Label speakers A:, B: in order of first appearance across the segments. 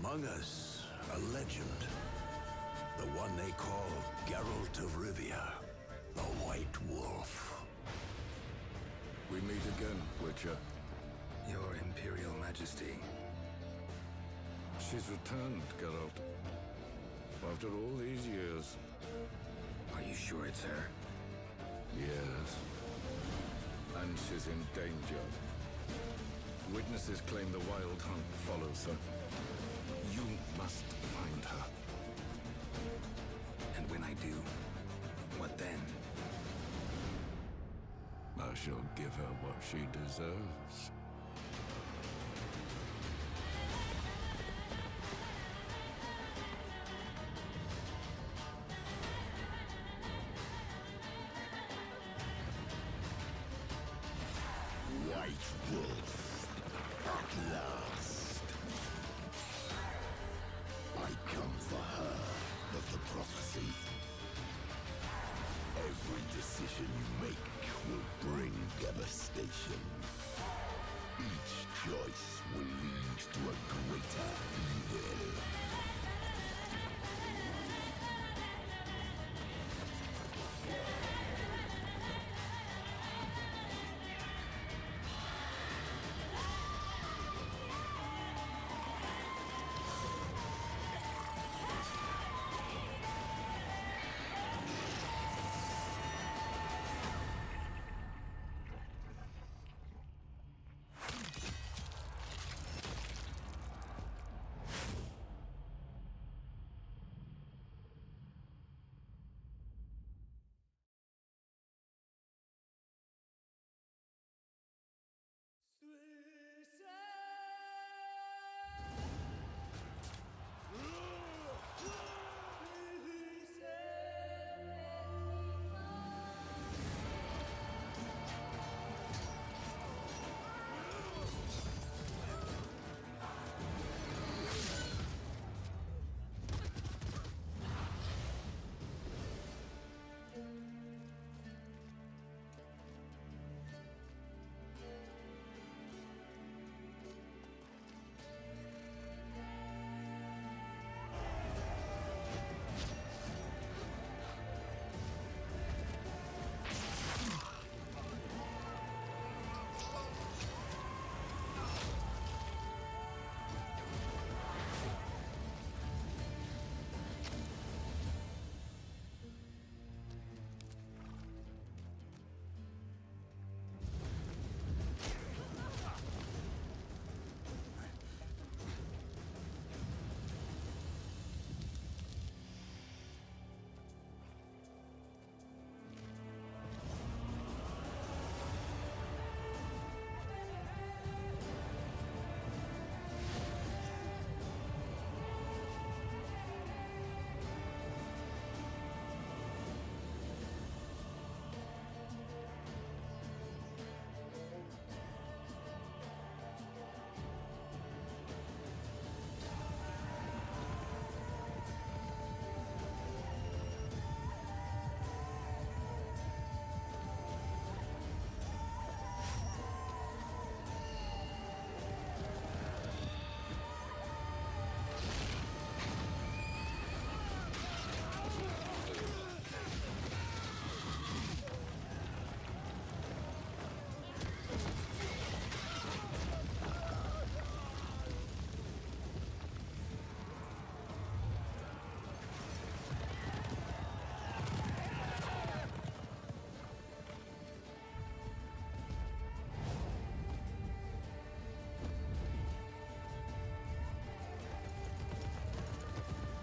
A: Among us, a legend. The one they call Geralt of Rivia, the White Wolf.
B: We meet again, Witcher.
C: Your Imperial Majesty.
B: She's returned, Geralt. After all these years.
C: Are you sure it's her?
B: Yes. And she's in danger. Witnesses claim the Wild Hunt follows her. You must find her.
C: And when I do, what then?
B: I shall give her what she deserves.
A: White Wolf, at last. I come for her of the prophecy. Every decision you make will bring devastation. Each choice will lead to a greater evil.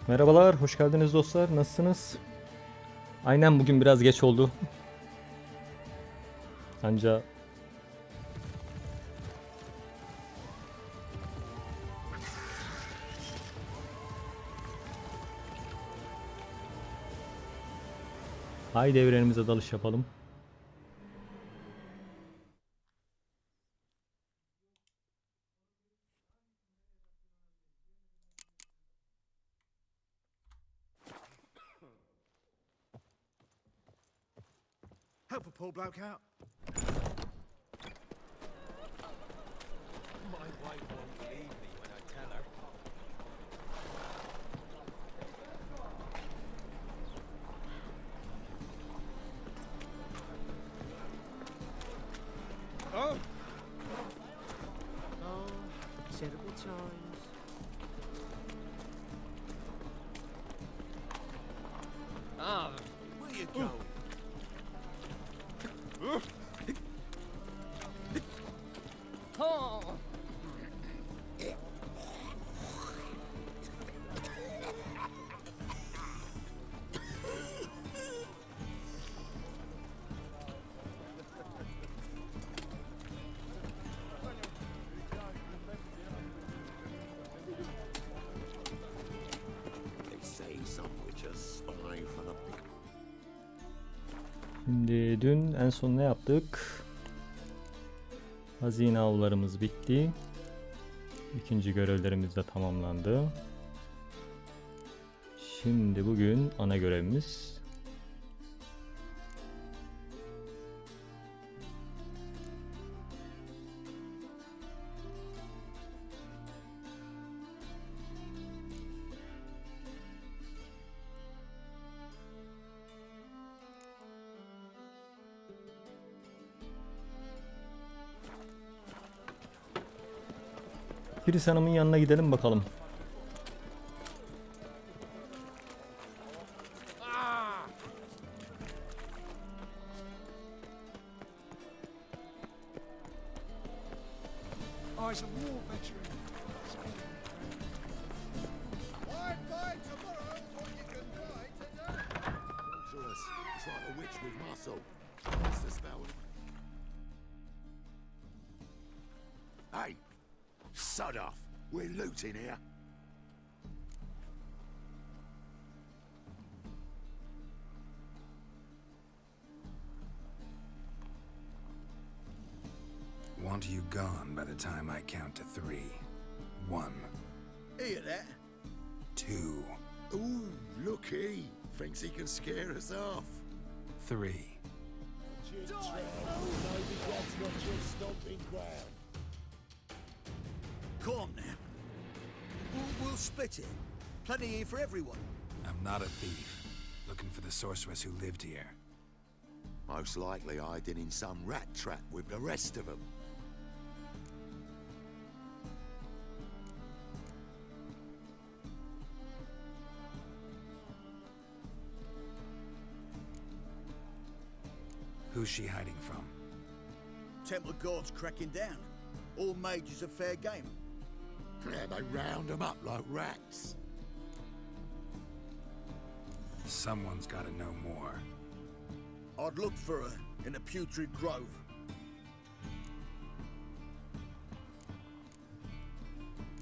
D: Merhabalar, hoş geldiniz dostlar. Nasılsınız? Aynen bugün biraz geç oldu. Anca haydi evrenimize dalış yapalım.
E: Help a poor bloke out. My wife won't believe me when I tell her.
F: Terrible times. Ah,
E: Where you going?
F: oh.
A: They say some witches spy for the
D: Şimdi dün en son ne yaptık? Hazine avlarımız bitti. İkinci görevlerimiz de tamamlandı. Şimdi bugün ana görevimiz Kiris Hanım'ın yanına gidelim bakalım.
E: I was a war veteran. I'd buy tomorrow what you can buy today.
A: Dangerous. It's like a witch with muscle. What's the spell? Hey! Sod off! We're looting here.
C: Want you gone by the time I count to 3. 1,
E: Hear that?
C: 2,
A: Ooh, look he! Thinks he can scare us off.
C: 3.
E: Come on now. We'll split it. Plenty here for everyone.
C: I'm not a thief. Looking for the sorceress who lived here.
A: Most likely hiding in some rat trap with the rest of them.
C: Who's she hiding from?
E: Temple guards cracking down. All mages are fair game.
A: Yeah, they round them up like rats.
C: Someone's gotta know more.
E: I'd look for her in the Putrid Grove.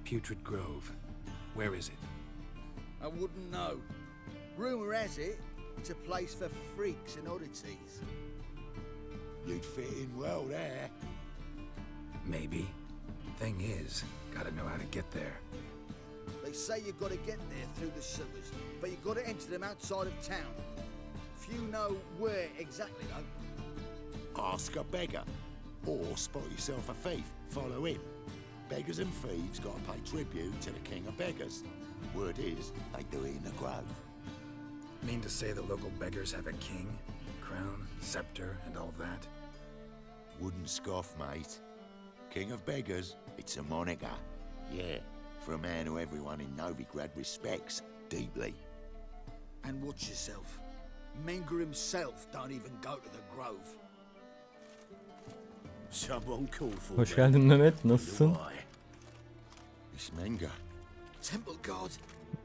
C: Putrid Grove. Where is it?
E: I wouldn't know. Rumour has it, it's a place for freaks and oddities.
A: You'd fit in well there.
C: Maybe. Thing is, gotta know how to get there.
E: They say you've got to get there through the sewers, but you've got to enter them outside of town. Few know where exactly, though.
A: Ask a beggar. Or spot yourself a thief. Follow him. Beggars and thieves got to pay tribute to the king of beggars. Word is, they do it in the grove.
C: Mean to say the local beggars have a king, crown, scepter, and all that?
A: Wouldn't scoff, mate. King of beggars, it's a moniker. Yeah, for a man who everyone in Novigrad respects deeply.
E: And watch yourself. Menger himself don't even go to the grove.
B: Someone call for
D: Hoş
B: me.
D: geldin Mehmet. Nasılsın?
B: Why?
A: It's Menger.
E: Temple guard.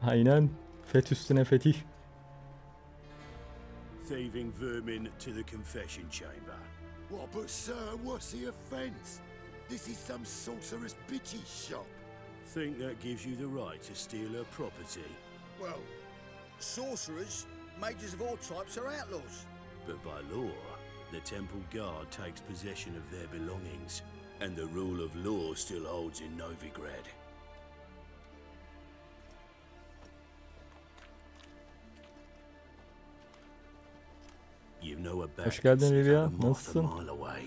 D: Aynen. Feth üstüne fetih.
B: Thieving vermin to the confession chamber.
A: What, but sir, what's the offence? This is some sorcerer's bitchy shop.
B: Think that gives you the right to steal her property.
E: Well, sorcerers, mages of all types are outlaws.
B: But by law, the temple guard takes possession of their belongings, and the rule of law still holds in Novigrad. You know about
D: Hoş geldin Rivia.
B: a
D: Nasılsın?
B: mile away.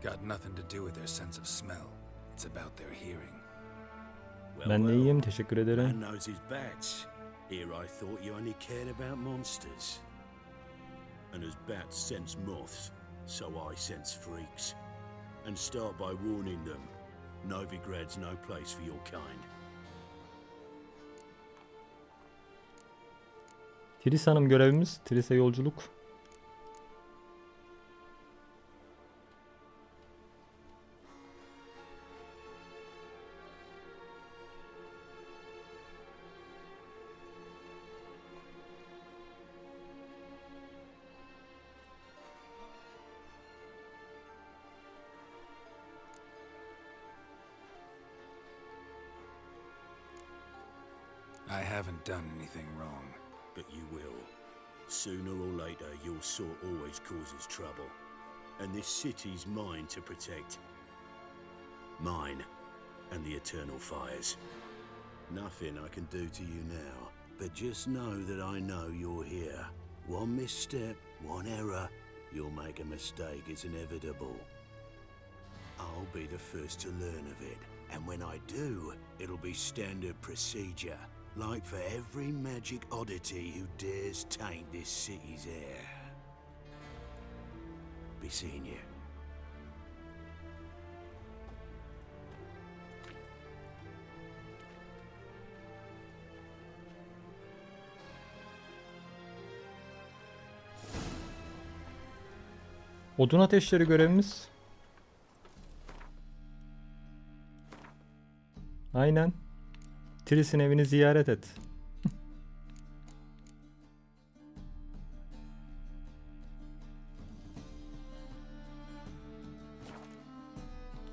C: Got nothing to do with their sense of smell. It's about their hearing.
D: Ben de iyiyim, teşekkür ederim.
B: Man knows his bats. Here I thought you only cared about monsters. And as bats sense moths, so I sense freaks. And start by warning them, Novigrad's no place for your kind.
D: Tris Hanım görevimiz, Tris'e yolculuk.
C: I haven't done anything wrong.
B: But you will. Sooner or later, your sort always causes trouble. And this city's mine to protect. Mine and the eternal fires. Nothing I can do to you now, but just know that I know you're here. One misstep, one error, you'll make a mistake, it's inevitable. I'll be the first to learn of it, and when I do, it'll be standard procedure. Like for every magic oddity who dares taint this city's air. Be seeing you.
D: Odun ateşleri görevimiz. Aynen. Tris'in evini ziyaret et.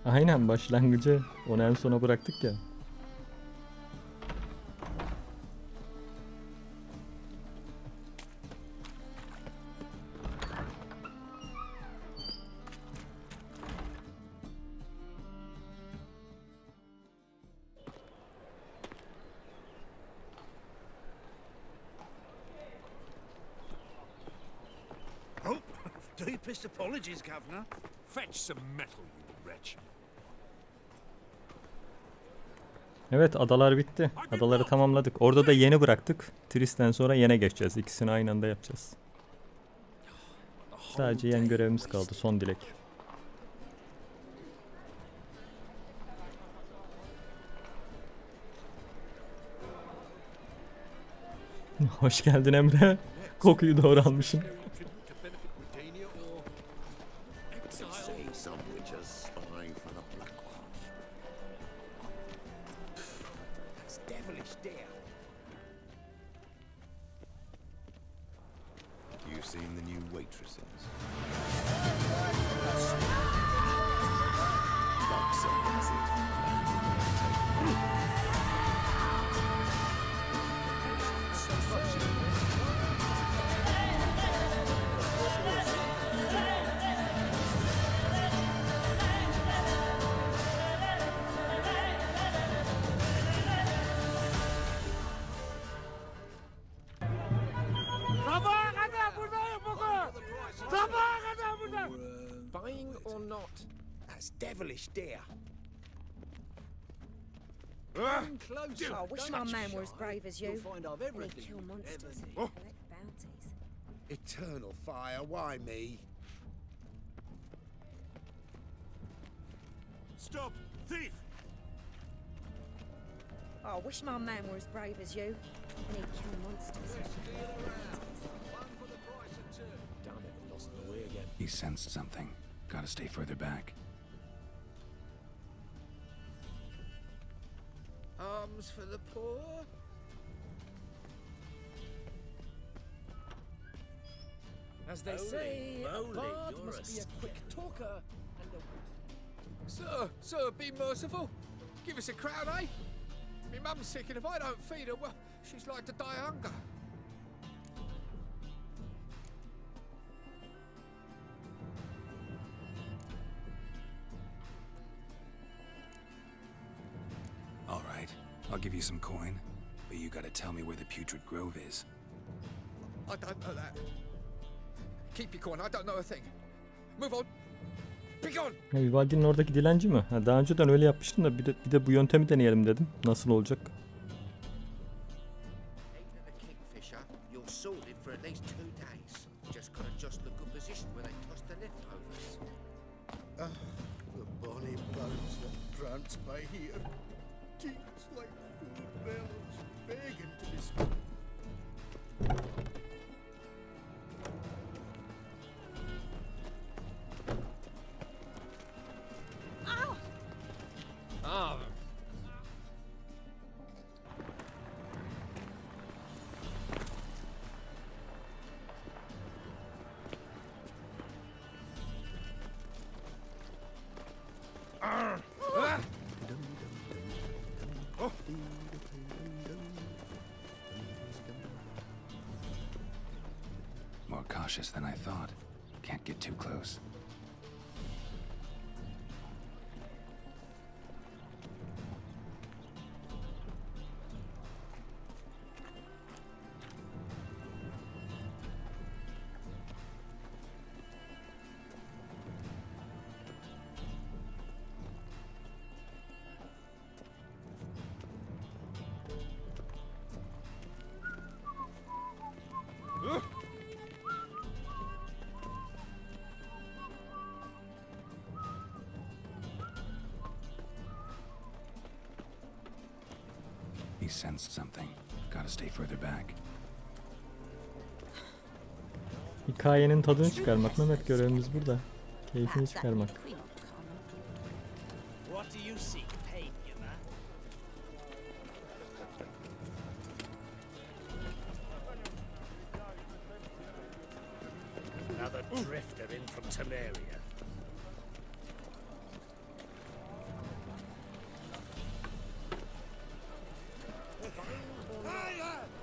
D: Aynen, başlangıcı onu en sona bıraktık ya.
G: Oh, deepest apologies, Governor. Fetch some metal, you wretch.
D: Evet, adalar bitti. Adaları tamamladık. Orada da yeni bıraktık. Tris'ten sonra yene geçeceğiz. İkisini aynı anda yapacağız. Sadece yen görevimiz kaldı. Son dilek. Hoş geldin Emre. Kokuyu doğru almışım.
A: Seeing some witches spying for the Black One.
E: That's devilish dear.
A: You've seen the new waitresses. Like someone's
F: Buying or not?
E: That's devilish dear.
F: Close.
H: I wish my man were as brave as you.
E: You'll find I've
H: And he'd
E: everything
H: kill
E: you
H: monsters
E: ever
H: and
E: need.
H: collect bounties.
E: Eternal fire, why me?
G: Stop! Thief!
H: I wish my man were as brave as you. And he'd kill monsters and collect bounties.
F: Damn it, lost my way again.
C: He sensed something. Gotta stay further back.
F: Arms for the poor? As they say, a bard must be a quick talker and a... Sir, be merciful. Give us a crown, eh? Me mum's sick, and if I don't feed her, well, she's like to die of hunger.
C: All right, I'll give you some coin, but you gotta tell me where the Putrid Grove is.
F: I don't know that. Keep your coin, I don't know a thing. Move on. Begone!
D: Ha, Vivaldi'nin oradaki dilenci mi? Ha, daha önceden öyle yapmıştım da bir de bu yöntemi deneyelim dedim. Nasıl olacak?
I: Eating the kingfisher, you're sorted for at least 2 days. Just gotta adjust the good position where they toss the leftovers.
E: The bonny bones that prance by here. Teats like food bellows, begging to be spun.
F: Ah,
C: More cautious than I thought. Can't get too close. He sensed something. Gotta stay further back.
D: Hikayenin tadını çıkarmak. Mehmet, görevimiz burada. Keyfini çıkarmak.
G: What do you seek, pain, you man? Another drifter in from Temeria.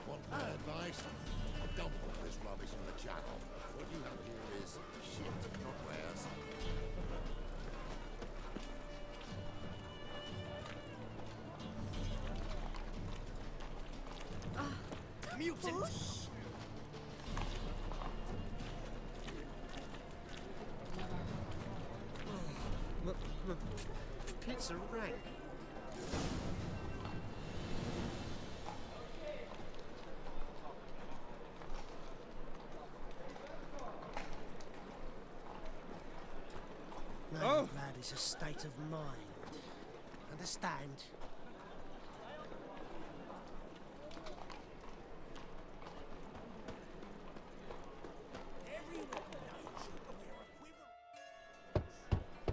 A: Want my advice? Dump all this rubbish in the channel. What you have here is shit, not wares.
G: Mutant!
I: Pizza rank.
F: Oh.
I: Lad is a state of mind. Understand?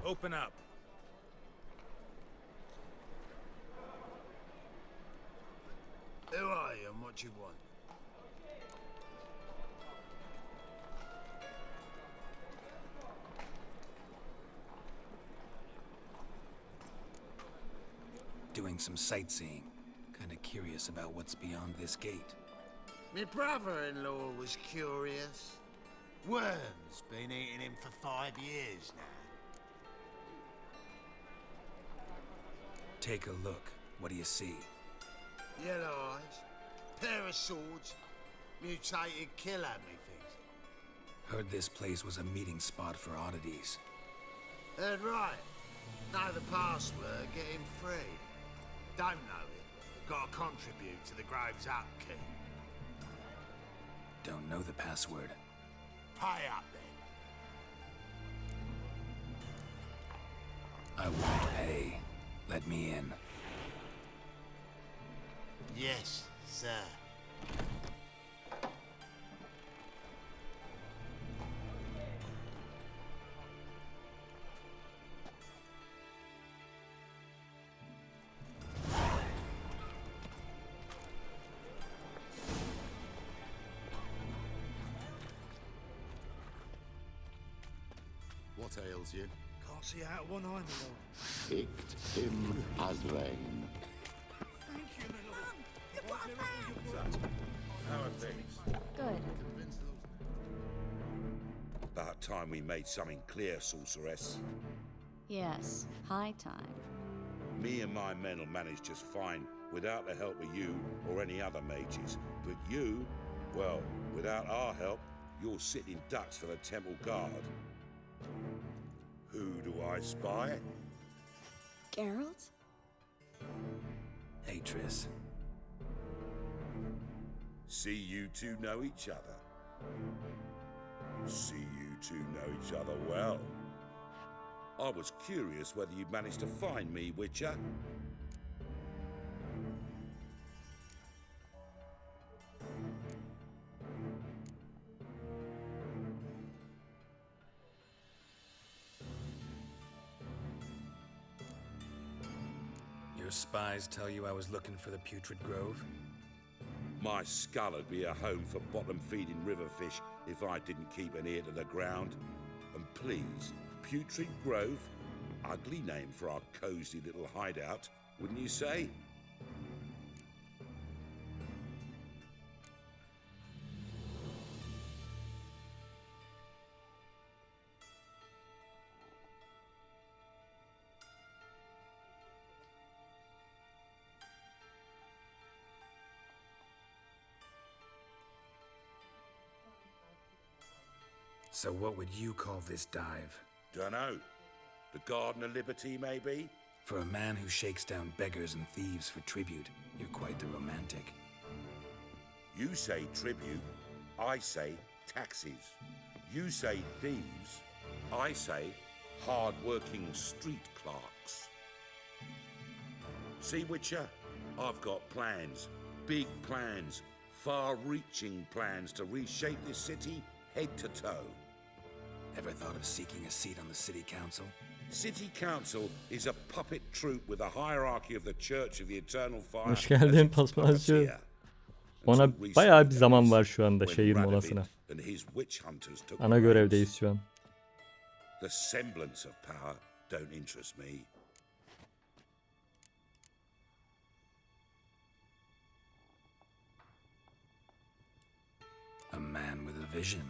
G: Open up.
E: Who are you and what you want?
C: Doing some sightseeing. Kinda curious about what's beyond this gate.
E: My brother-in-law was curious. Worms been eating him for 5 years now.
C: Take a look. What do you see?
E: Yellow eyes, pair of swords, mutated killer, methinks.
C: Heard this place was a meeting spot for oddities.
E: Heard right. Know the password, get him free. Don't know it. Gotta contribute to the Grove's upkeep.
C: Don't know the password.
E: Pay up then.
C: I won't pay. Let me in.
E: Yes, sir.
A: What ails you?
G: Can't see out one eye, my lord.
A: Picked him as rain.
G: Thank you, my lord.
J: How are things?
H: Good.
J: About time we made something clear, sorceress.
H: Yes, high time.
J: Me and my men will manage just fine without the help of you or any other mages. But you, well, without our help, you're sitting ducks for the temple guard. Who do I spy?
H: Geralt?
C: Hey, Triss.
J: See you two know each other. See you two know each other well. I was curious whether you'd managed to find me, Witcher.
C: Your spies tell you I was looking for the Putrid Grove?
J: My skull would be a home for bottom-feeding river fish if I didn't keep an ear to the ground. And please, Putrid Grove? Ugly name for our cozy little hideout, wouldn't you say?
C: So what would you call this dive?
J: Dunno. The Garden of Liberty, maybe?
C: For a man who shakes down beggars and thieves for tribute, you're quite the romantic.
J: You say tribute, I say taxes. You say thieves, I say hard-working street clerks. See, Witcher, I've got plans, big plans, far-reaching plans to reshape this city head to toe.
C: Ever thought of seeking a seat on the city council?
J: City Council is a puppet troupe with a hierarchy of the Church of the Eternal Fire.
D: Hoş geldin Pasmacı. Ona bayağı bir zaman var şu anda şehir molasına. Ana görevdeyiz şu an.
J: The semblance of power don't interest me.
C: A man with a vision.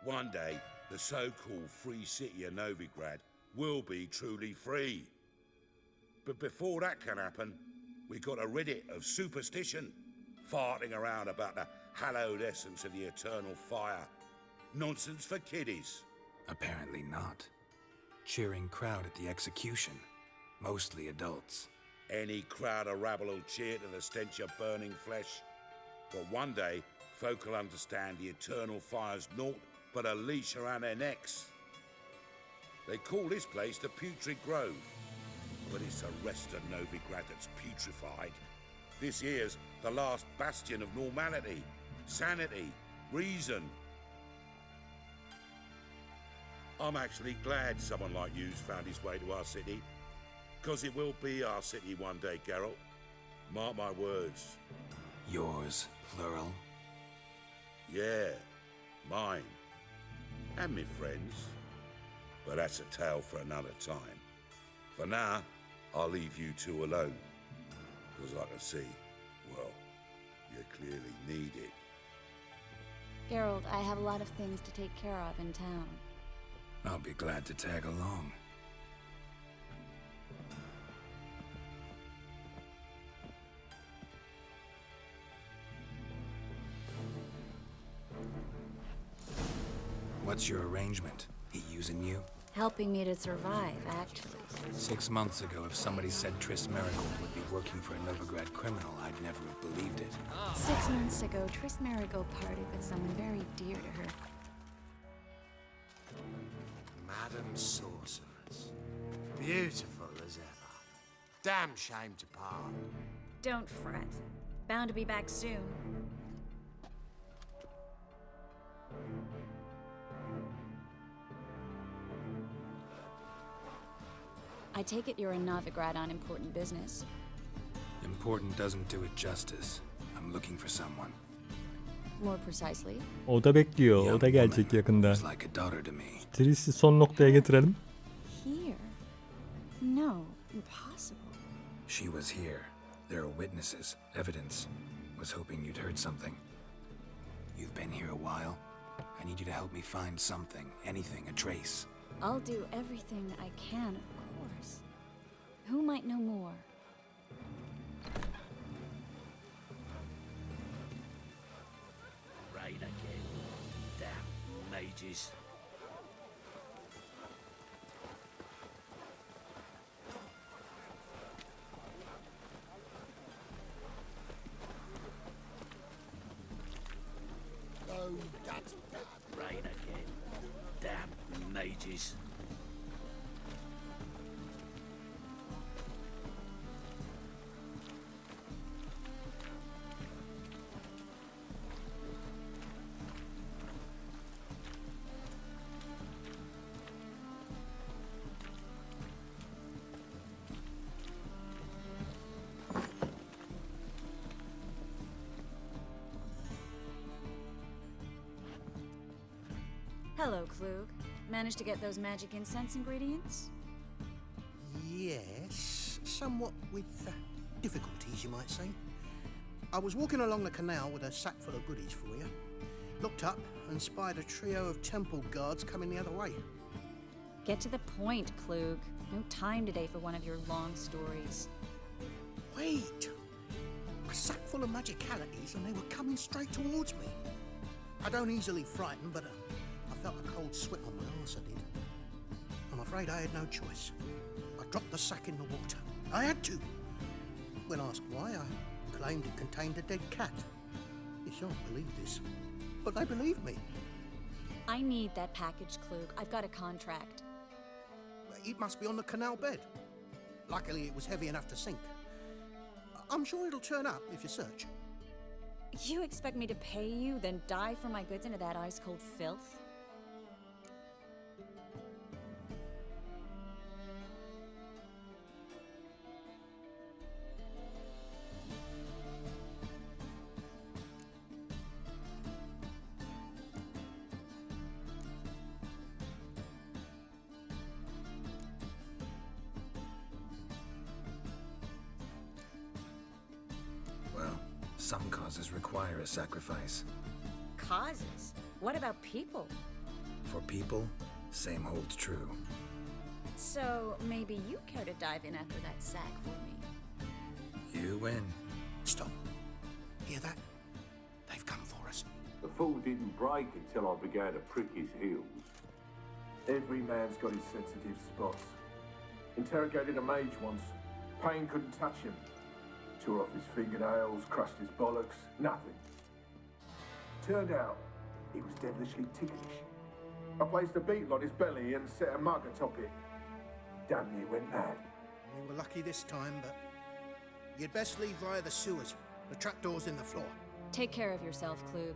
J: One day, the so-called free city of Novigrad will be truly free. But before that can happen, we got to rid it of superstition, farting around about the hallowed essence of the eternal fire. Nonsense for kiddies.
C: Apparently not. Cheering crowd at the execution, mostly adults.
J: Any crowd of rabble will cheer to the stench of burning flesh. But one day, folk will understand the eternal fire's naught but a leash around their necks. They call this place the Putrid Grove, but it's the rest of Novigrad that's putrefied. This here's the last bastion of normality, sanity, reason. I'm actually glad someone like you's found his way to our city, because it will be our city one day, Geralt. Mark my words.
C: Yours, plural?
J: Yeah, mine. And me friends. But that's a tale for another time. For now, I'll leave you two alone. Because I can see, well, you clearly need it.
H: Geralt, I have a lot of things to take care of in town.
C: I'll be glad to tag along. What's your arrangement? He using you?
H: Helping me to survive, actually.
C: 6 months ago, if somebody said Triss Marigold would be working for a Novigrad criminal, I'd never have believed it.
H: 6 months ago, Triss Marigold parted with someone very dear to her.
I: Madam Sorceress. Beautiful as ever. Damn shame to part.
H: Don't fret. Bound to be back soon. I take it you're in Novigrad on important business.
C: Important doesn't do it justice. I'm looking for someone.
H: More precisely.
D: O da bekliyor. O da gelecek yakında.
C: Like a daughter to me.
D: Triss'i son noktaya getirelim.
H: Here? No, impossible.
C: She was here. There are witnesses, evidence. Was hoping you'd heard something. You've been here a while. I need you to help me find something, anything, a trace.
H: I'll do everything I can, of course. Who might know more?
B: Rain again. Damn mages.
G: boys.
K: Hello, Klug. Managed to get those magic incense ingredients?
L: Yes, somewhat with difficulties, you might say. I was walking along the canal with a sack full of goodies for you. Looked up and spied a trio of temple guards coming the other way.
K: Get to the point, Klug. No time today for one of your long stories.
L: Wait! A sack full of magicalities and they were coming straight towards me. I don't easily frighten, but I felt a cold sweat on my arse, I did. I'm afraid I had no choice. I dropped the sack in the water. I had to. When asked why, I claimed it contained a dead cat. You shan't believe this, but they believed me.
K: I need that package, Klug. I've got a contract.
L: It must be on the canal bed. Luckily, it was heavy enough to sink. I'm sure it'll turn up if you search.
K: You expect me to pay you, then dive for my goods into that ice-cold filth?
C: Well, some causes require a sacrifice.
K: Causes? What about people?
C: For people, same holds true.
K: So, maybe you care to dive in after that sack for me?
C: You win.
L: Stop. Hear that? They've come for us.
M: The fall didn't break until I began to prick his heels. Every man's got his sensitive spots. Interrogated a mage once. Pain couldn't touch him. Tore off his fingernails, crushed his bollocks, nothing. Turned out, he was devilishly ticklish. I placed a beetle on his belly and set a mug atop it. Damn near went mad.
L: We were lucky this time, but you'd best leave via the sewers. The trapdoor's in the floor.
K: Take care of yourself, Klug.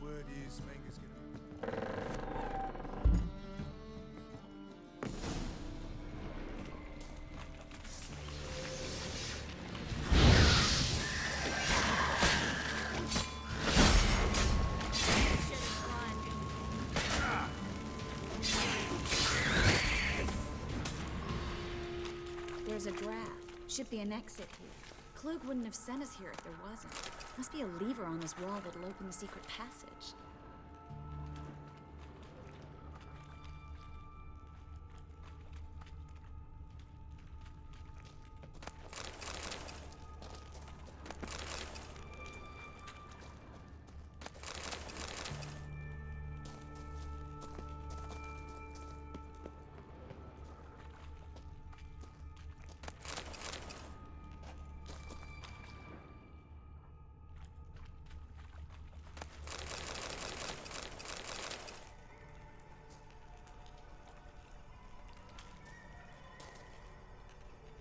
F: Word is, Manga's gonna...
K: There's a draft. Should be an exit here. Klug wouldn't have sent us here if there wasn't. Must be a lever on this wall that'll open the secret passage.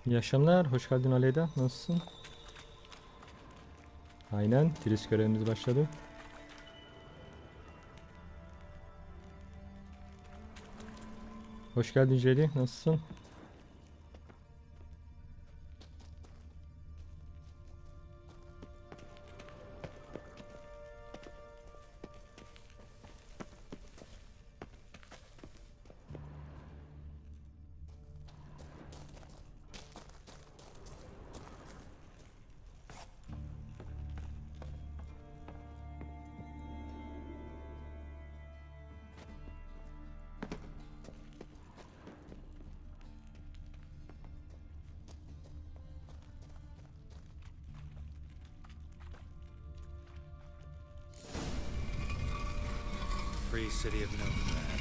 D: İyi akşamlar. Hoş geldin Aleyda. Nasılsın? Aynen. Tris görevimiz başladı. Hoş geldin Jelly. Nasılsın?
C: Free city of Morhen'den.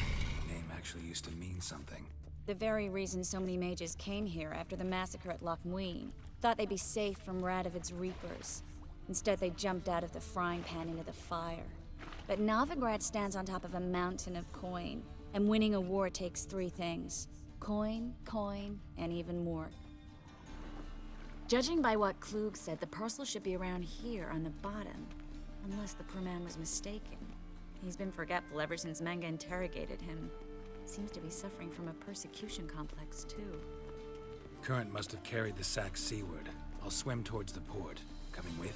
C: Name actually used to mean something.
K: The very reason so many mages came here after the massacre at Loch Muin. Thought they'd be safe from Radovid's reapers. Instead, they jumped out of the frying pan into the fire. But Novigrad stands on top of a mountain of coin, and winning a war takes 3 things. Coin, coin, and even more. Judging by what Klug said, the parcel should be around here on the bottom. Unless the poor man was mistaken. He's been forgetful ever since Manga interrogated him. Seems to be suffering from a persecution complex, too.
C: Current must have carried the sack seaward. I'll swim towards the port. Coming with?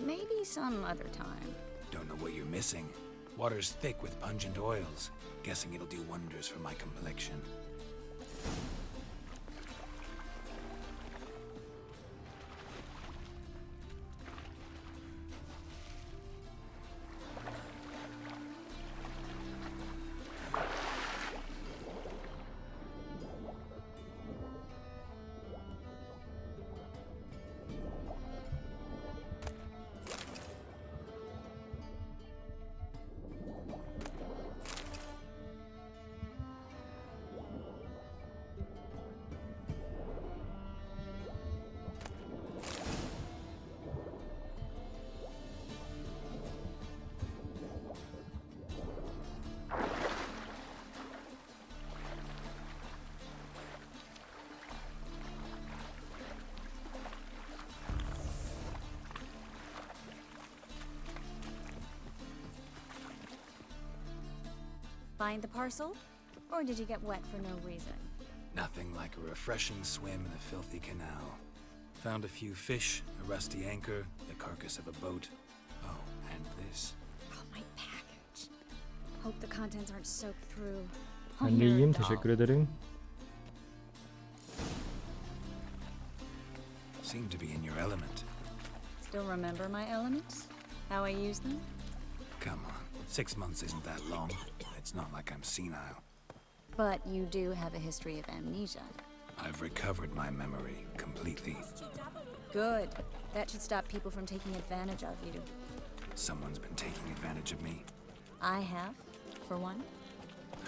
K: Maybe some other time.
C: Don't know what you're missing. Water's thick with pungent oils. Guessing it'll do wonders for my complexion.
K: Find the parcel? Or did you get wet for no reason?
C: Nothing like a refreshing swim in a filthy canal. Found a few fish, a rusty anchor, the carcass of a boat. Oh, and this.
K: Oh, my package. Hope the contents aren't soaked through.
D: Ben de iyiyim, teşekkür ederim.
C: Seem to be in your element.
K: Still remember my elements? How I use them?
C: Come on, 6 months isn't that long. It's not like I'm senile.
K: But you do have a history of amnesia.
C: I've recovered my memory completely.
K: Good. That should stop people from taking advantage of you.
C: Someone's been taking advantage of me.
K: I have, for one.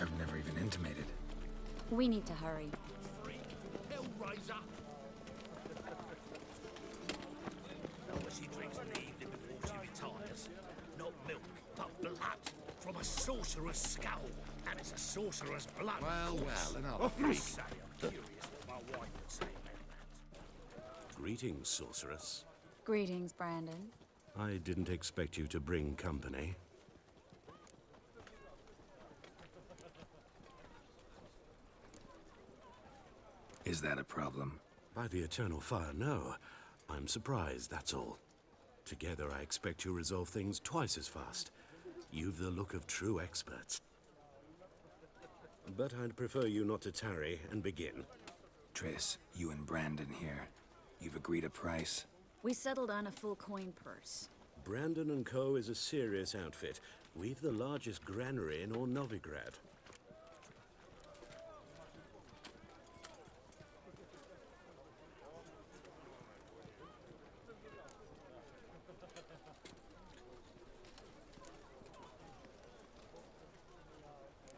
C: I've never even intimated.
K: We need to hurry.
G: Hellraiser! She drinks in the evening before she retires. Not milk, but blood from a sorcerer's skull. And it's a sorcerer's blood.
J: Well, another freak.
G: I'm curious what my wife would say about that.
B: Greetings, sorceress.
K: Greetings, Brandon.
B: I didn't expect you to bring company.
C: Is that a problem?
B: By the eternal fire, no. I'm surprised, that's all. Together, I expect you resolve things twice as fast. You've the look of true experts. But I'd prefer you not to tarry and begin.
C: Triss, you and Brandon here. You've agreed a price?
K: We settled on a full coin purse.
B: Brandon & Co. is a serious outfit. We've the largest granary in all Novigrad.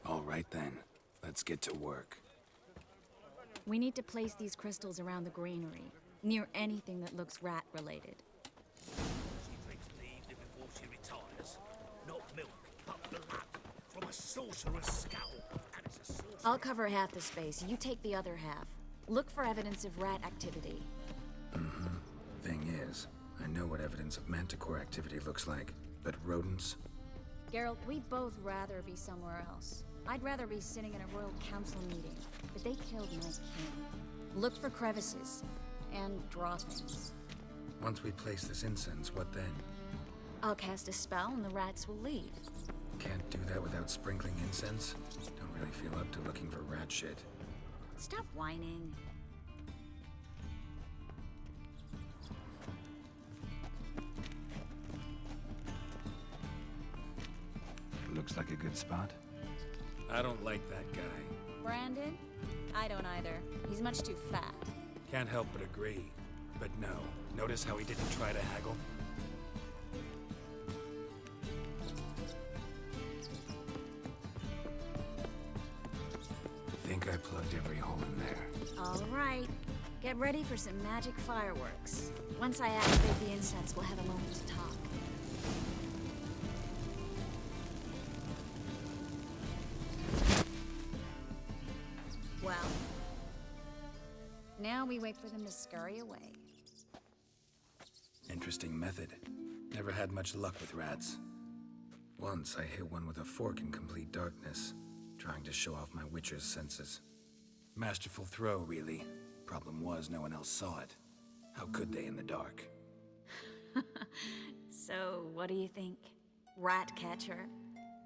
C: All right then, let's get to work.
K: We need to place these crystals around the granary, near anything that looks rat-related.
G: She drinks in the evening before she retires. Not milk, but blood from a sorcerer's skull. And it's a sorcerer's...
K: I'll cover half the space, you take the other half. Look for evidence of rat activity.
C: Thing is, I know what evidence of manticore activity looks like, but rodents?
K: Geralt, we'd both rather be somewhere else. I'd rather be sitting in a royal council meeting, but they killed my king. Look for crevices and droppings.
C: Once we place this incense, what then?
K: I'll cast a spell and the rats will leave.
C: Can't do that without sprinkling incense? Don't really feel up to looking for rat shit.
K: Stop whining.
C: Looks like a good spot. I don't like that guy.
K: Brandon? I don't either. He's much too fat.
C: Can't help but agree. But no, notice how he didn't try to haggle? plugged every hole in there.
K: All right. Get ready for some magic fireworks. Once I activate the incense, we'll have a moment to talk. Well, now we wait for them to scurry away.
C: Interesting method. Never had much luck with rats. Once I hit one with a fork in complete darkness, trying to show off my witcher's senses. Masterful throw, really. Problem was, no one else saw it. How could they in the dark?
K: So, what do you think? Rat catcher?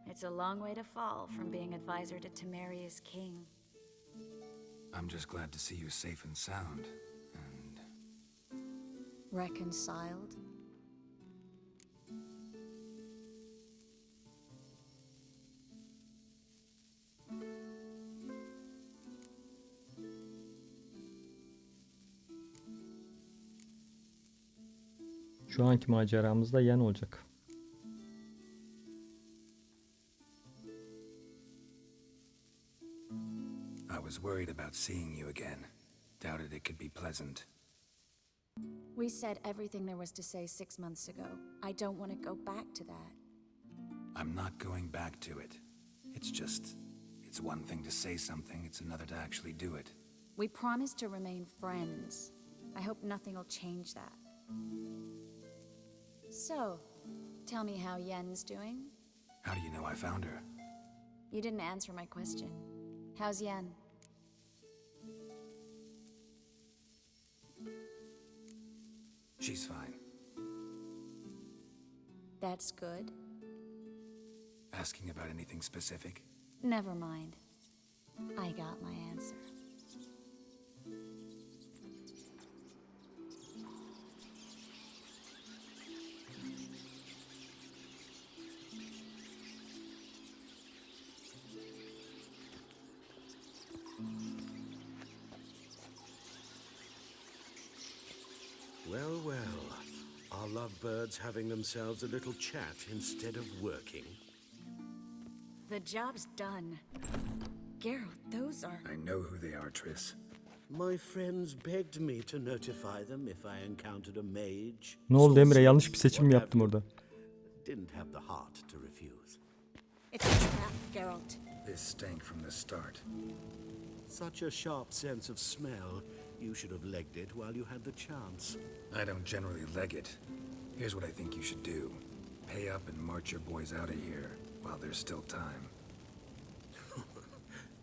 K: It's a long way to fall from being advisor to Temeria's king.
C: I'm just glad to see you safe and sound, and...
K: Reconciled?
D: Şu anki maceramızda yen olacak.
C: I was worried about seeing you again. Doubted it could be pleasant.
K: We said everything there was to say 6 months ago. I don't want to go back to that.
C: I'm not going back to it. It's just... It's one thing to say something, it's another to actually do it.
K: We promised to remain friends. I hope nothing will change that. So, tell me how Yen's doing?
C: How do you know I found her?
K: You didn't answer my question. How's Yen?
C: She's fine.
K: That's good.
C: Asking about anything specific?
K: Never mind. I got my answer.
B: Well, well. Are lovebirds having themselves a little chat instead of working?
K: The job's done. Geralt, those are...
C: I know who they are, Triss.
B: My friends begged me to notify them if I encountered a mage.
D: Ne oldu Emre? Yanlış bir seçim mi yaptım orada?
B: Didn't have the heart to refuse.
K: It's a trap, Geralt.
C: This stank from the start.
B: Such a sharp sense of smell. You should have legged it while you had the chance.
C: I don't generally leg it. Here's what I think you should do. Pay up and march your boys out of here while there's still time.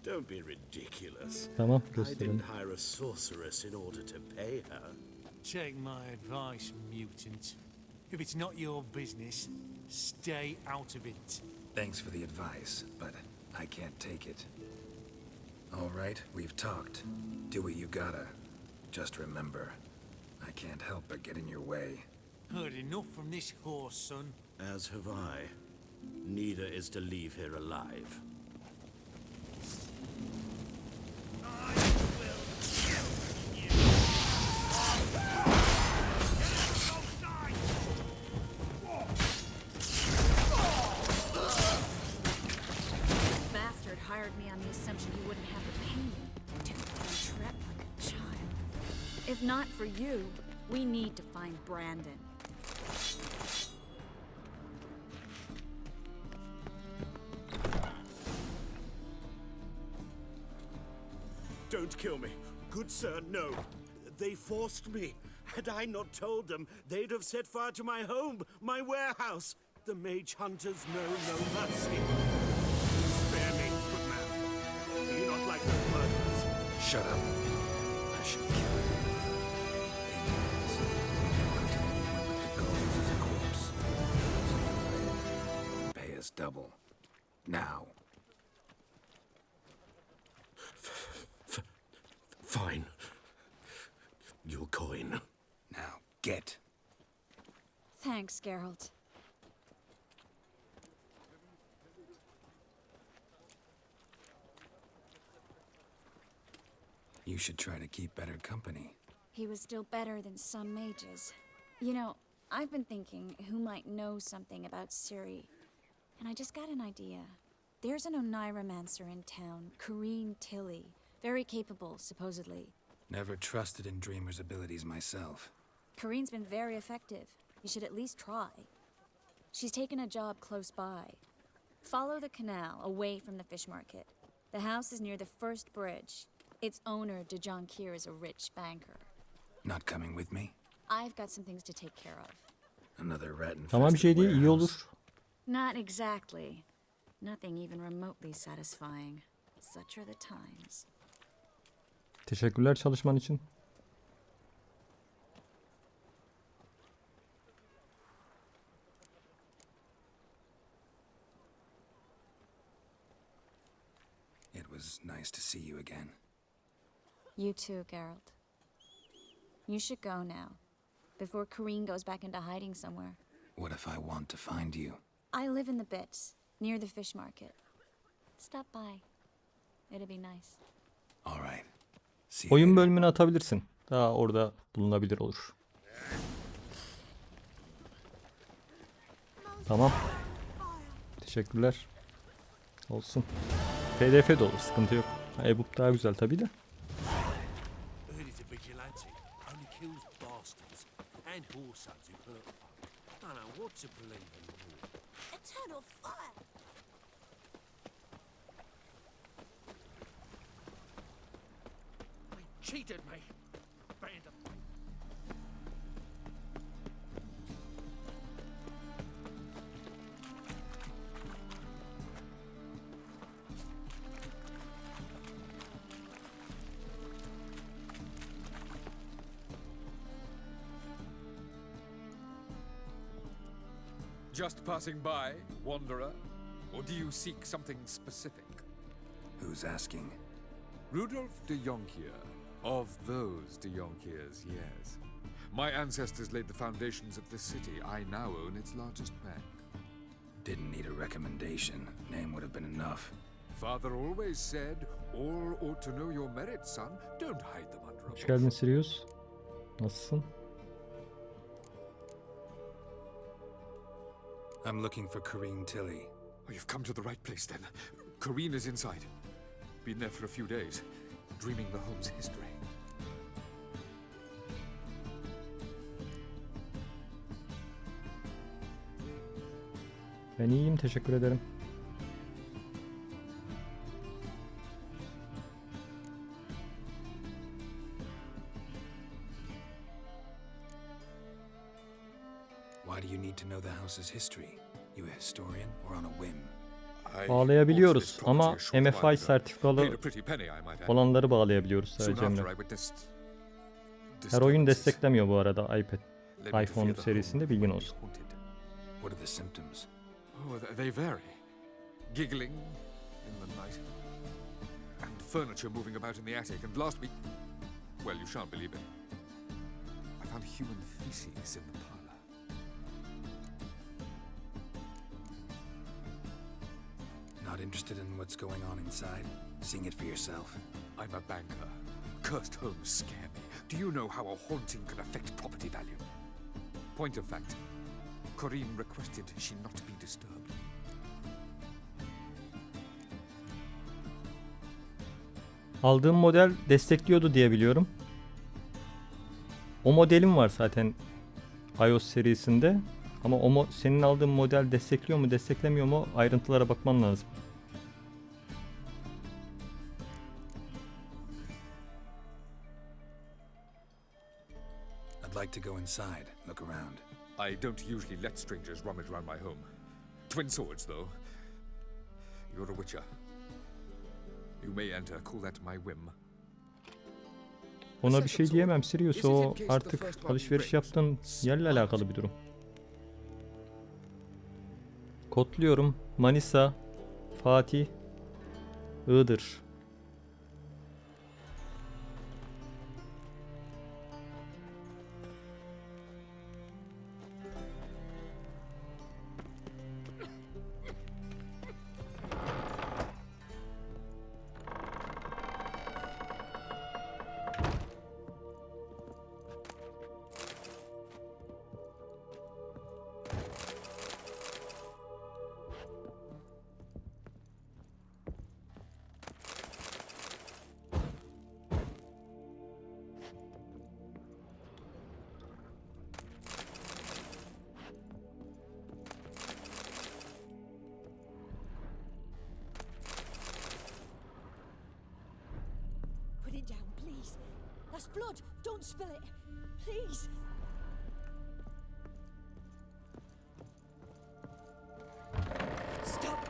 B: Don't be ridiculous.
D: Tamam,
B: I
D: gösterelim.
B: didn't hire a sorceress in order to pay her.
G: Take my advice, mutant. If it's not your business, stay out of it.
C: Thanks for the advice, but I can't take it. All right, we've talked. Do what you gotta. Just remember, I can't help but get in your way.
G: Heard enough from this horse, son.
B: As have I. Neither is to leave here alive.
K: Bastard hired me on the assumption he wouldn't have to pay me. Took me on a trap like a child. If not for you, we need to find Brandon.
B: Don't kill me. Good sir, no. They forced me. Had I not told them, they'd have set fire to my home, my warehouse. The mage hunters know no mercy. Spare me, good man. Do you not like those murderers?
C: Shut up. I should kill him. Things. Hunting anyone with the goals is a corpse. So go ahead. Pay us double. Now.
B: Fine. Your coin.
C: Now, get.
K: Thanks, Geralt.
C: You should try to keep better company.
K: He was still better than some mages. You know, I've been thinking who might know something about Ciri. And I just got an idea. There's an Oneiromancer in town, Corrine Tilly. Very capable, supposedly.
C: Never trusted in Dreamer's abilities myself.
K: Kareen's been very effective. You should at least try. She's taken a job close by. Follow the canal, away from the fish market. The house is near the first bridge. Its owner, Kaer, is a rich banker.
C: Not coming with me?
K: I've got some things to take care of.
C: Another rat
D: Tamam bir şey değil, iyi olur.
K: Not exactly. Nothing even remotely satisfying. Such are the times.
D: Teşekkürler çalışman için.
C: It was nice to see you again.
K: You too, Geralt. You should go now, before Kareen goes back into hiding somewhere.
C: What if I want to find you?
K: I live in the Bits, near the fish market. Stop by. It'd be nice.
C: All right. See you
D: Oyun
C: later.
D: bölümünü atabilirsin. Daha orada bulunabilir olur. Tamam. Teşekkürler. Olsun. PDF de olur, sıkıntı yok. E-book daha güzel tabii de.
G: Heard he's a vigilante. Only kills bastards and whoresuns who hurt folk. Don't know what to believe anymore.
H: Eternal fire!
F: They cheated me. Band of... Just passing by, wanderer? Or do you seek something specific?
C: Who's asking?
F: Rudolf de Jonkier. Of those de Jonkiers, yes. My ancestors laid the foundations of this city. I now own its largest bank.
C: Didn't need a recommendation. Name would have been enough.
F: Father always said, all ought to know your merits, son. Don't hide them under a
D: Hoş
F: bushel.
D: geldin Sirius. Nasılsın?
C: I'm looking for Kareen Tilly.
F: Oh, you've come to the right place then. Kareen is inside. Been there for a few days, dreaming the home's history.
D: Ben iyiyim, teşekkür ederim.
C: Why do you need to know the house's history? You a historian or on a whim?
D: Bağlayabiliyoruz ama MFI sertifikalı olanları bağlayabiliyoruz sadece Emre. Her oyun desteklemiyor bu arada iPhone serisinde, bilgin olsun.
C: What are the symptoms?
F: Oh, they vary. Giggling in the night, and furniture moving about in the attic. And last week, well, you shan't believe it. I found human feces in the parlor.
C: Not interested in what's going on inside? Seeing it for yourself?
F: I'm a banker. Cursed homes scare me. Do you know how a haunting can affect property value? Point of fact, Kareen requested she not be disturbed.
D: Aldığım model destekliyordu diye biliyorum. O modelim var zaten iOS serisinde. Ama senin aldığın model destekliyor mu desteklemiyor mu ayrıntılara bakman lazım.
C: I'd like to go inside, look around.
F: I don't usually let strangers rummage around my home. Twin swords, though. You're a witcher. You may enter, call that my whim.
D: Ona bir şey diyemem Sirius, o artık alışveriş yaptığın yerle alakalı bir durum. Kodluyorum. Manisa, Fatih, Iğdır.
H: That's blood. Don't spill it. Please. Stop.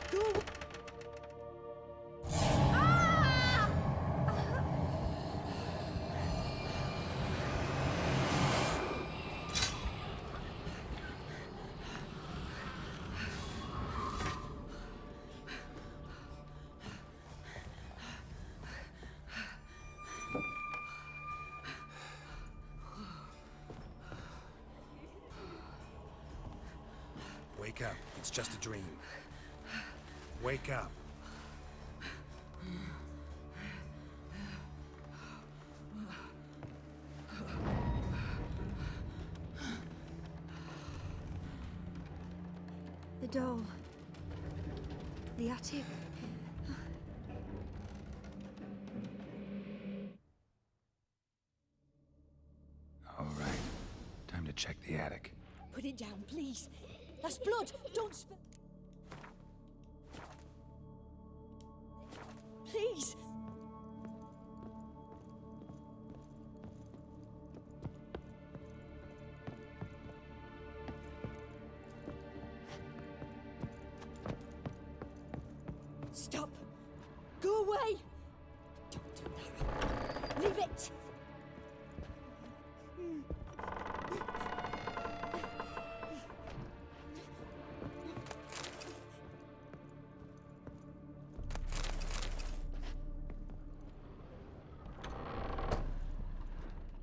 H: Go. Ah!
C: Wake up. It's just a dream. Wake up.
H: The doll. The attic.
C: All right. Time to check the attic.
H: Put it down, please. That's blood. Don't spill. Please. Stop. Go away. Don't do that. Leave it.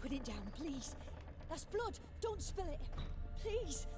H: Put it down, please. That's blood. Don't spill it. Please.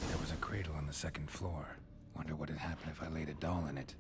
C: There was a cradle on the second floor. Wonder what had happened if I laid a doll in it.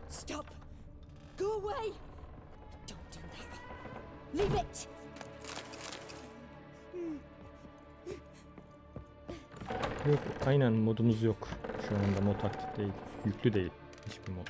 H: Stop. Go away. Don't do that. Leave it.
D: Yok, aynen modumuz yok. Şu anda mod aktif değil. Yüklü değil hiçbir mod.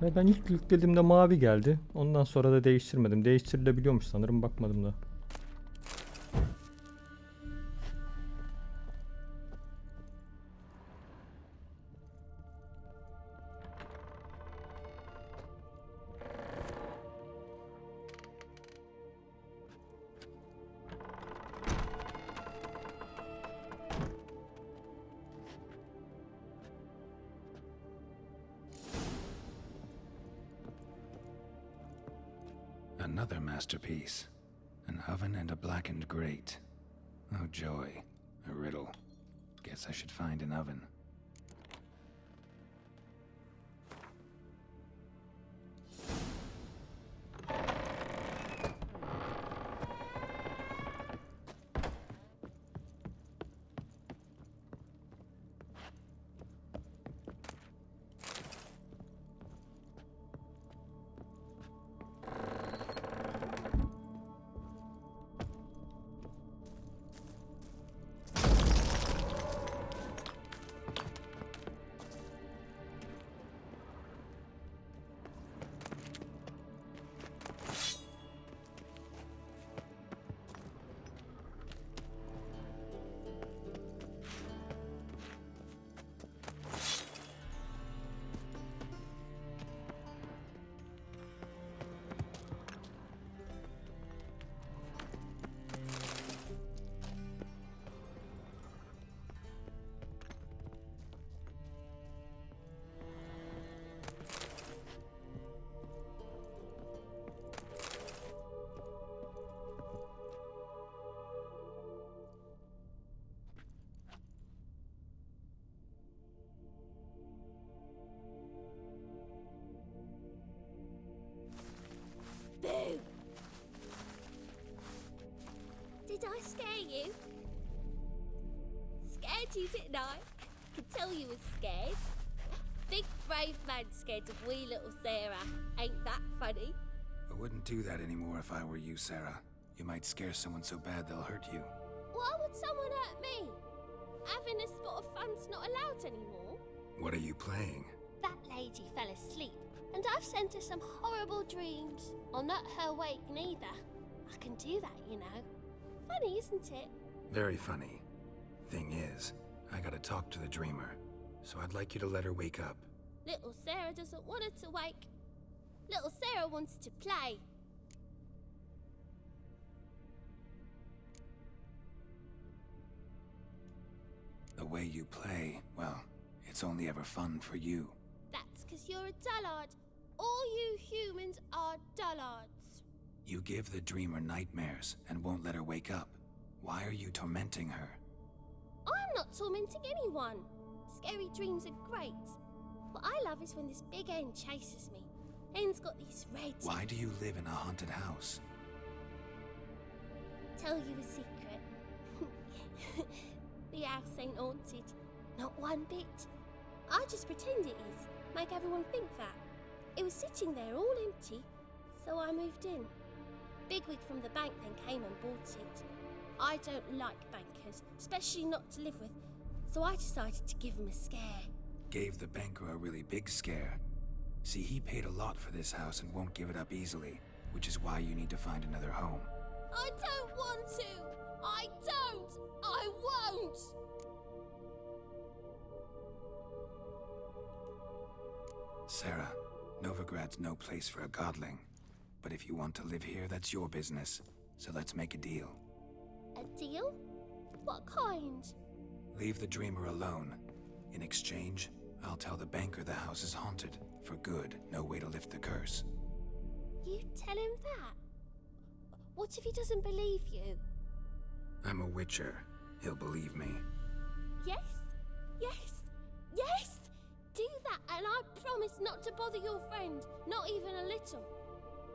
D: Ve ben ilk yüklediğimde mavi geldi. Ondan sonra da değiştirmedim. Değiştirilebiliyormuş sanırım, bakmadım da.
C: Another masterpiece. oven and a blackened grate. Oh joy, a riddle. Guess I should find an oven.
N: Boo! Did I scare you? Scared you, didn't I? Could tell you was scared. Big brave man scared of wee little Sarah. Ain't that funny?
C: I wouldn't do that anymore if I were you, Sarah. You might scare someone so bad they'll hurt you.
N: Why would someone hurt me? Having a spot of fun's not allowed anymore.
C: What are you playing?
N: That lady fell asleep, and I've sent her some horrible dreams. I'll not her wake neither. I can do that, you know. Funny, isn't it?
C: Very funny. Thing is, I gotta talk to the dreamer, so I'd like you to let her wake up.
N: Little Sarah doesn't want her to wake. Little Sarah wants to play.
C: The way you play, well, it's only ever fun for you.
N: That's 'cause you're a dullard. All you humans are dullards.
C: You give the dreamer nightmares and won't let her wake up. Why are you tormenting her?
N: I'm not tormenting anyone. Scary dreams are great. What I love is when this big hen chases me. Hen's got these red...
C: Why do you live in a haunted house?
N: Tell you a secret. The house ain't haunted. Not one bit. I just pretend it is. Make everyone think that. It was sitting there all empty, so I moved in. Bigwig from the bank then came and bought it. I don't like bankers, especially not to live with, so I decided to give him a scare.
C: Gave the banker a really big scare. See, he paid a lot for this house and won't give it up easily, which is why you need to find another home.
N: I don't want to! I don't! I won't!
C: Sarah, Novigrad's no place for a godling. But if you want to live here, that's your business. So let's make a deal.
N: A deal? What kind?
C: Leave the dreamer alone. In exchange, I'll tell the banker the house is haunted. For good, no way to lift the curse.
N: You tell him that? What if he doesn't believe you?
C: I'm a witcher. He'll believe me.
N: Yes? Yes? Yes! Do that and I promise not to bother your friend. Not even a little.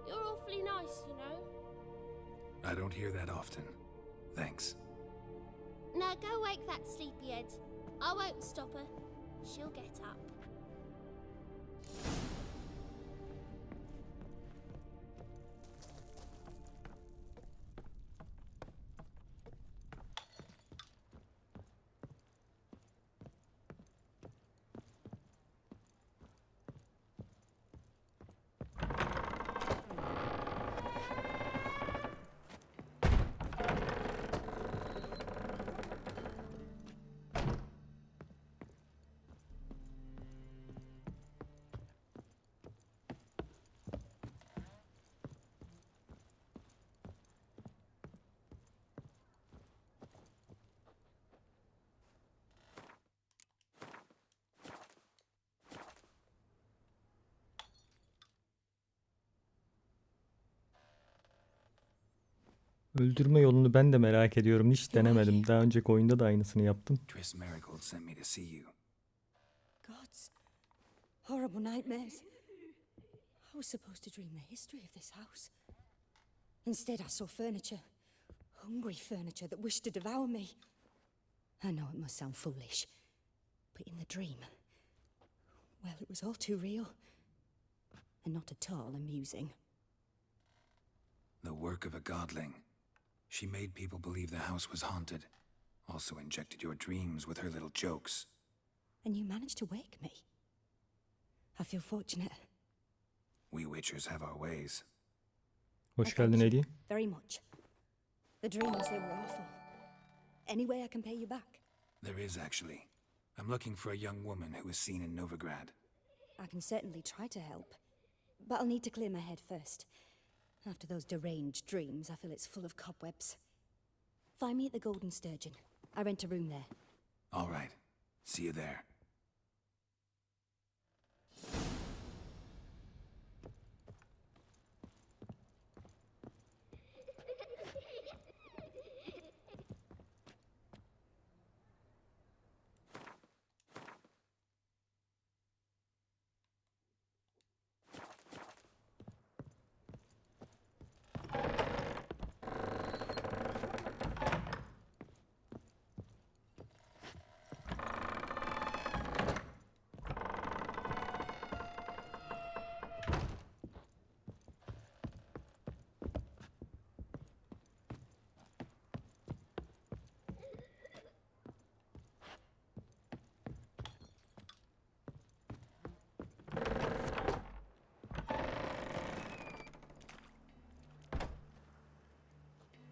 N: You're awfully nice, you know.
C: I don't hear that often. Thanks.
N: Now go wake that sleepyhead. I won't stop her. She'll get up.
D: Öldürme yolunu ben de merak ediyorum. Hiç denemedim. Daha önceki oyunda da aynısını yaptım.
C: Triss Merigold sent me to see you.
H: Gods. Horrible nightmares. I was supposed to dream the history of this house. Instead, I saw furniture. Hungry furniture that wished to devour me. I know it must sound foolish, but in the dream, well, it was all too real. And not at all amusing.
C: The work of a godling. She made people believe the house was haunted. Also injected your dreams with her little jokes.
H: And you managed to wake me. I feel fortunate.
C: We Witchers have our ways.
D: Hoş geldin Eddie.
H: Very much. The dreams, they were awful. Any way I can pay you back?
C: There is, actually. I'm looking for a young woman who was seen in Novigrad.
H: I can certainly try to help. But I'll need to clear my head first. After those deranged dreams, I feel it's full of cobwebs. Find me at the Golden Sturgeon. I rent a room there.
C: All right. See you there.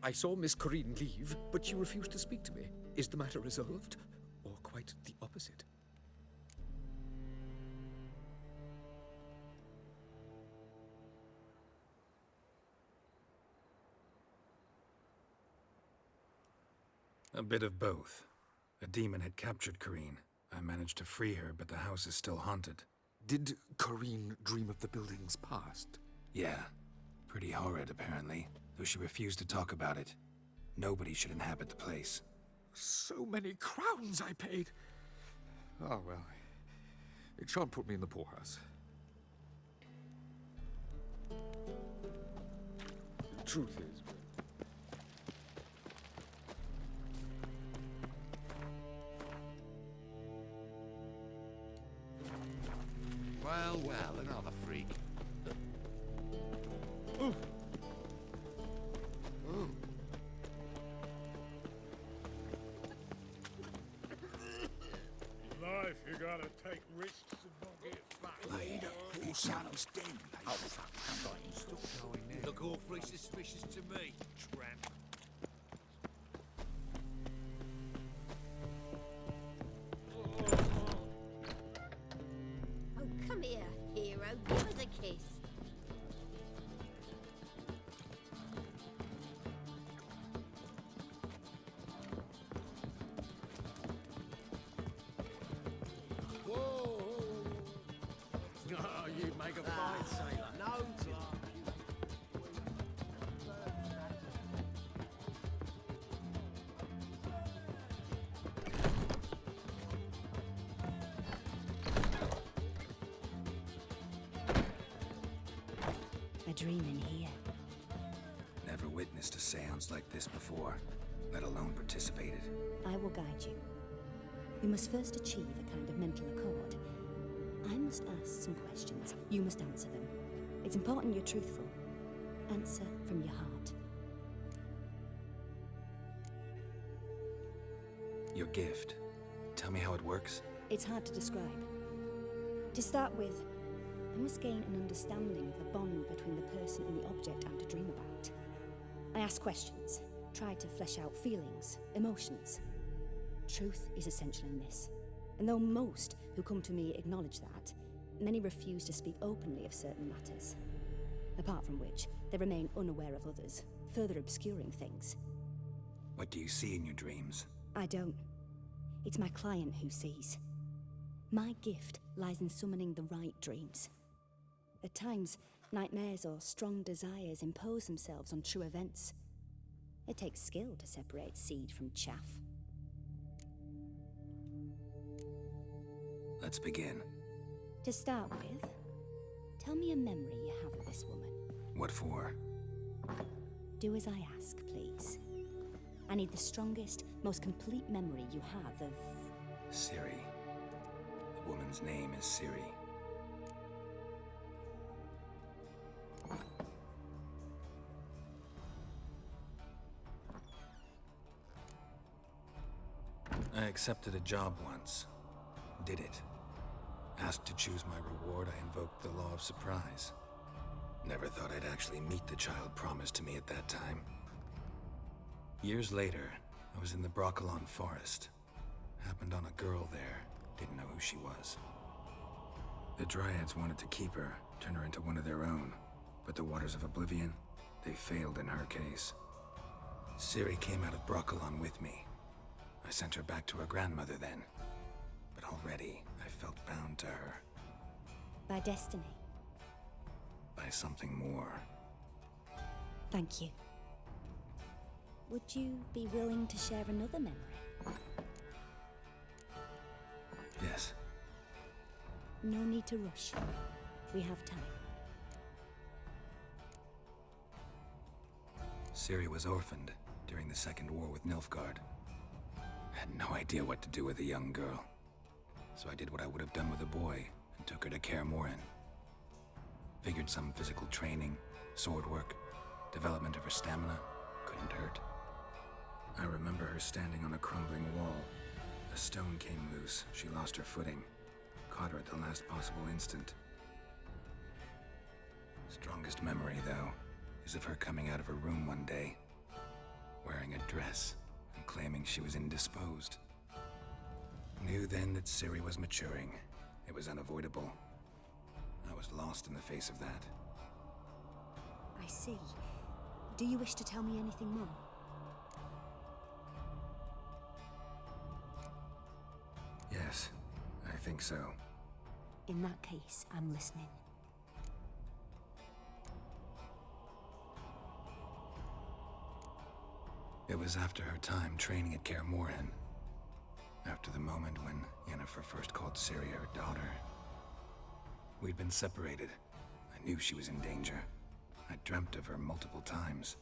F: I saw Miss Corinne leave, but she refused to speak to me. Is the matter resolved? Or quite the opposite?
C: A bit of both. A demon had captured Corinne. I managed to free her, but the house is still haunted.
F: Did Corinne dream of the building's past?
C: Yeah. Pretty horrid, apparently, though she refused to talk about it. Nobody should inhabit the place.
F: So many crowns I paid. Oh, well. It shan't put me in the poorhouse. The truth is...
I: Well, well, another freak.
F: Oh.
G: Life, you gotta take risks and not get flat.
I: Later, your son's dead. Oh, fuck, I'm not stop going there. Look awfully suspicious to me, tramp.
N: Oh, come here, hero. Give us a kiss.
G: Oh, you make a fine sailor.
I: No,
H: A dream in here.
C: Never witnessed a seance like this before, let alone participated.
H: I will guide you. We must first achieve a kind of mental accord. I must ask some questions. You must answer them. It's important you're truthful. Answer from your heart.
C: Your gift. Tell me how it works.
H: It's hard to describe. To start with, I must gain an understanding of the bond between the person and the object I'm to dream about. I ask questions, try to flesh out feelings, emotions. Truth is essential in this. And though most who come to me acknowledge that, many refuse to speak openly of certain matters. Apart from which, they remain unaware of others, further obscuring things.
C: What do you see in your dreams?
H: I don't. It's my client who sees. My gift lies in summoning the right dreams. At times, nightmares or strong desires impose themselves on true events. It takes skill to separate seed from chaff.
C: Let's begin.
H: To start with, tell me a memory you have of this woman.
C: What for?
H: Do as I ask, please. I need the strongest, most complete memory you have of...
C: Ciri. The woman's name is Ciri. I accepted a job once. Did it. Asked to choose my reward, I invoked the law of surprise. Never thought I'd actually meet the child promised to me at that time. Years later, I was in the Broccolon forest. Happened on a girl there. Didn't know who she was. The Dryads wanted to keep her, turn her into one of their own. But the Waters of Oblivion, they failed in her case. Ciri came out of Broccolon with me. I sent her back to her grandmother then. But already, I felt bound to her.
H: By destiny.
C: By something more.
H: Thank you. Would you be willing to share another memory?
C: Yes.
H: No need to rush. We have time.
C: Ciri was orphaned during the Second War with Nilfgaard. Had no idea what to do with a young girl. So I did what I would have done with a boy and took her to Kaer. Figured some physical training, sword work, development of her stamina couldn't hurt. I remember her standing on a crumbling wall. A stone came loose, she lost her footing. Caught her at the last possible instant. Strongest memory, though, is of her coming out of her room one day, wearing a dress and claiming she was indisposed. Knew then that Ciri was maturing. It was unavoidable. I was lost in the face of that.
H: I see. Do you wish to tell me anything more?
C: Yes, I think so.
H: In that case, I'm listening.
C: It was after her time training at Kaer. After the moment when Yennefer first called Ciri her daughter. We'd been separated. I knew she was in danger. I dreamt of her multiple times.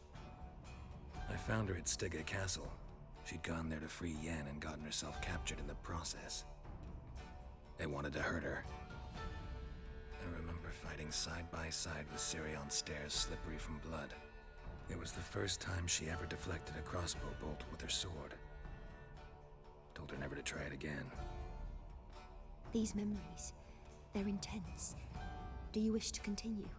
C: I found her at Stygga Castle. She'd gone there to free Yen and gotten herself captured in the process. They wanted to hurt her. I remember fighting side by side with Ciri on stairs slippery from blood. It was the first time she ever deflected a crossbow bolt with her sword. Told her never to try it again.
H: These memories, they're intense. Do you wish to continue?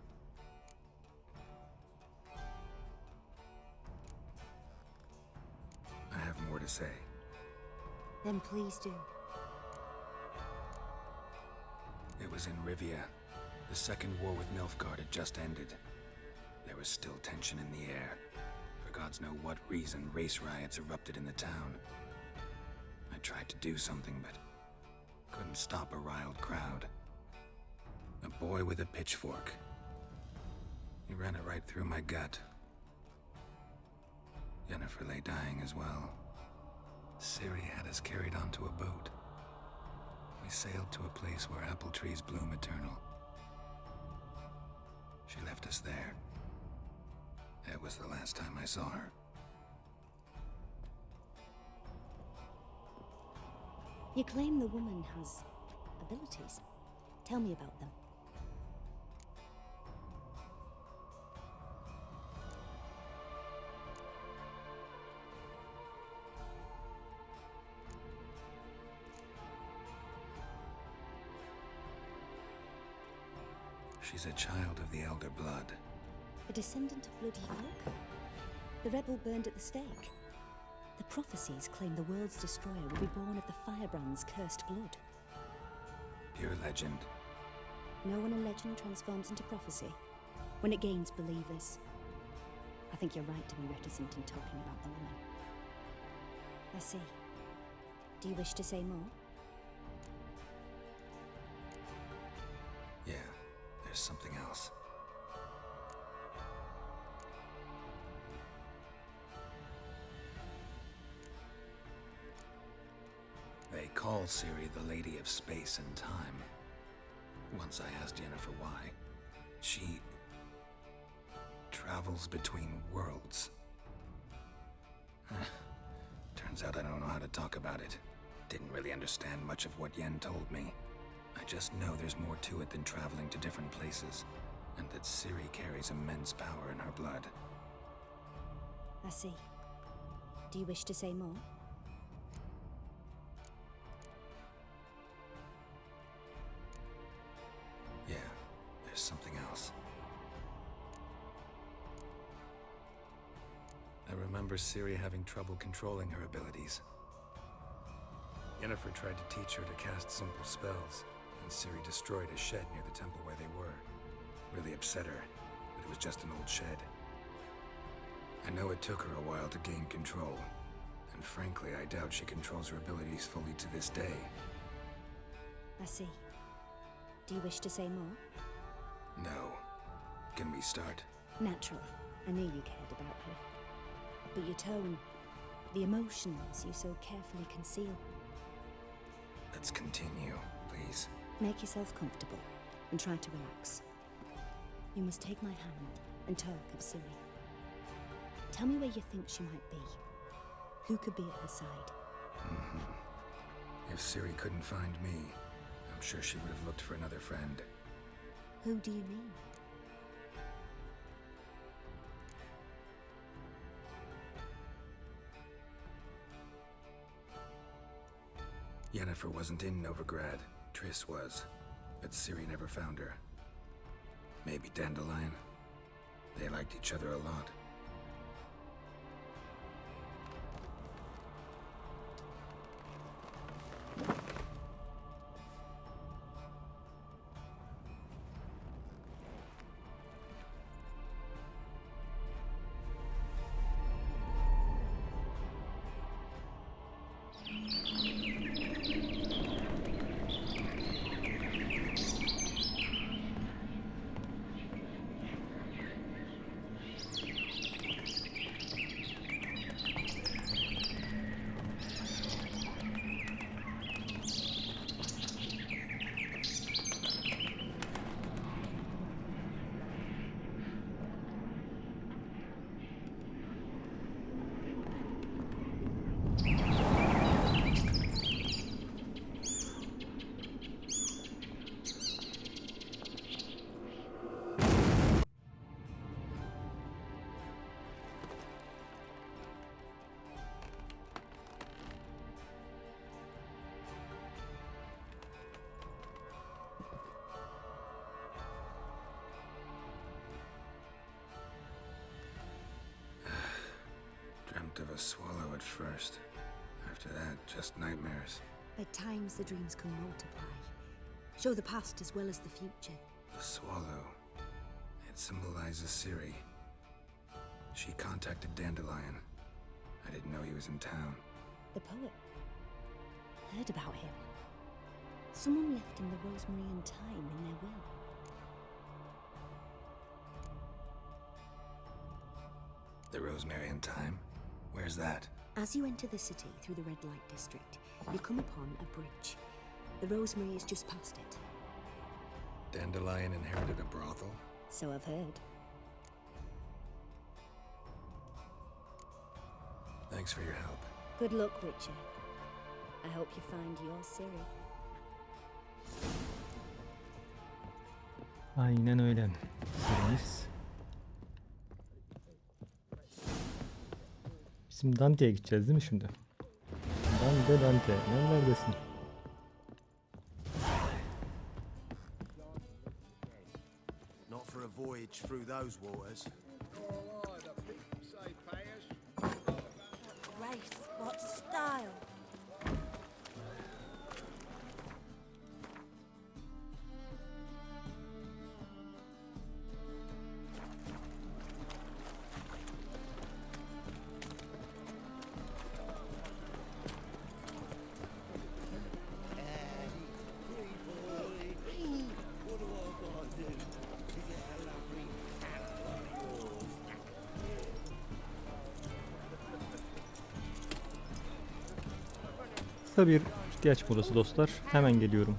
C: I have more to say.
H: Then please do.
C: It was in Rivia. The Second War with Nilfgaard had just ended. There was still tension in the air. For gods know what reason, race riots erupted in the town. I tried to do something, but couldn't stop a riled crowd. A boy with a pitchfork. He ran it right through my gut. Yennefer lay dying as well. Ciri had us carried onto a boat. We sailed to a place where apple trees bloom eternal. She left us there. That was the last time I saw her.
H: You claim the woman has abilities. Tell me about them.
C: She's a child of the Elder Blood.
H: A descendant of bloody folk? The rebel burned at the stake. The prophecies claim the world's destroyer will be born of the Firebrand's cursed blood.
C: Pure legend.
H: Know when a legend transforms into prophecy? When it gains believers. I think you're right to be reticent in talking about the woman. I see. Do you wish to say more?
C: Yeah, there's something else. call Ciri the Lady of Space and Time. Once I asked Yennefer why. She travels between worlds. Turns out I don't know how to talk about it. Didn't really understand much of what Yen told me. I just know there's more to it than traveling to different places, and that Ciri carries immense power in her blood.
H: I see. Do you wish to say more?
C: Yeah, there's something else. I remember Ciri having trouble controlling her abilities. Yennefer tried to teach her to cast simple spells, and Ciri destroyed a shed near the temple where they were. Really upset her, but it was just an old shed. I know it took her a while to gain control, and frankly, I doubt she controls her abilities fully to this day.
H: I see. Do you wish to say more?
C: No. Can we start?
H: Naturally. I knew you cared about her. But your tone, the emotions you so carefully conceal.
C: Let's continue, please.
H: Make yourself comfortable and try to relax. You must take my hand and talk of Ciri. Tell me where you think she might be. Who could be at her side?
C: If Ciri couldn't find me, I'm sure she would have looked for another friend.
H: Who do you mean?
C: Yennefer wasn't in Novigrad. Triss was, but Ciri never found her. Maybe Dandelion? They liked each other a lot. Of a swallow at first. After that, just nightmares.
H: At times the dreams can multiply. Show the past as well as the future.
C: The swallow. It symbolizes Ciri. She contacted Dandelion. I didn't know he was in town.
H: The poet. Heard about him. Someone left him the rosemary and thyme in their will.
C: The rosemary and thyme? Where's that?
H: As you enter the city through the red light district, you come upon a bridge. The rosemary is just past it.
C: Dandelion inherited a brothel?
H: So I've heard.
C: Thanks for your help.
H: Good luck, Witcher. I hope you find your Ciri.
D: Aynen öyle. Sirimiz. Bizim Dante'ye gideceğiz değil mi şimdi? Dante. Neredesin?
I: Not for a voyage through those waters.
N: What grace, what style.
D: Kısa bir ihtiyaç molası dostlar. Hemen geliyorum.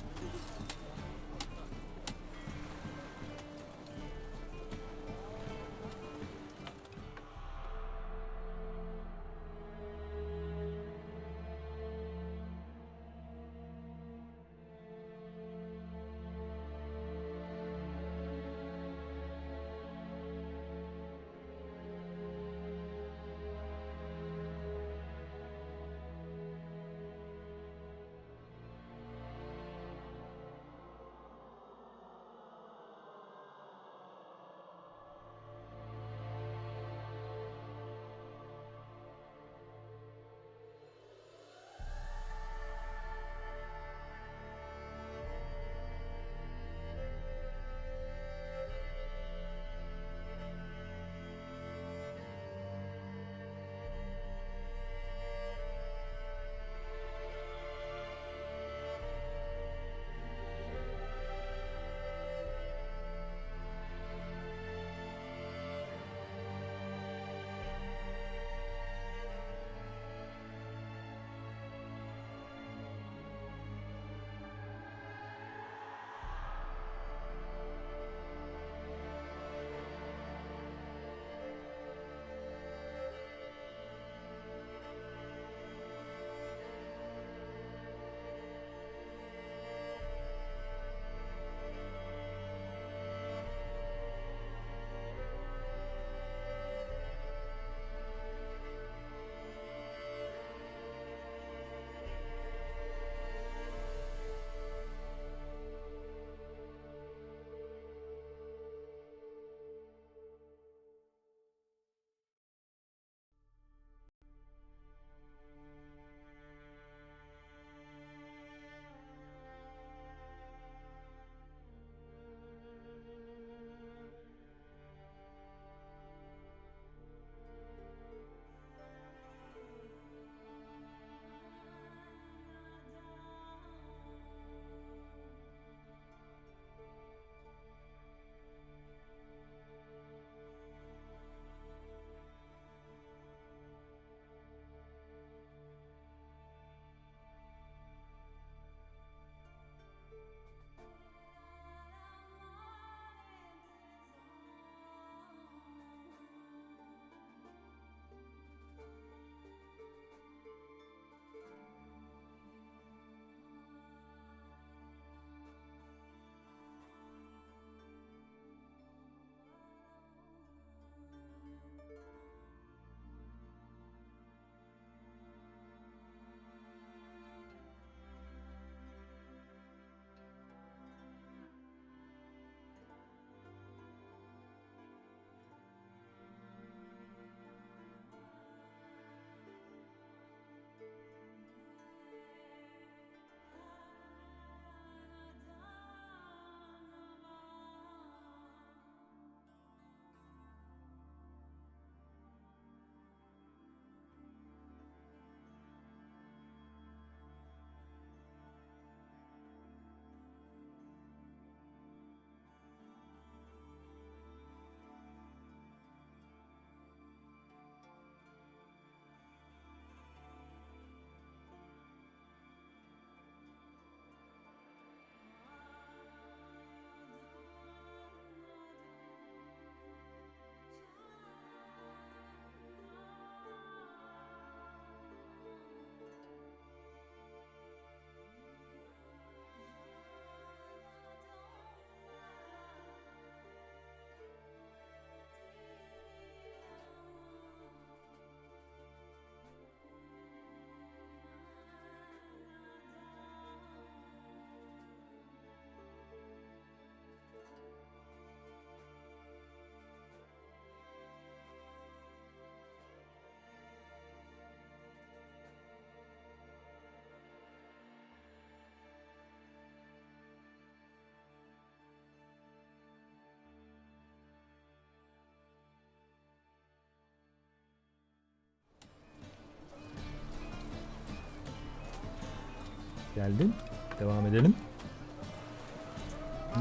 D: Geldin. Devam edelim.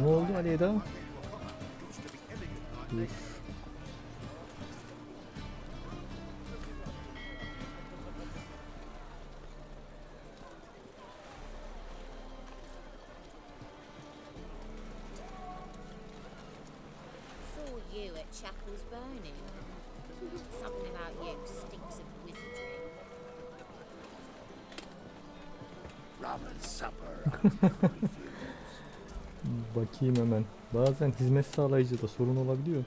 D: Ne oldu Aleyda? Dur.
K: chapel's burning. Something about you stinks of wizardry.
A: Rum and supper.
D: Bakayım hemen. Bazen hizmet sağlayıcıda sorun olabiliyor.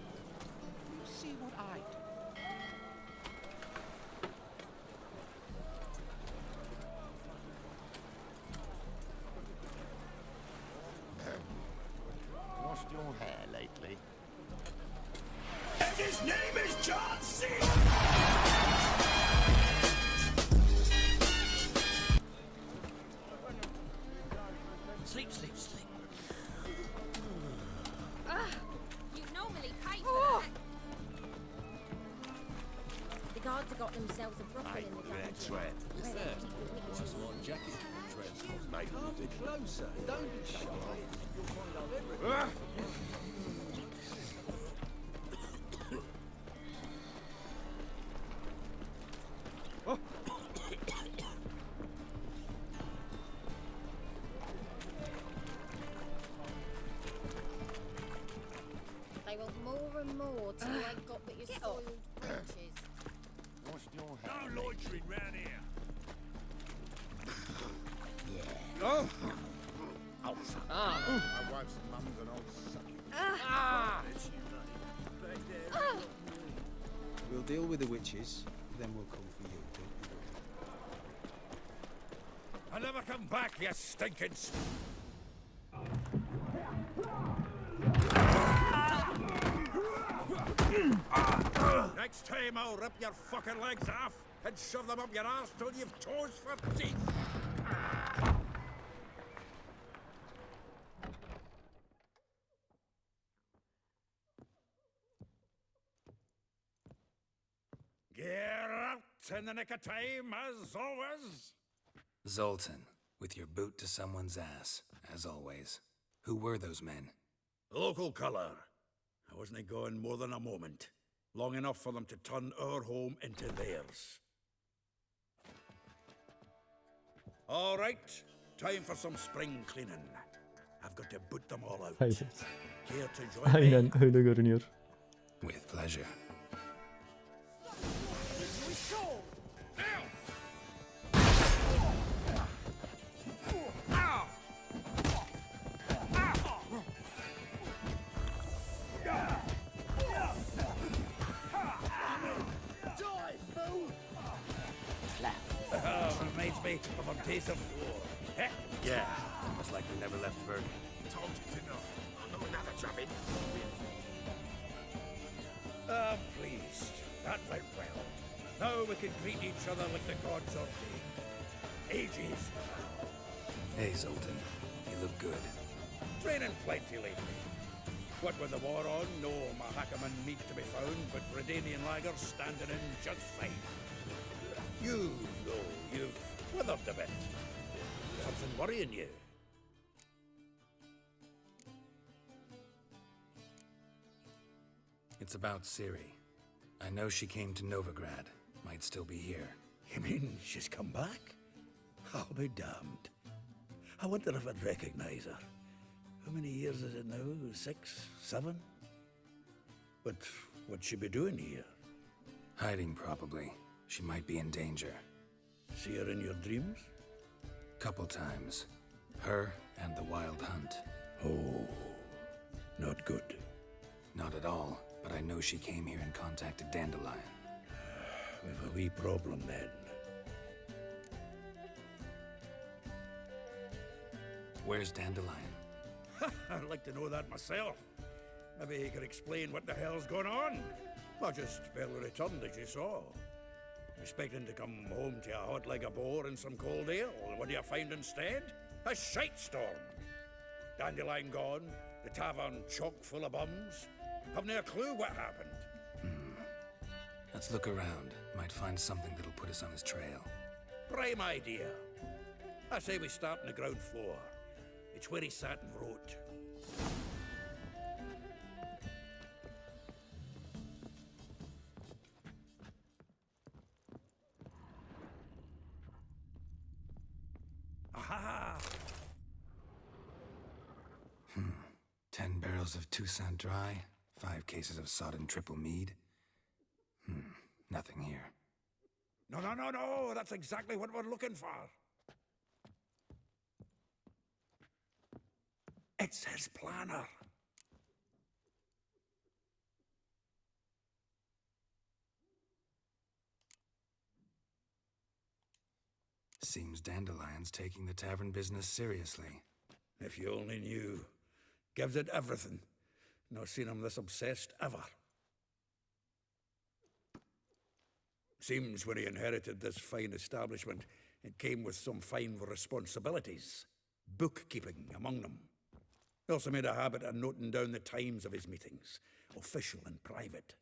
L: See what I do.
A: Washed your hair lately?
G: And his name is John C. Sleep, sleep, sleep.
K: You normally pay for that. The guards have got themselves a brothel in the dungeon.
A: Tread.
K: Where they keep the witches.
F: jacket.
A: Mate,
F: Come closer. Don't be shy. You'll find out everything.
K: They want more and more till you ain't got but your soiled breeches.
A: washed your hair.
G: No loitering round here.
F: Oh!
A: Oh, my wife's mum's an old sucker.
F: We'll deal with the witches, then we'll come for you. Don't
G: I'll never come back, you stinking... Next time I'll rip your fucking legs off and shove them up your ass till you've toes for teeth. Get out in the nick of time, as always.
C: Zoltan, with your boot to someone's ass, as always. Who were those men?
B: Local colour. I wasn't gone more than a moment. Long enough for them to turn our home into theirs. All right, time for some spring cleaning. I've got to boot them all out.
D: Hayır.
B: Care to join me?
D: Aynen öyle görünüyor.
C: With pleasure.
B: Reminds me of a days of war. Eh?
C: Yeah, almost like we never left Verdun.
G: Told you to know. Oh, no, another drubbing.
B: I'm pleased. That went well. Now we can greet each other like the gods ordained. Ages, pal.
C: Hey, Zoltan. You look good.
B: Training plenty lately. What with the war on, no Mahakaman meat to be found, but Redanian lagers standing in just fine. You know you've weathered a bit. Something worrying you?
C: It's about Ciri. I know she came to Novigrad. Might still be here.
B: You mean she's come back? I'll be damned. I wonder if I'd recognize her. How many years is it now? 6, 7? But what'd she be doing here?
C: Hiding, probably. She might be in danger.
B: See her in your dreams?
C: Couple times. Her and the Wild Hunt.
B: Oh, not good.
C: Not at all, but I know she came here and contacted Dandelion.
B: We've a wee problem then.
C: Where's Dandelion?
B: I'd like to know that myself. Maybe he could explain what the hell's going on. I just barely returned, as you saw. Expecting to come home to a hot like a boar and some cold ale. What do you find instead? A shite storm. Dandelion gone, the tavern chock full of bums. Haven't a clue what happened.
C: Let's look around. Might find something that'll put us on his trail.
B: Prime idea. I say we start on the ground floor. It's where he sat and wrote. Aha!
C: 10 barrels of Toussaint'a dry, 5 cases of sodden triple mead. Nothing here.
J: No, that's exactly what we're looking for. It's his planner.
C: Seems Dandelion's taking the tavern business seriously.
J: If you only knew. Gives it everything. Not seen him this obsessed ever. Seems when he inherited this fine establishment, it came with some fine responsibilities. Bookkeeping among them. He also made a habit of noting down the times of his meetings, official and private.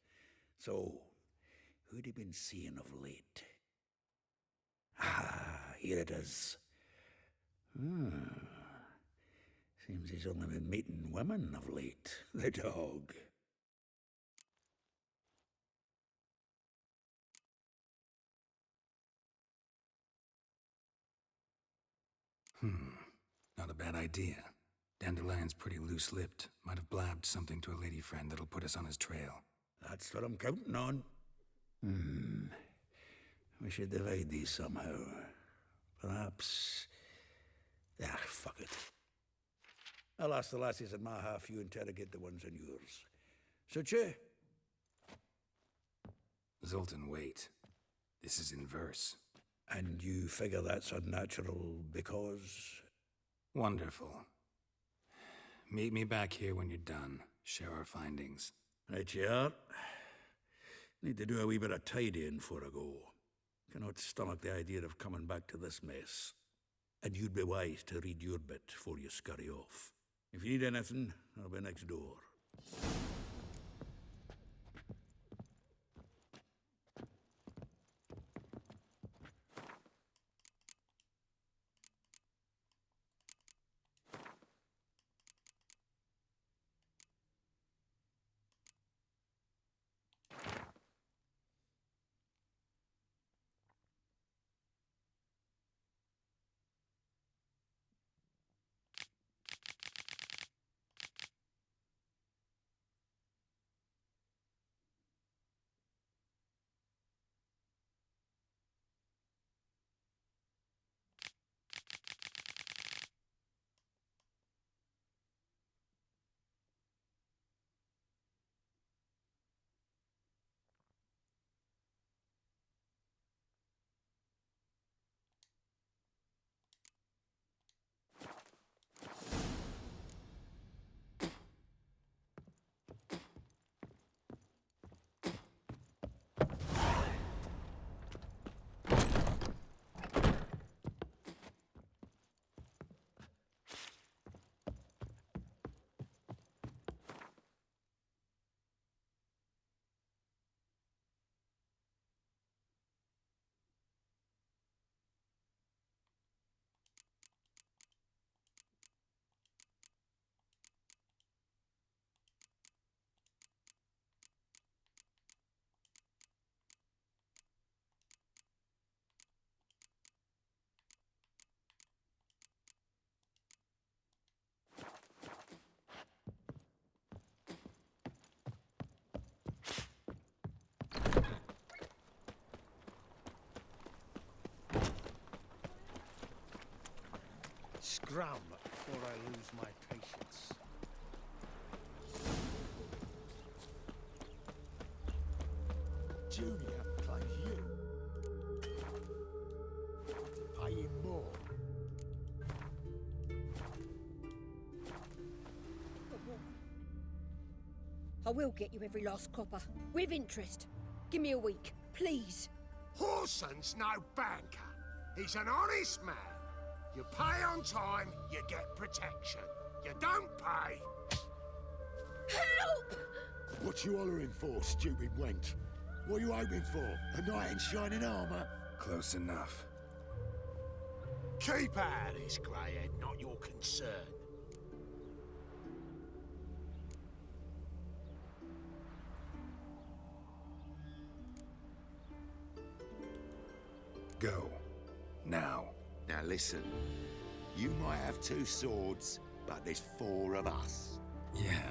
J: So, who'd he been seeing of late? Here it is. Seems he's only been meeting women of late, the dog.
C: Not a bad idea. Dandelion's pretty loose-lipped. Might have blabbed something to a lady friend that'll put us on his trail.
J: That's what I'm counting on. We should divide these somehow. Perhaps... fuck it. I'll ask the lassies in my half, you interrogate the ones in yours. Suit you?
C: Zoltan, wait. This is in verse.
J: And you figure that's unnatural because...
C: Wonderful. Meet me back here when you're done. Share our findings.
J: Right you are. Need to do a wee bit of tidying before I go. Cannot stomach the idea of coming back to this mess. And you'd be wise to read your bit before you scurry off. If you need anything, I'll be next door.
G: Scrum before I lose my patience.
A: Junior plays you. Pay him more.
H: I will get you every last copper, with interest. Give me a week, please.
G: Horson's no banker. He's an honest man. You pay on time, you get protection. You don't pay...
H: Help!
A: What you hollering for, stupid wench? What are you hoping for? A knight in shining armour?
C: Close enough.
G: Keep out of this, greyhead, not your concern.
C: Go. Now.
A: Now listen, you might have 2 swords, but there's 4 of us.
C: Yeah,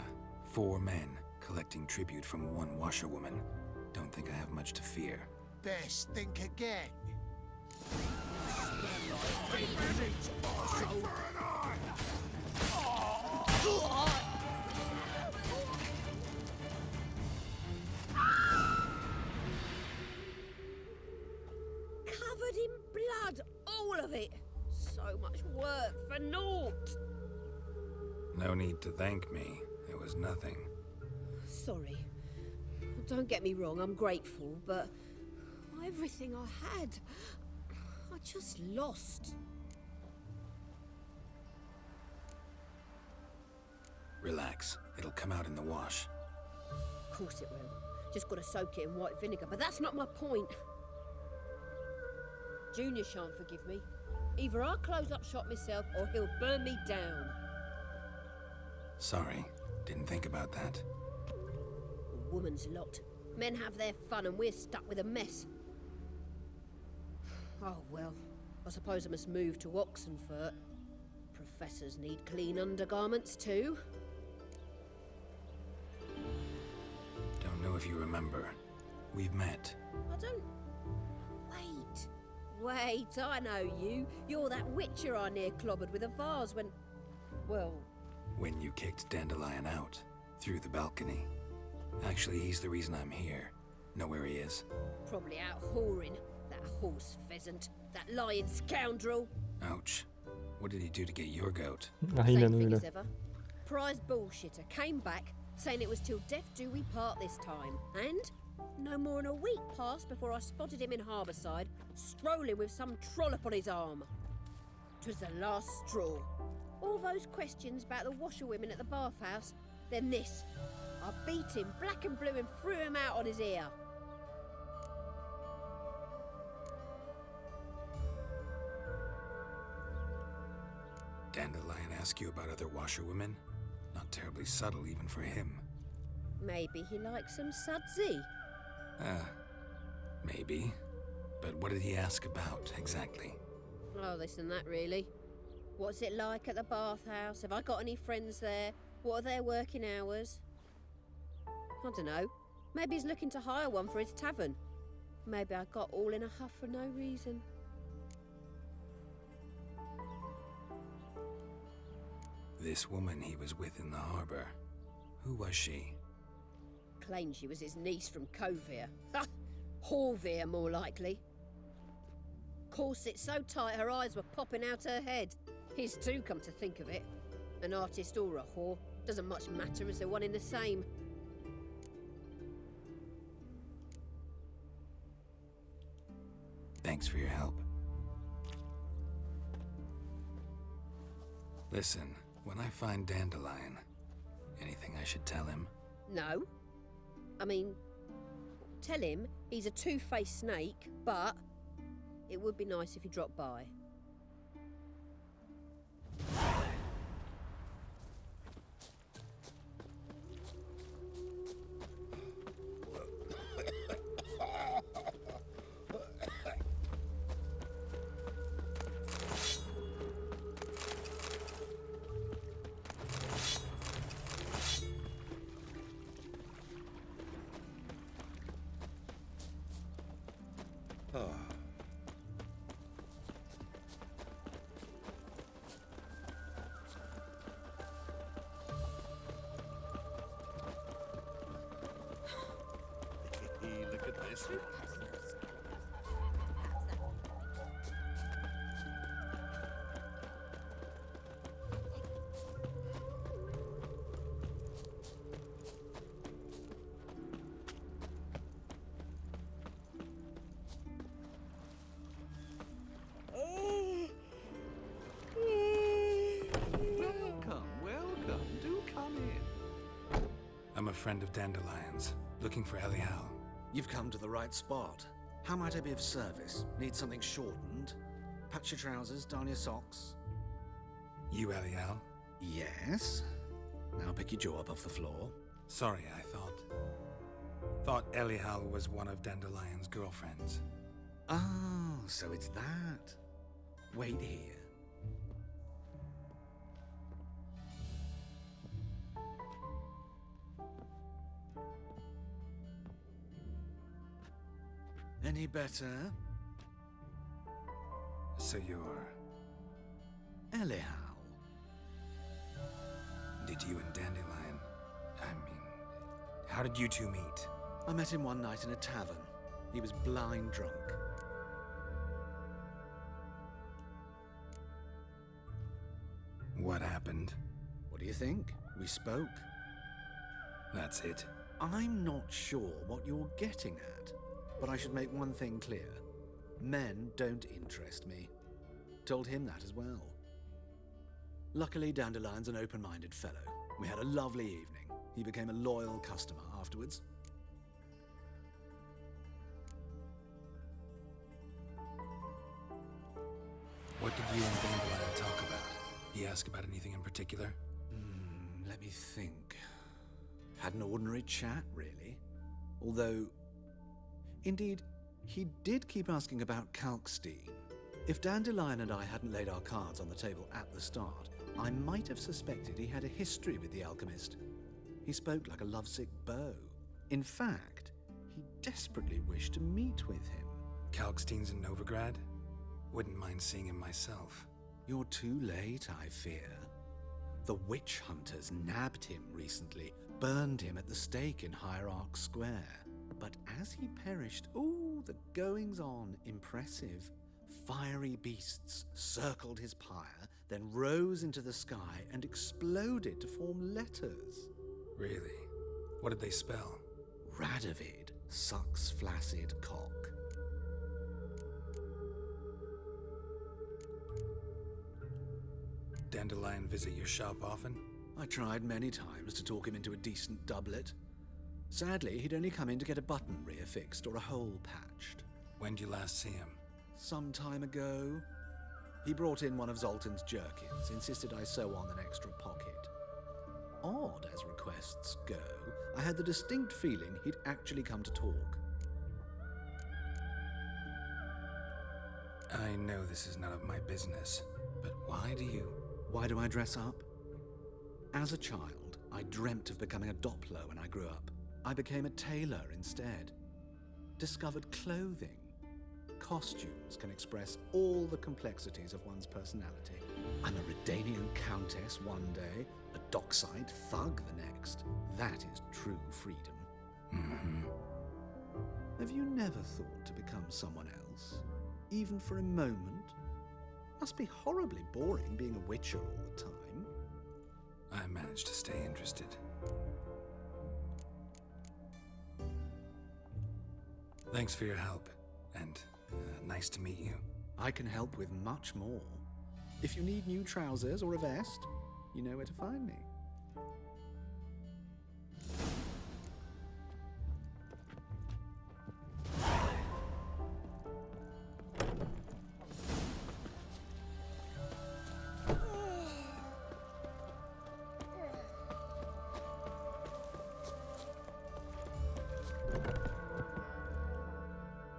C: 4 men. Collecting tribute from one washerwoman. Don't think I have much to fear.
L: Best think again.
O: Covered in blood, all of it. So much work for naught.
C: No need to thank me. It was nothing.
O: Sorry. Don't get me wrong, I'm grateful, but everything I had, I just lost.
C: Relax. It'll come out in the wash.
O: Of course it will. Just gotta soak it in white vinegar, but that's not my point. Junior shan't forgive me. Either I'll close up shop myself or he'll burn me down.
C: Sorry. Didn't think about that.
O: A woman's lot. Men have their fun and we're stuck with a mess. Oh well, I suppose I must move to Oxenfurt. Professors need clean undergarments too.
C: Don't know if you remember. We've met.
O: I don't... Wait, I know you. You're that witcher I near clobbered with a vase when... Well...
C: When you kicked Dandelion out. Through the balcony. Actually, he's the reason I'm here. Know where he is?
O: Probably out whoring. That horse pheasant. That lying scoundrel.
C: Ouch. What did he do to get your goat?
O: Same thing as ever. Prize bullshitter came back, saying it was till death do we part this time. And no more than a week passed before I spotted him in Harbourside, strolling with some trollop on his arm. 'Twas the last straw. All those questions about the washerwomen at the bathhouse, then this. I beat him black and blue and threw him out on his ear.
C: Dandelion ask you about other washerwomen? Not terribly subtle even for him.
O: Maybe he likes some sudsy.
C: Maybe. But what did he ask about, exactly?
O: Oh, this and that, really. What's it like at the bathhouse? Have I got any friends there? What are their working hours? I don't know. Maybe he's looking to hire one for his tavern. Maybe I got all in a huff for no reason.
C: This woman he was with in the harbour. Who was she?
O: Claimed she was his niece from Kaer. Ha! Horvir, more likely. Corset so tight her eyes were popping out her head. His too, come to think of it. An artist or a whore. Doesn't much matter as they're one in the same.
C: Thanks for your help. Listen, when I find Dandelion, anything I should tell him?
O: No. I mean, tell him he's a two-faced snake, but it would be nice if he dropped by.
G: Look at this.
F: Welcome. Do come in.
C: I'm a friend of Dandelion's, looking for Elial.
P: You've come to the right spot. How might I be of service? Need something shortened? Patch your trousers, darn your socks.
C: You Elial?
P: Yes. Now pick your jaw up off the floor.
C: Sorry, I thought Elial was one of Dandelion's girlfriends.
P: Oh, so it's that. Wait here. Any better?
C: So you're...
P: Elihow.
C: Did you and Dandelion... how did you two meet?
P: I met him one night in a tavern. He was blind drunk.
C: What happened?
P: What do you think? We spoke.
C: That's it.
P: I'm not sure what you're getting at, but I should make one thing clear. Men don't interest me. Told him that as well. Luckily, Dandelion's an open-minded fellow. We had a lovely evening. He became a loyal customer afterwards.
C: What did you and Dandelion talk about? He asked about anything in particular?
P: Let me think. Had an ordinary chat, really. Although, indeed, he did keep asking about Kalkstein. If Dandelion and I hadn't laid our cards on the table at the start, I might have suspected he had a history with the alchemist. He spoke like a lovesick beau. In fact, he desperately wished to meet with him.
C: Kalkstein's in Novigrad? Wouldn't mind seeing him myself.
P: You're too late, I fear. The witch hunters nabbed him recently, burned him at the stake in Hierarch Square. But as he perished, the goings-on impressive. Fiery beasts circled his pyre, then rose into the sky and exploded to form letters.
C: Really? What did they spell?
P: Radovid sucks flaccid cock.
C: Dandelion visit your shop often?
P: I tried many times to talk him into a decent doublet. Sadly, he'd only come in to get a button reaffixed or a hole patched.
C: When did you last see him?
P: Some time ago. He brought in one of Zoltan's jerkins, insisted I sew on an extra pocket. Odd as requests go, I had the distinct feeling he'd actually come to talk.
C: I know this is none of my business, but why do I
P: dress up? As a child, I dreamt of becoming a Doppler when I grew up. I became a tailor instead. Discovered clothing. Costumes can express all the complexities of one's personality. I'm a Redanian countess one day, a dockside thug the next. That is true freedom. Have you never thought to become someone else? Even for a moment? Must be horribly boring being a witcher all the time.
C: I managed to stay interested. Thanks for your help, and nice to meet you.
P: I can help with much more. If you need new trousers or a vest, you know where to find me.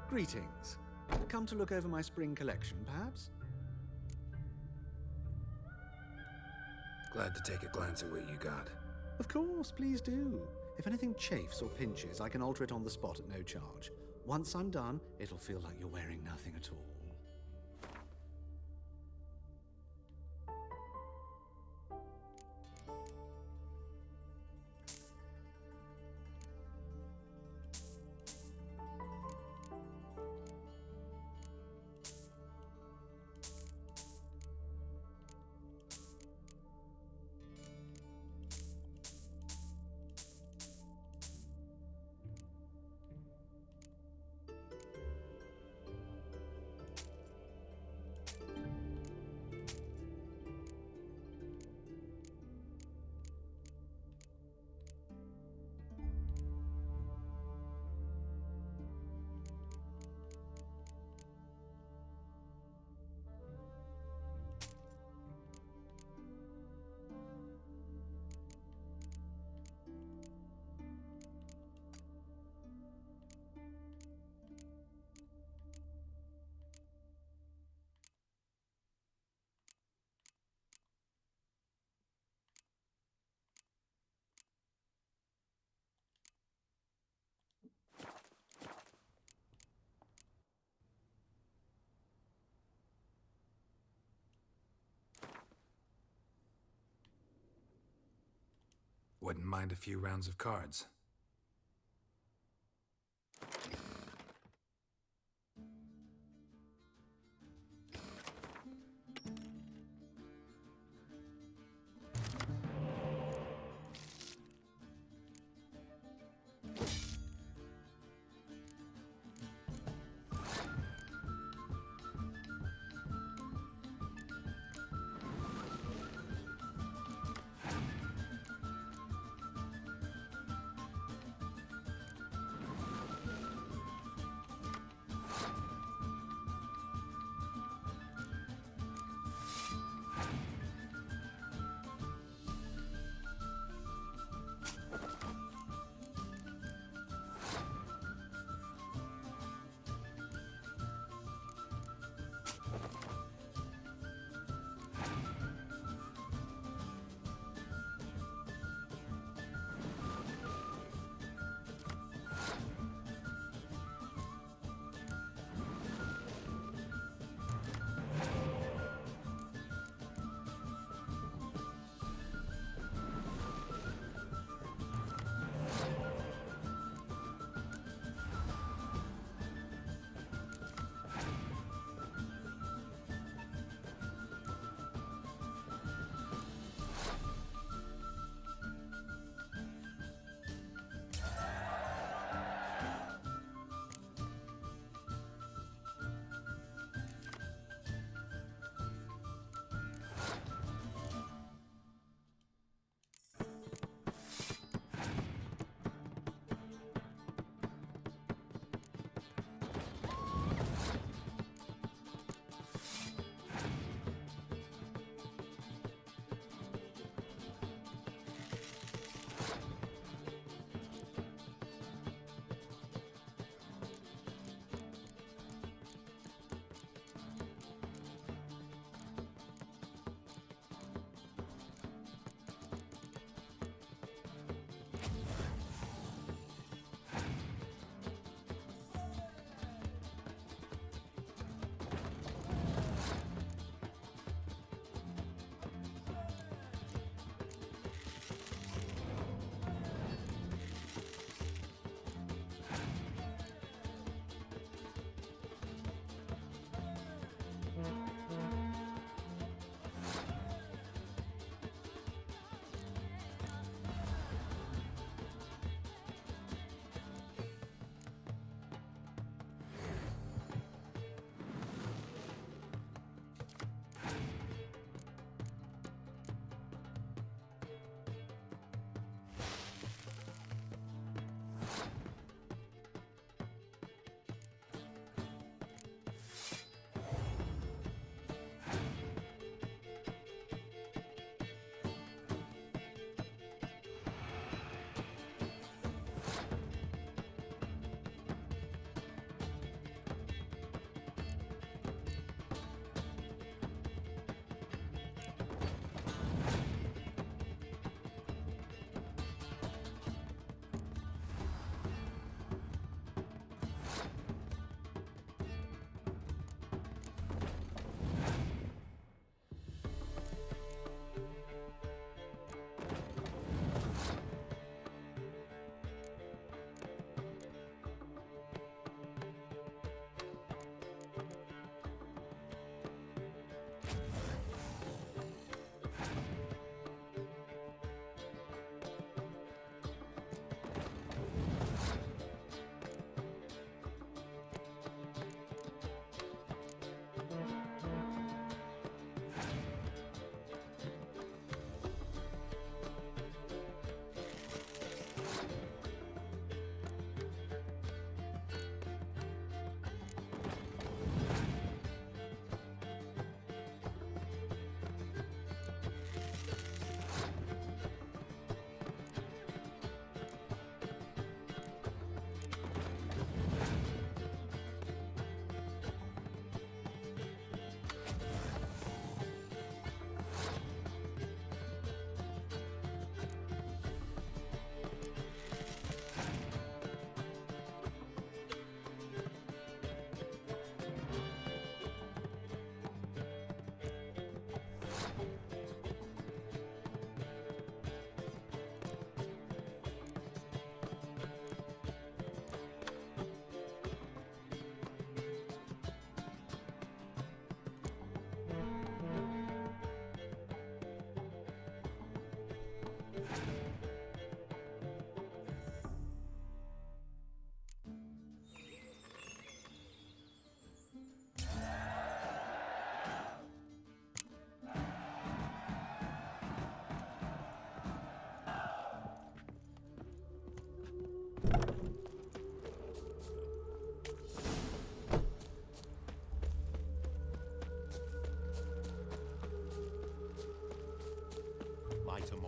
P: Greetings. Come to look over my spring collection, perhaps?
C: Glad to take a glance at what you got.
P: Of course, please do. If anything chafes or pinches, I can alter it on the spot at no charge. Once I'm done, it'll feel like you're wearing nothing at all.
C: Wouldn't mind a few rounds of cards.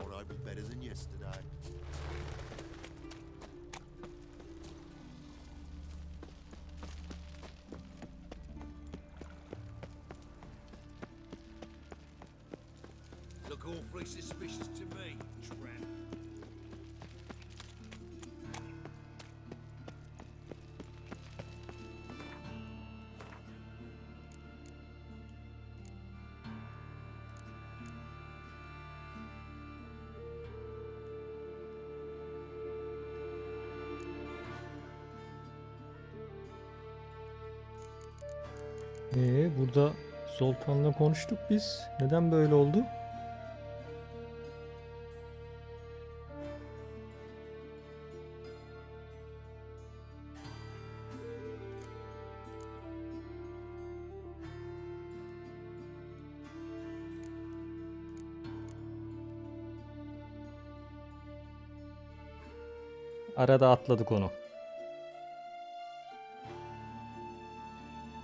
A: tomorrow be better than yesterday.
G: Look awfully suspicious to me, tramp.
D: Burada Sultan'la konuştuk biz. Neden böyle oldu? Arada atladık onu.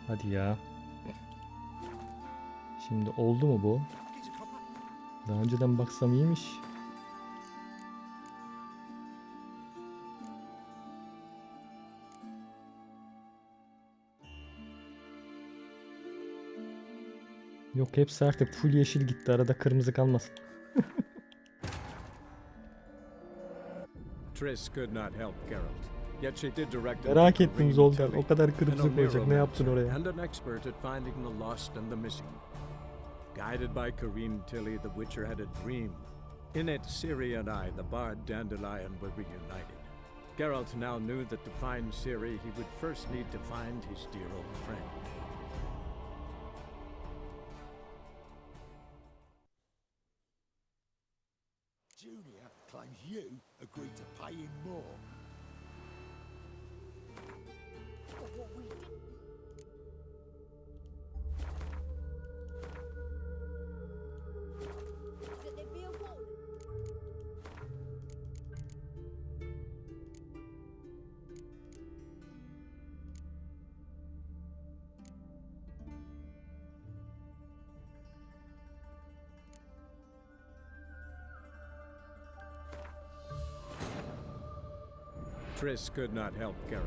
D: Hadi ya. Şimdi oldu mu bu? Daha önceden baksam iyiymiş. Yok, hepsi artık full yeşil gitti. Arada kırmızı kalmasın.
Q: Triss could not help Geralt. Yet she did direct him
D: Merak
Q: to
D: ettim
Q: Kareem
D: Zoltan.
Q: Tilly,
D: O kadar
Q: an
D: kırmızı koyacak. Ne yaptın
Q: Oneromancer
D: oraya?
Q: and an expert at finding the lost and the missing. Guided by Kareem Tilly, the Witcher had a dream. In it, Ciri and I, the bard Dandelion, were reunited. Geralt now knew that to find Ciri, he would first need to find his dear old friend.
A: Junior claims you agreed to pay him more.
O: That there be a warning.
Q: Triss could not help Geralt,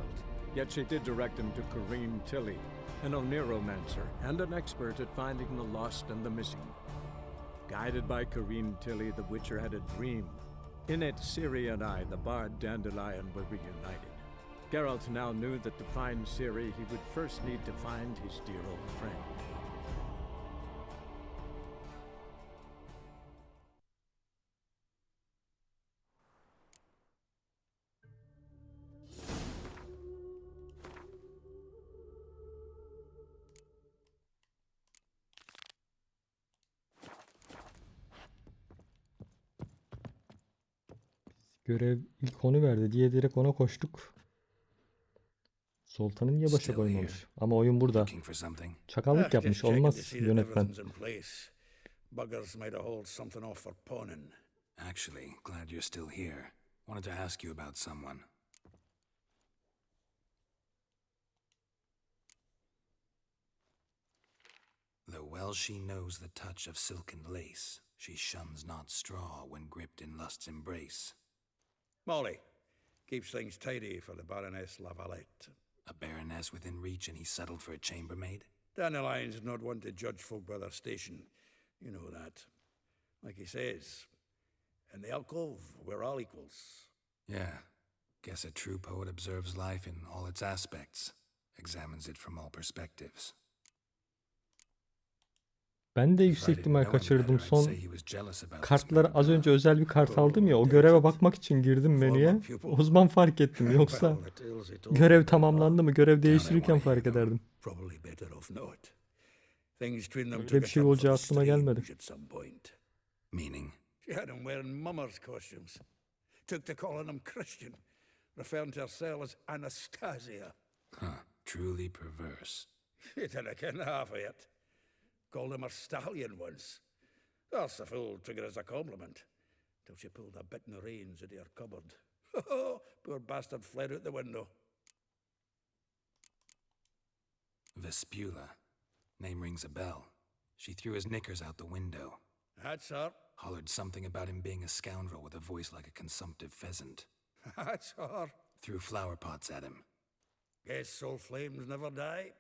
Q: yet she did direct him to Kareem Tilly, an Oneromancer and an expert at finding the lost and the missing. Guided by Kareem Tilly, the Witcher had a dream. In it, Ciri and I, the bard Dandelion, were reunited. Geralt now knew that to find Ciri, he would first need to find his dear old friend.
D: Görev ilk onu verdi diye direkt ona koştuk. Sultan'ı niye başa
C: Still
D: koymamış?
C: here.
D: Ama oyun burada.
C: Looking for something.
D: Çakallık yapmış.
J: Just checking to
D: Olmaz
J: see that
D: yönetmen.
J: everything's in place. Buggers might have hauled something off for pawning.
C: Actually, glad you're still here. Wanted to ask you about someone. Though well she knows the touch of silken lace, she shuns not straw when gripped in lust's embrace.
J: Molly keeps things tidy for the Baroness Lavalette.
C: A baroness within reach and he settled for a chambermaid?
J: Dandelion's not one to judge folk by their station. You know that. Like he says, in the alcove, we're all equals.
C: Yeah. Guess a true poet observes life in all its aspects, examines it from all perspectives.
D: Ben de yüksek ihtimal kaçırdım. Son kartları az önce özel bir kart aldım ya. O göreve bakmak için girdim menüye. O zaman fark ettim. Yoksa görev tamamlandı mı? Görev değiştirirken fark ederdim. Öyle bir şey olacağı aklıma gelmedi.
C: Meaning?
J: She had them wearing mummers' costumes. Took to calling them Christian, referring to herself as Anastasia.
C: Huh. Truly perverse.
J: She didn't ken half of it. Called him a stallion once. That's the fool took it as a compliment. Till she pulled a bit in the reins into her cupboard. Poor bastard fled out the window.
C: Vespula. Name rings a bell. She threw his knickers out the window.
J: That's her.
C: Hollered something about him being a scoundrel with a voice like a consumptive pheasant.
G: That's her.
C: Threw flower pots at him.
G: Guess soul flames never die.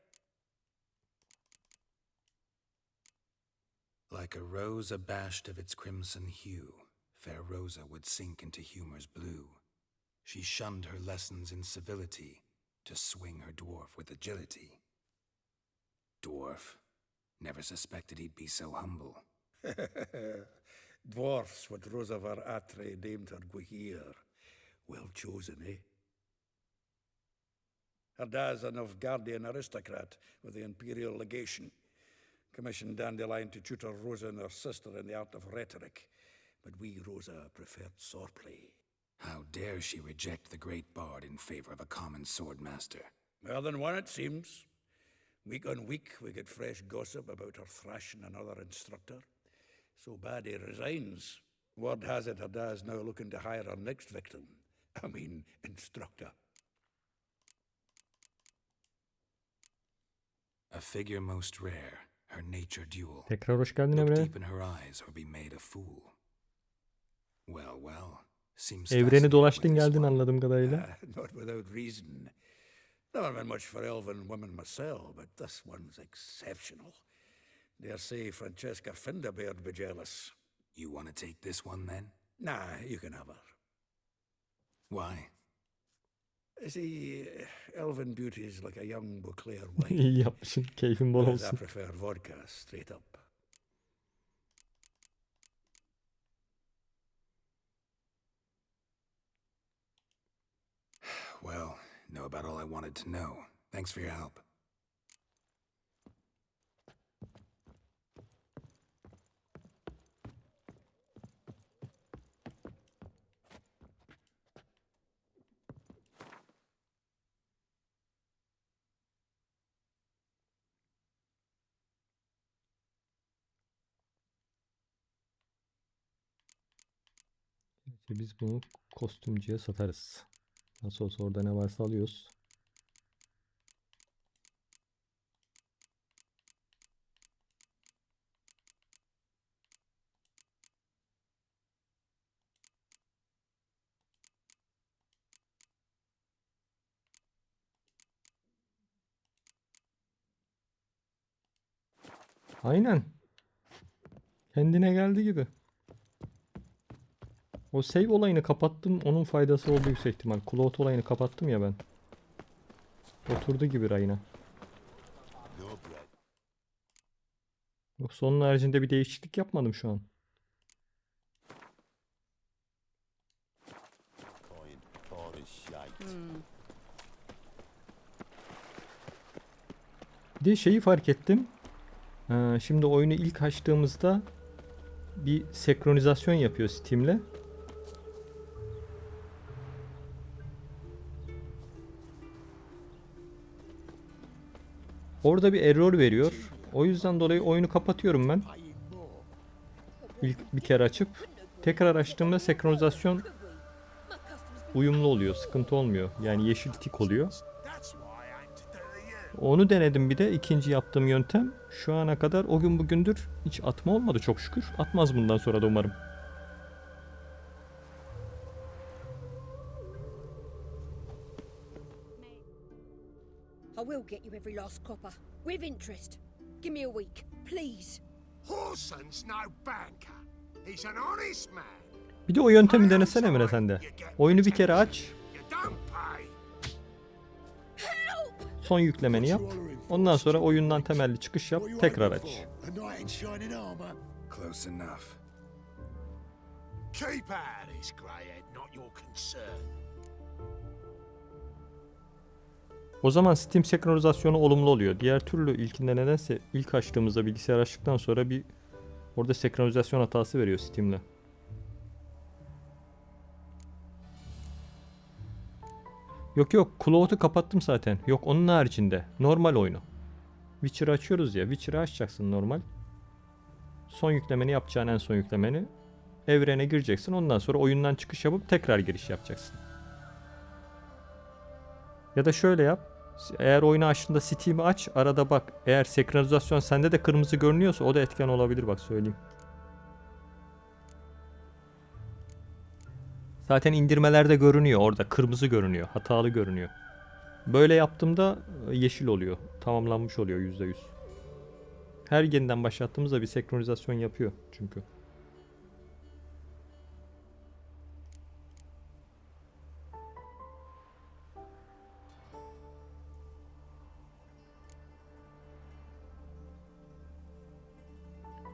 C: Like a rose abashed of its crimson hue, fair Rosa would sink into humor's blue. She shunned her lessons in civility to swing her dwarf with agility. Dwarf. Never suspected he'd be so humble.
G: Dwarfs what Rosa var Atre named her Guahir. Well chosen, eh? Her dad's a Novgardian aristocrat with the Imperial Legation. Commissioned Dandelion to tutor Rosa and her sister in the art of rhetoric. But we, Rosa, preferred swordplay.
C: How dare she reject the great bard in favor of a common swordmaster?
G: More than one, it seems. Week on week, we get fresh gossip about her thrashing another instructor. So bad he resigns. Word has it her dad's now looking to hire her next victim. I mean, instructor.
C: A figure most rare, her nature dual.
D: Tekrar hoş geldin
C: Look
D: Emre.
C: deep in her eyes or be made a fool. Well, well. Seems
D: Evreni dolaştın geldin anladığım kadarıyla.
G: Not without reason. Never been much for elven women myself, but this one's exceptional. Dare say Francesca Finderbeard be jealous.
C: You want to take this one then?
G: Nah, you can have her.
C: Why?
G: See, elven beauty is like a young Beauclair wine.
D: İyi yapmışsın. Keyfin bol
G: Whereas I
D: olsun.
G: prefer vodka, straight up.
C: Well, know about all I wanted to know. Thanks for your help.
D: Biz bunu kostümcüye satarız. Nasıl olsa orada ne varsa alıyoruz. Aynen. Kendine geldi gibi. O save olayını kapattım. Onun faydası oldu yüksek ihtimal. Cloud olayını kapattım ya ben. Oturdu gibi rayına. Yoksa onun haricinde bir değişiklik yapmadım şu an. Bir de şeyi fark ettim. Şimdi oyunu ilk açtığımızda bir senkronizasyon yapıyor Steam'le. Orada bir error veriyor. O yüzden dolayı oyunu kapatıyorum ben. İlk bir kere açıp tekrar açtığımda senkronizasyon uyumlu oluyor. Sıkıntı olmuyor. Yani yeşil tik oluyor. Onu denedim bir de ikinci yaptığım yöntem. Şu ana kadar o gün bugündür hiç atma olmadı çok şükür. Atmaz bundan sonra da umarım.
O: I will get you every last copper, with interest. Give me a week, please.
R: Horson's no banker. He's an honest man.
D: Bir de o yöntemi denesene Emre sen de. Oyunu bir kere aç. Son yüklemeni yap. Ondan sonra oyundan temelli çıkış yap. Tekrar aç.
C: Close enough.
R: Keep out of this, greyhead, not your concern.
D: O zaman Steam senkronizasyonu olumlu oluyor. Diğer türlü ilkinde nedense ilk açtığımızda bilgisayar açtıktan sonra bir orada senkronizasyon hatası veriyor Steam'le. Yok Cloud'u kapattım zaten. Yok onun haricinde normal oyunu. Witcher'ı açıyoruz ya. Witcher'ı açacaksın normal. Son yüklemeni yapacağın en son yüklemeni. Evrene gireceksin. Ondan sonra oyundan çıkış yapıp tekrar giriş yapacaksın. Ya da şöyle yap. Eğer oyunu açtığında Steam'i aç. Arada bak. Eğer senkronizasyon sende de kırmızı görünüyorsa o da etken olabilir bak söyleyeyim. Zaten indirmelerde görünüyor orada. Kırmızı görünüyor. Hatalı görünüyor. Böyle yaptığımda yeşil oluyor. Tamamlanmış oluyor %100. Her yeniden başlattığımızda bir senkronizasyon yapıyor çünkü.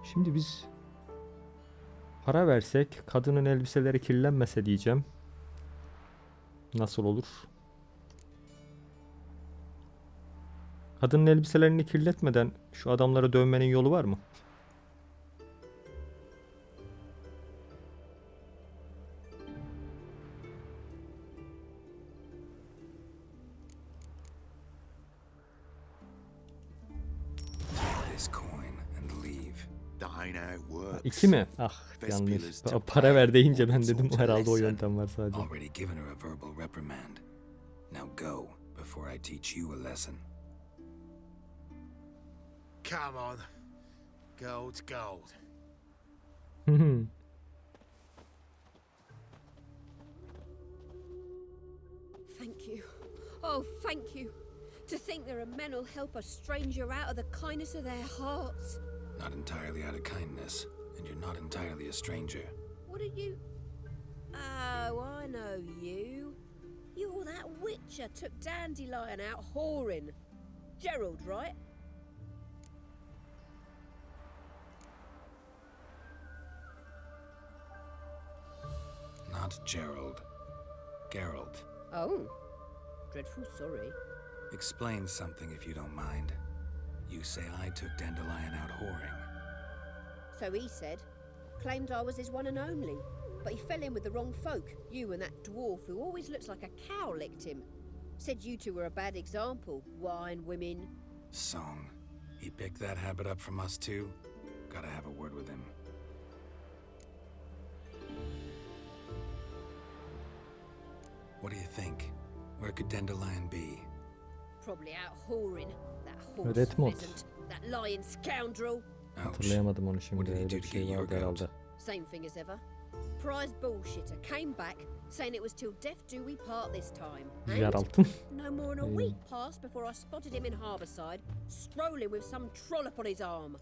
D: Şimdi biz para versek, kadının elbiseleri kirlenmese diyeceğim. Nasıl olur? Kadının elbiselerini kirletmeden şu adamları dövmenin yolu var mı? İki mi? Ah yanlış. Para ver deyince ben dedim herhalde o yöntem var sadece.
C: Already given her a verbal reprimand. Now go before I teach you a lesson.
R: Come on. Gold's gold.
O: Thank you. Oh, thank you. To think there are men who'll help a stranger out of the kindness of their hearts.
C: Not entirely out of kindness, and you're not entirely a stranger.
O: What are you... Oh, I know you. You're that witcher took Dandelion out whoring. Gerald, right?
C: Not Gerald. Geralt.
O: Oh. Dreadful sorry.
C: Explain something if you don't mind. You say I took Dandelion out whoring.
O: So he said. Claimed I was his one and only. But he fell in with the wrong folk. You and that dwarf who always looks like a cow licked him. Said you two were a bad example. Wine, women.
C: Song. He picked that habit up from us too? Gotta have a word with him. What do you think? Where could Dandelion be?
O: Probably out whoring. That horse
D: Redmond.
O: peasant. That lying scoundrel.
D: Hatırlayamadım onu şimdi. Öyle bir şey vardı herhalde.
O: Same thing as ever. Prize bullshitter came back saying it was till death do we part this time.
D: Yaraltım.
O: No more than a week passed before I spotted him in Harbourside, strolling with some trollop on his arm.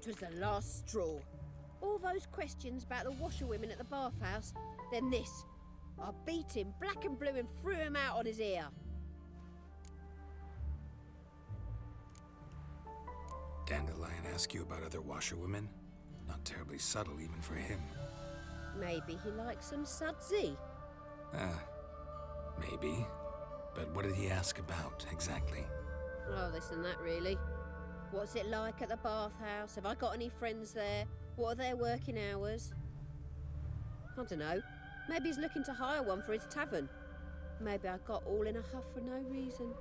O: 'Twas the last straw. All those questions about the washerwomen at the bathhouse, then this. I beat him black and blue and threw him out on his ear.
C: Dandelion ask you about other washerwomen? Not terribly subtle even for him.
O: Maybe he likes some sudsy.
C: Maybe. But what did he ask about, exactly?
O: Oh, this and that, really. What's it like at the bathhouse? Have I got any friends there? What are their working hours? I don't know. Maybe he's looking to hire one for his tavern. Maybe I got all in a huff for no reason.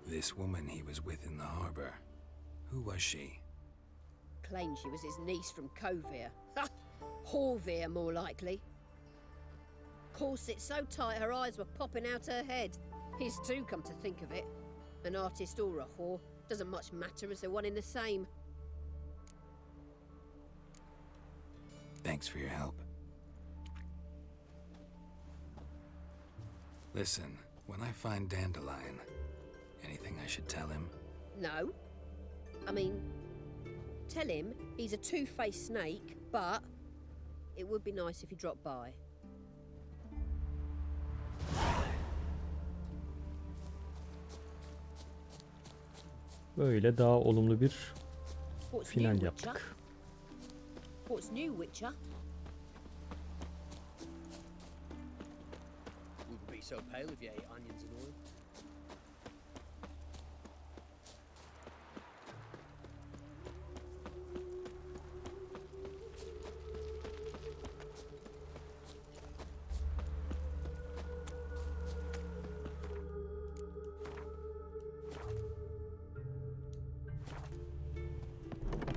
C: This woman he was with in the harbor. Who was she?
O: Claimed she was his niece from Kaer. Ha! Horvir, more likely. Corset so tight her eyes were popping out her head. His too, come to think of it. An artist or a whore. Doesn't much matter as they're one in the same.
C: Thanks for your help. Listen, when I find Dandelion, anything I should tell him?
O: No. I mean, tell him he's a two-faced snake, but it would be nice if he dropped by.
D: Böyle daha olumlu bir
O: What's
D: final
O: new,
D: yaptık.
O: Witcher? What's new, Witcher?
S: Wouldn't be so pale if you ate onions and oil.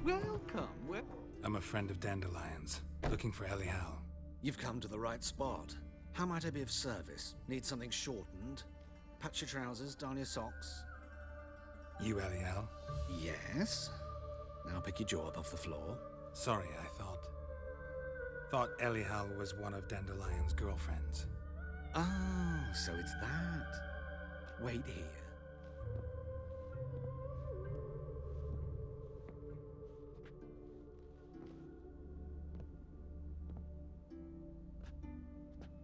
P: Welcome.
C: I'm a friend of Dandelion's, looking for Elial.
P: You've come to the right spot. How might I be of service? Need something shortened? Patch your trousers, darn your socks.
C: You, Elial?
P: Yes. Now pick your jaw up off the floor.
C: Sorry, I thought Elihal was one of Dandelion's girlfriends.
P: Oh, so it's that. Wait here.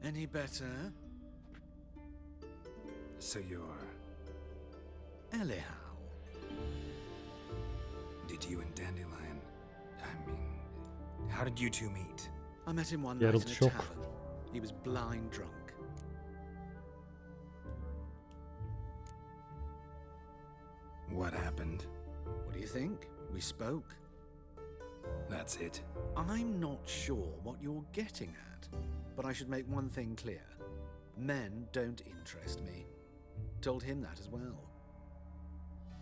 P: Any better?
C: So you're...
P: Elihal.
C: Did you and Dandelion... I mean... How did you two meet?
P: I met him one night in a tavern. He was blind drunk.
C: What happened?
P: What do you think? We spoke.
C: That's it.
P: I'm not sure what you're getting at, but I should make one thing clear. Men don't interest me. Told him that as well.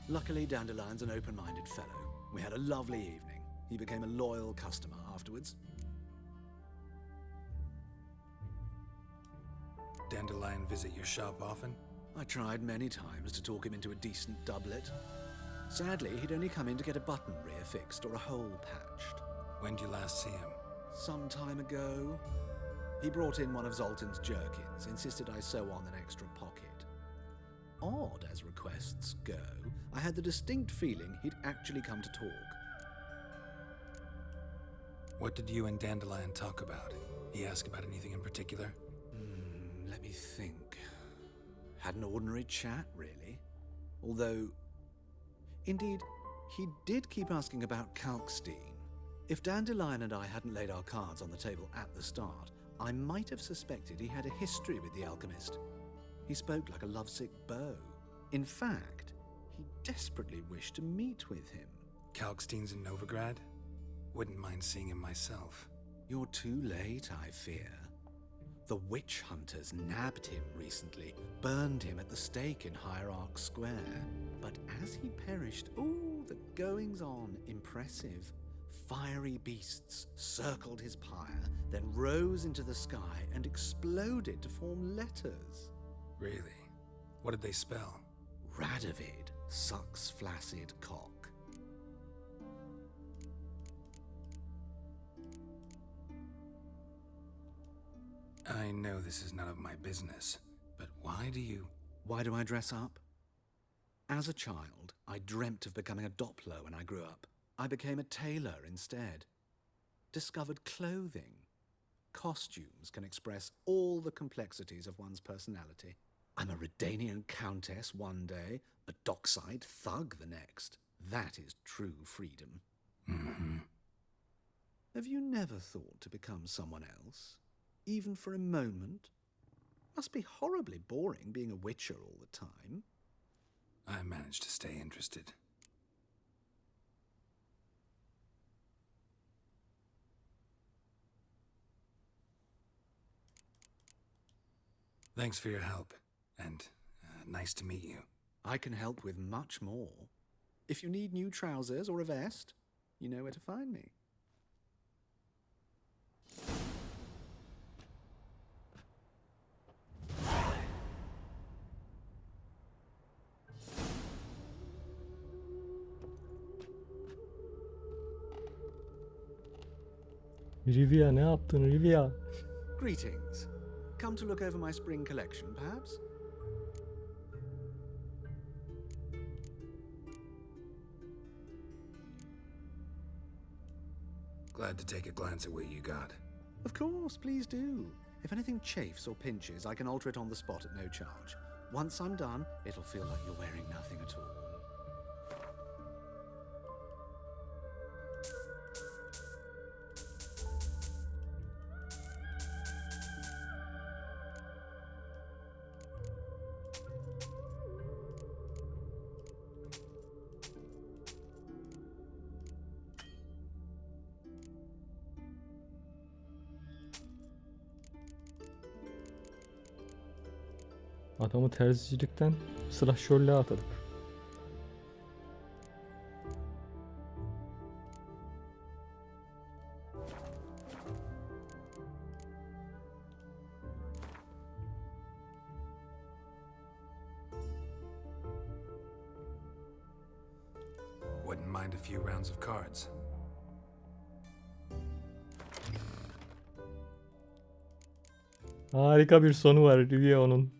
P: Luckily, Dandelion's an open-minded fellow. We had a lovely evening. He became a loyal customer afterwards.
C: Dandelion visit your shop often?
P: I tried many times to talk him into a decent doublet. Sadly, he'd only come in to get a button rear fixed or a hole patched.
C: When did you last see him?
P: Some time ago. He brought in one of Zoltan's jerkins, insisted I sew on an extra pocket. Odd as requests go, I had the distinct feeling he'd actually come to talk.
C: What did you and Dandelion talk about? He asked about anything in particular?
P: Let me think. Had an ordinary chat, really. Although, indeed, he did keep asking about Kalkstein. If Dandelion and I hadn't laid our cards on the table at the start, I might have suspected he had a history with the alchemist. He spoke like a lovesick beau. In fact, he desperately wished to meet with him.
C: Kalkstein's in Novigrad? Wouldn't mind seeing him myself.
P: You're too late, I fear. The witch hunters nabbed him recently, burned him at the stake in Hierarch Square. But as he perished, the goings-on impressive. Fiery beasts circled his pyre, then rose into the sky and exploded to form letters.
C: Really? What did they spell?
P: Radovid sucks flaccid cock.
C: I know this is none of my business, but why
P: do I dress up? As a child, I dreamt of becoming a Doppler when I grew up. I became a tailor instead. Discovered clothing. Costumes can express all the complexities of one's personality. I'm a Redanian countess one day, a dockside thug the next. That is true freedom.
C: Mm-hmm.
P: Have you never thought to become someone else? Even for a moment? Must be horribly boring being a witcher all the time.
C: I managed to stay interested. Thanks for your help, and nice to meet you.
P: I can help with much more. If you need new trousers or a vest, you know where to find me.
D: Rivia, ne yaptın Rivia?
P: Greetings. Come to look over my spring collection, perhaps?
C: Glad to take a glance at what you got.
P: Of course, please do. If anything chafes or pinches, I can alter it on the spot at no charge. Once I'm done, it'll feel like you're wearing nothing at all.
D: Adamı terzicilikten slasher'lığa atadık.
C: Wouldn't mind a few rounds of cards.
D: Harika bir sonu var Rivio'nun.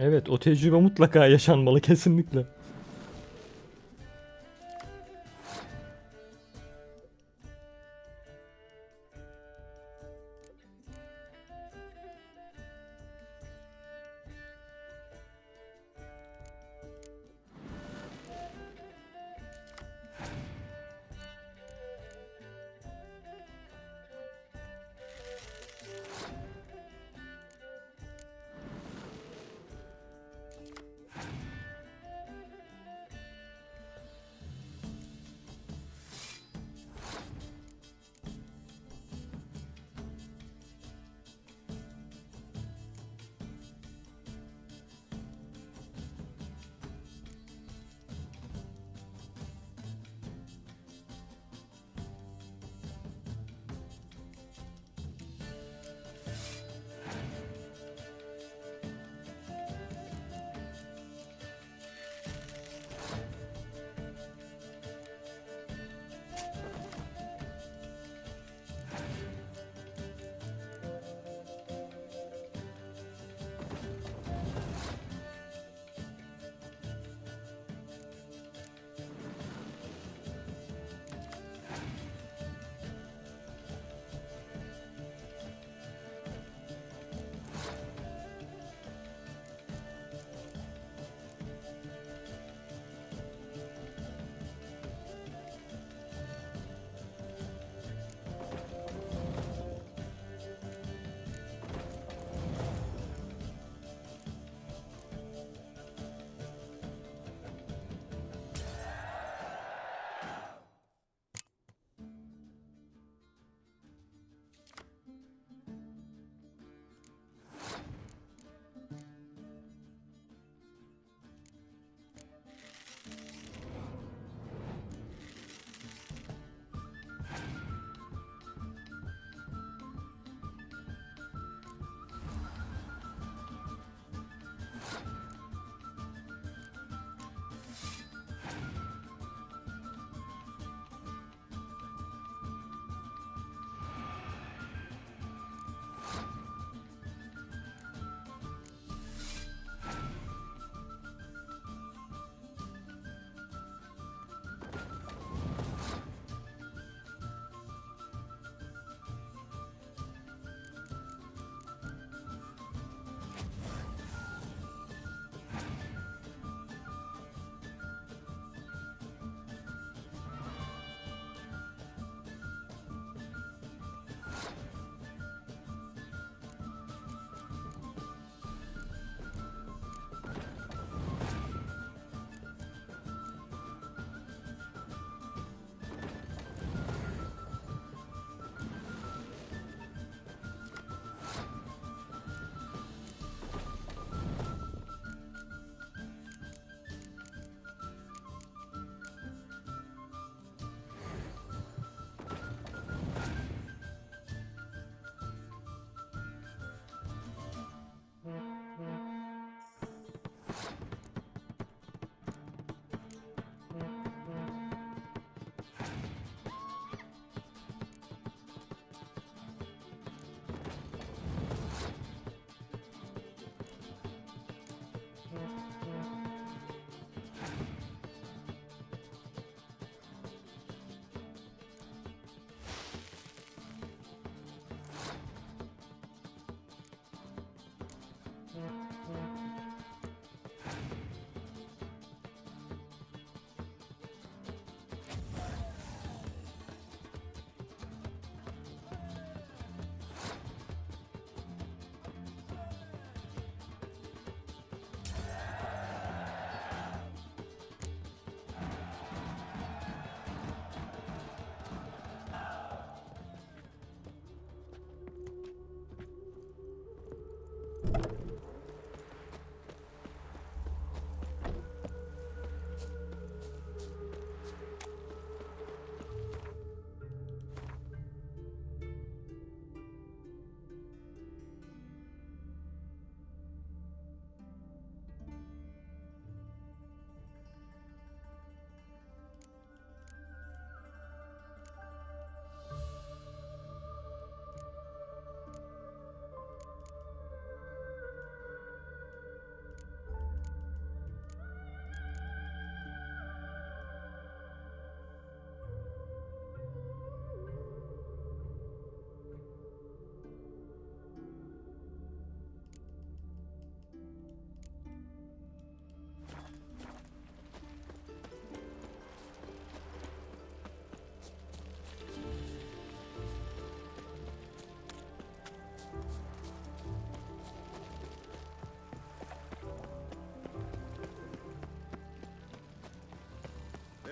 D: Evet, o tecrübe mutlaka yaşanmalı kesinlikle.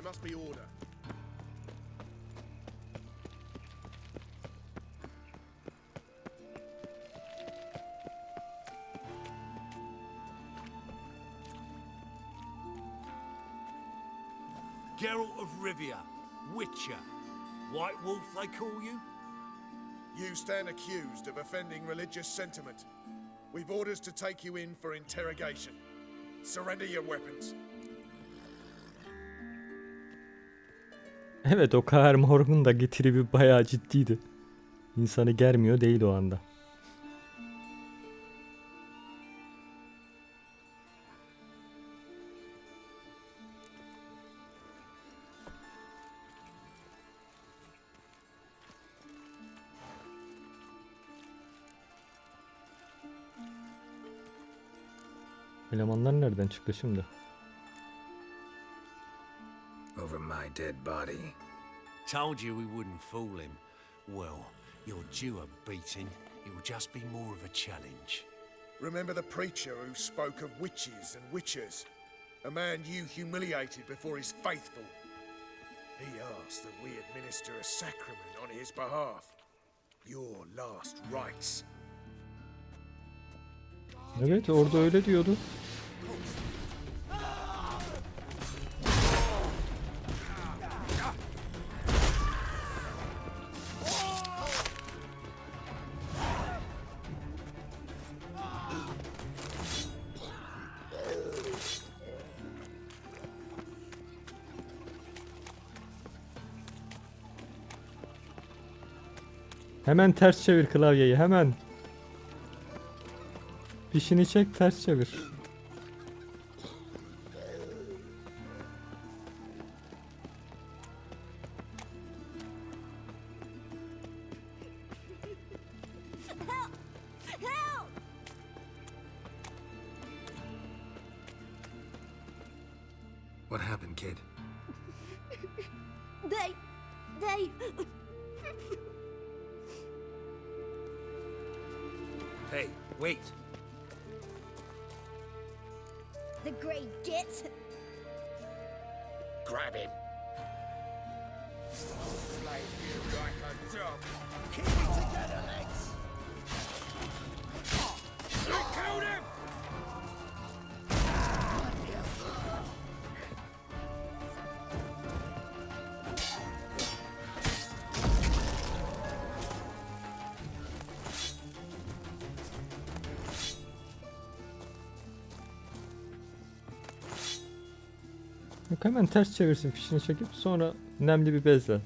R: must be order.
B: Geralt of Rivia, Witcher. White Wolf, they call you?
R: You stand accused of offending religious sentiment. We've orders to take you in for interrogation. Surrender your weapons.
D: Evet, o Kaer Morg'un da getiribi bayağı ciddiydi. İnsanı germiyor değil o anda. Elemanlar nereden çıktı şimdi?
C: Over my dead body.
T: Told you we wouldn't fool him. Well, you're due a beating. It will just be more of a challenge.
R: Remember the preacher who spoke of witches and witchers? A man you humiliated before his faithful. He asked that we administer a sacrament on his behalf. Your last rites.
D: Evet, orada öyle diyordu. Hemen ters çevir klavyeyi, hemen. Fişini çek, ters çevir.
C: What happened, kid?
N: They...
T: Hey, wait.
N: The grey git.
R: Grab him.
E: Slay you like a dog. Keep it together, legs.
R: You killed him!
D: Yok, hemen ters çevirsin fişini çekip sonra nemli bir bezle.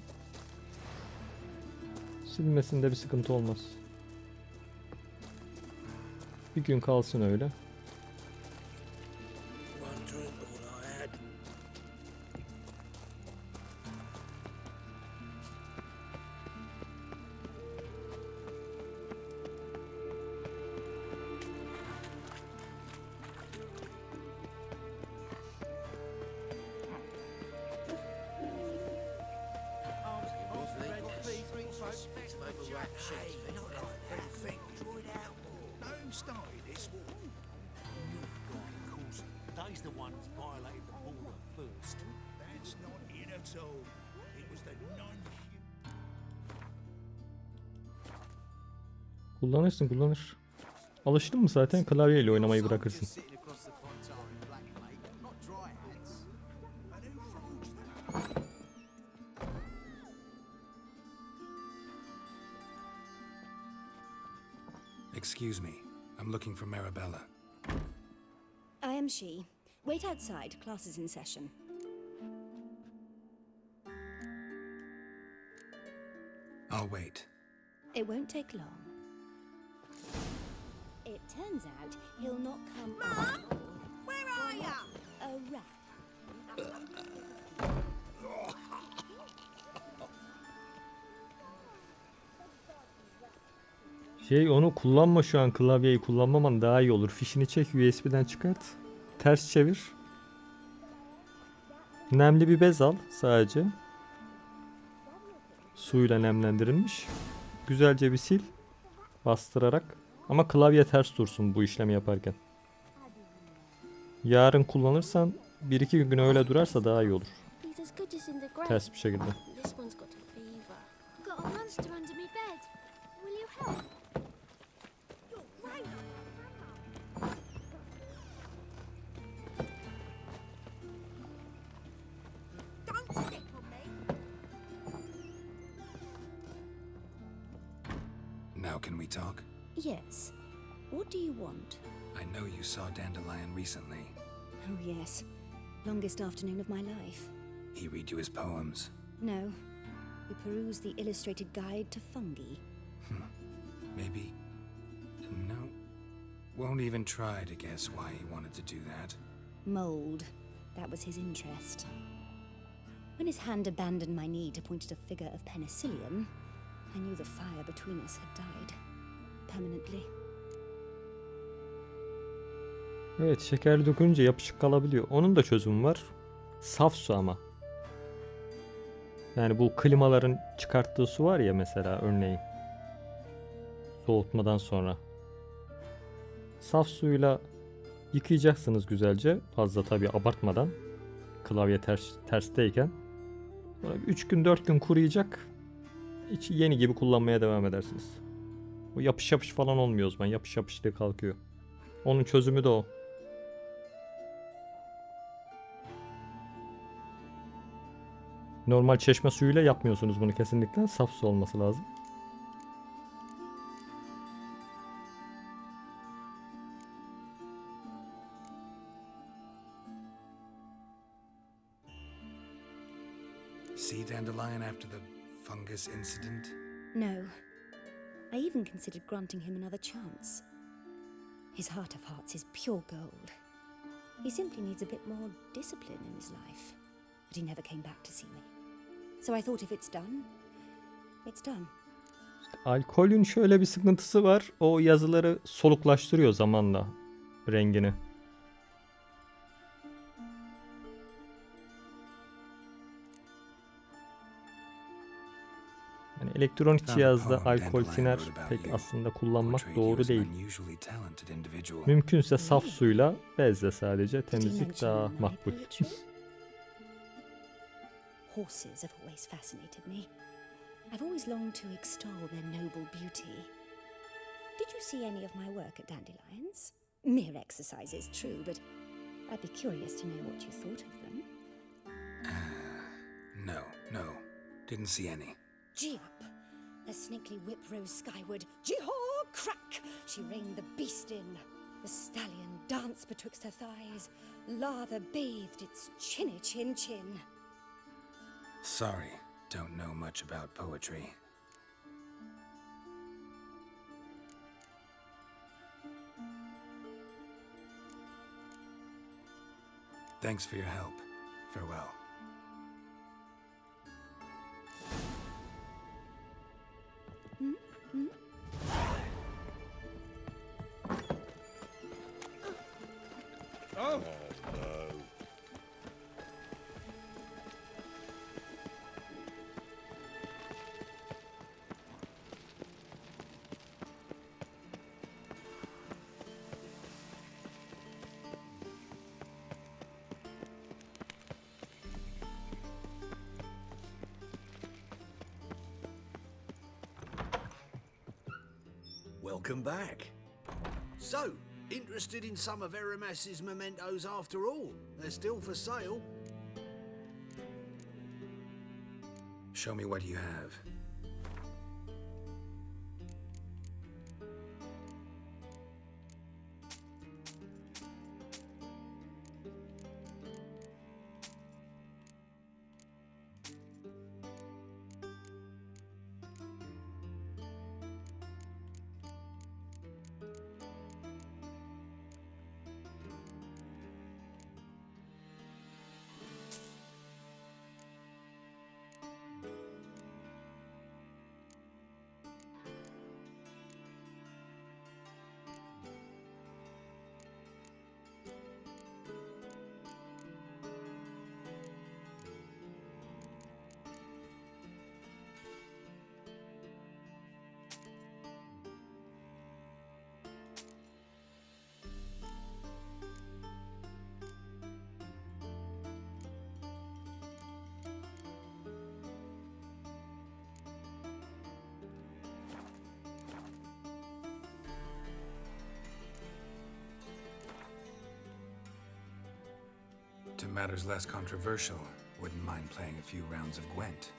D: Silmesinde bir sıkıntı olmaz. Bir gün kalsın öyle.
T: They's the ones violated the border first.
R: That's not it at all. It was the
D: Kullanırsın, kullanır. Alıştın mı zaten klavyeyle oynamayı bırakırsın.
C: Excuse me. I'm looking for Marabella.
H: I am she. Wait outside. Class is in session.
C: I'll wait.
H: It won't take long. It turns out he'll not come out.
O: Where are ya?
H: A rat.
D: Onu kullanma şu an, klavyeyi kullanmaman daha iyi olur. Fişini çek, USB'den çıkart. Ters çevir. Nemli bir bez al sadece. Suyla nemlendirilmiş. Güzelce bir sil. Bastırarak. Ama klavye ters dursun bu işlemi yaparken. Yarın kullanırsan 1-2 gün öyle durarsa daha iyi olur.
H: He's as
N: as good as in the grave.
D: Ters bir şekilde.
N: This one's got a fever. Got a monster under me bed. Will you help? You're great. Don't step on me.
C: Now can we talk?
H: Yes. What do you want?
C: I know you saw Dandelion recently.
H: Oh, yes. Longest afternoon of my life.
C: He read you his poems.
H: No. We perused the illustrated guide to fungi.
C: Maybe. No. Won't even try to guess why he wanted to do that.
H: Mold. That was his interest. When his hand abandoned my knee to point at a figure of penicillium, I knew the fire between us had died. Permanently.
D: Evet, şeker dökünce yapışık kalabiliyor. Onun da çözümü var. Saf su ama. Yani bu klimaların çıkarttığı su var ya mesela örneğin. Soğutmadan sonra. Saf suyla yıkayacaksınız güzelce. Fazla tabii abartmadan. Klavye tersteyken. Sonra 3 gün 4 gün kuruyacak. Hiç yeni gibi kullanmaya devam edersiniz. O yapış yapış falan olmuyor o zaman. Yapış yapış diye kalkıyor. Onun çözümü de o. Normal çeşme suyuyla yapmıyorsunuz bunu kesinlikle. Saf su olması lazım.
C: See Dandelion after the fungus incident?
H: No. I even considered granting him another chance. His heart of hearts is pure gold. He simply needs a bit more discipline in his life. But he never came back to see me. So I thought if it's done, it's done.
D: Alkolün şöyle bir sıkıntısı var. O yazıları soluklaştırıyor zamanla rengini. Yani elektronik cihazda alkol tiner pek aslında kullanmak doğru değil. Mümkünse saf suyla bezle sadece temizlik daha makbul.
H: Horses have always fascinated me. I've always longed to extol their noble beauty. Did you see any of my work at Dandelions? Mere exercises, true, but I'd be curious to know what you thought of them.
C: No. Didn't see any.
H: Gee up! The snakely whip rose skyward. Jee-haw! Crack! She reined the beast in. The stallion danced betwixt her thighs. Lather bathed its chinny chin.
C: Sorry, don't know much about poetry. Thanks for your help. Farewell.
J: Oh no.
T: Welcome back. So, interested in some of Aramas's mementos after all? They're still for sale.
C: Show me what you have. matters less controversial, wouldn't mind playing a few rounds of Gwent.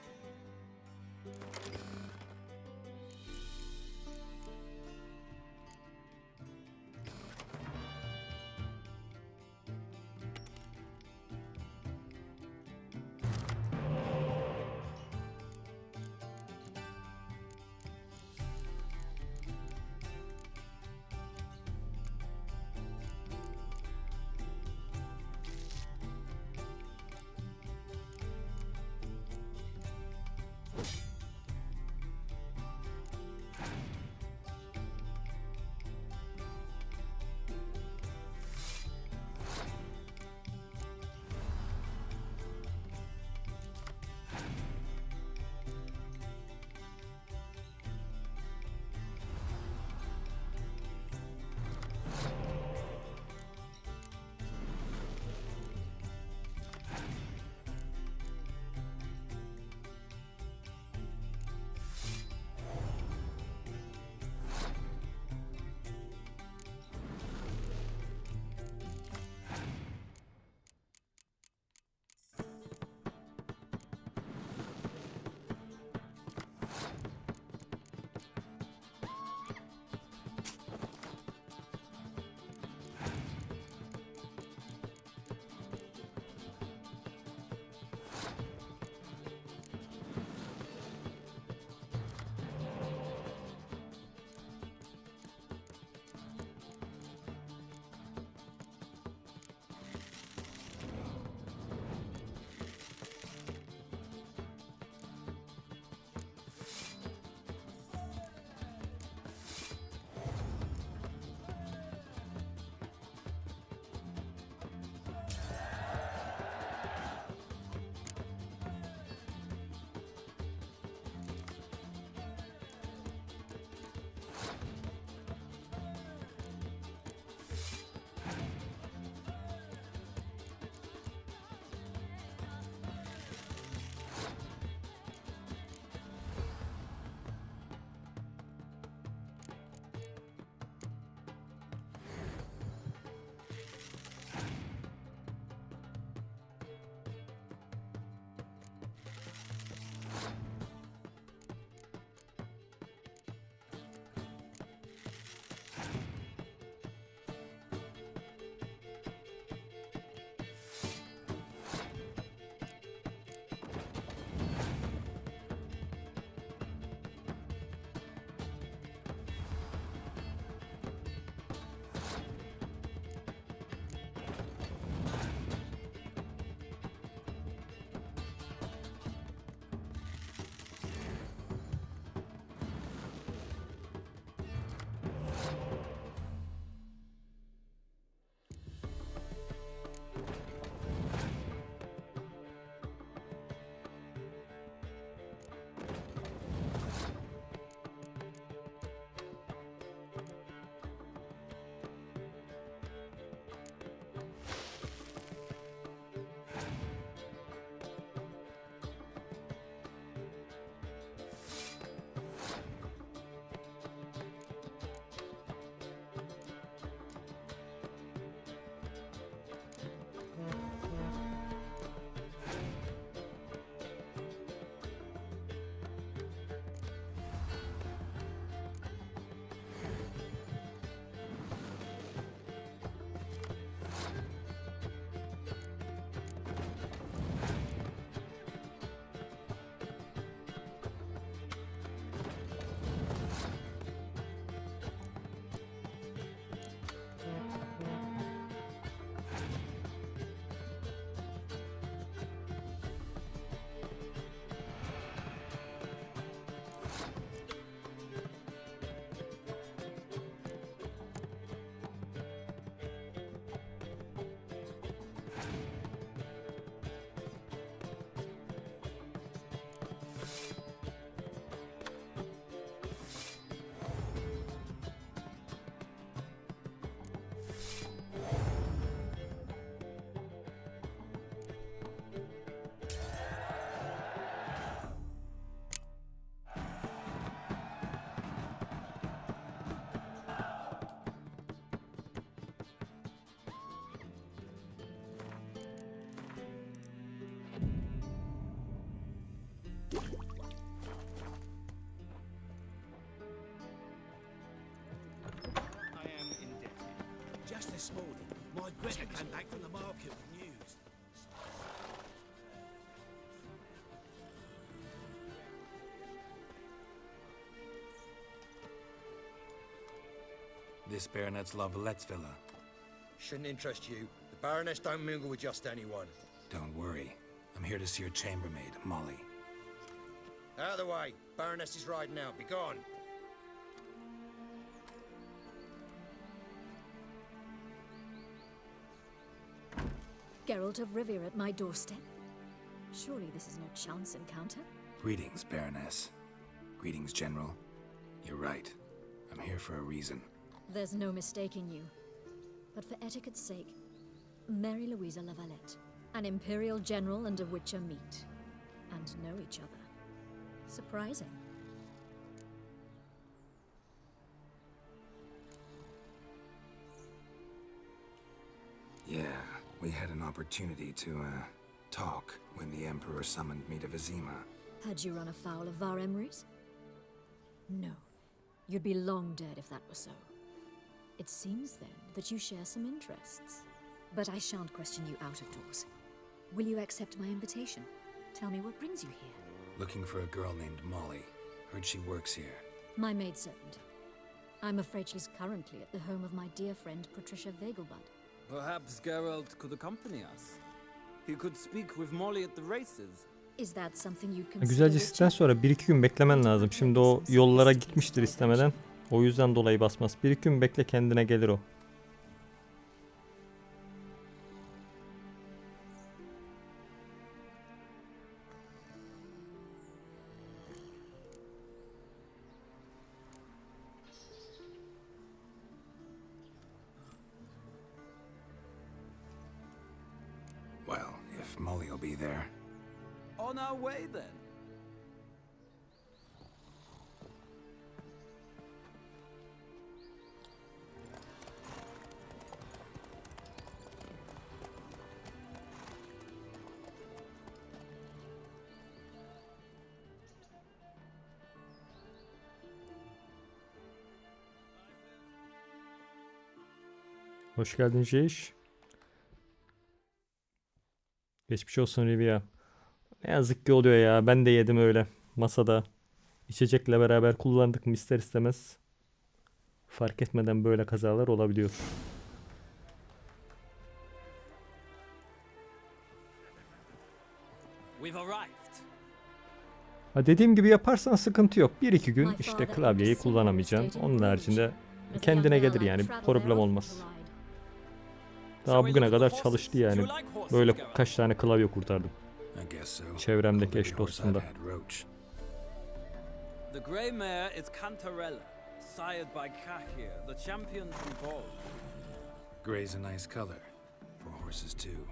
B: this morning. My Greta came back from the market with news.
C: This Baronet's Lavallette's villa.
U: Shouldn't interest you. The Baroness don't mingle with just anyone.
C: Don't worry. I'm here to see your chambermaid, Molly.
U: Out of the way. Baroness is riding out. Be gone.
K: Geralt of Rivia at my doorstep. Surely this is no chance encounter.
C: Greetings, Baroness. Greetings, General. You're right. I'm here for a reason.
K: There's no mistaking you. But for etiquette's sake, Mary Louisa Lavalette, an Imperial General and a Witcher meet, and know each other. Surprising.
C: Yeah, we had an opportunity to, talk when the Emperor summoned me to Vizima.
K: Had you run afoul of Var Emrys? No. You'd be long dead if that were so. It seems, then, that you share some interests. But I shan't question you out of doors. Will you accept my invitation? Tell me what brings you here.
C: Looking for a girl named Molly. Heard she works here.
K: My maidservant. I'm afraid she's currently at the home of my dear friend Patricia Vegelbud.
V: Perhaps Geralt could accompany us. He could speak with Molly at the races.
K: Is that something you
D: Güzel cesitten sonra 1-2 gün beklemen lazım. Şimdi o yollara gitmiştir istemeden. O yüzden dolayı basmaz. 1-2 gün bekle, kendine gelir o.
C: Well, if Molly will be there.
V: On our way, then.
D: Hoş geldin Jiş. Geçmiş olsun Rivia. Ne yazık ki oluyor ya. Ben de yedim öyle. Masada. İçecekle beraber kullandık mı ister istemez. Fark etmeden böyle kazalar olabiliyor. Ha, dediğim gibi yaparsan sıkıntı yok. 1-2 gün işte klavyeyi kullanamayacaksın. Onun haricinde kendine gelir yani. Bir problem olmaz. Daha bugüne kadar çalıştı yani. Böyle kaç tane klavye kurtardım. Çevremdeki eş dostumda.
V: The grey mare is Cantarella, sired by Kaer, the champion from Gaul.
C: Grey's a nice color. For horses too.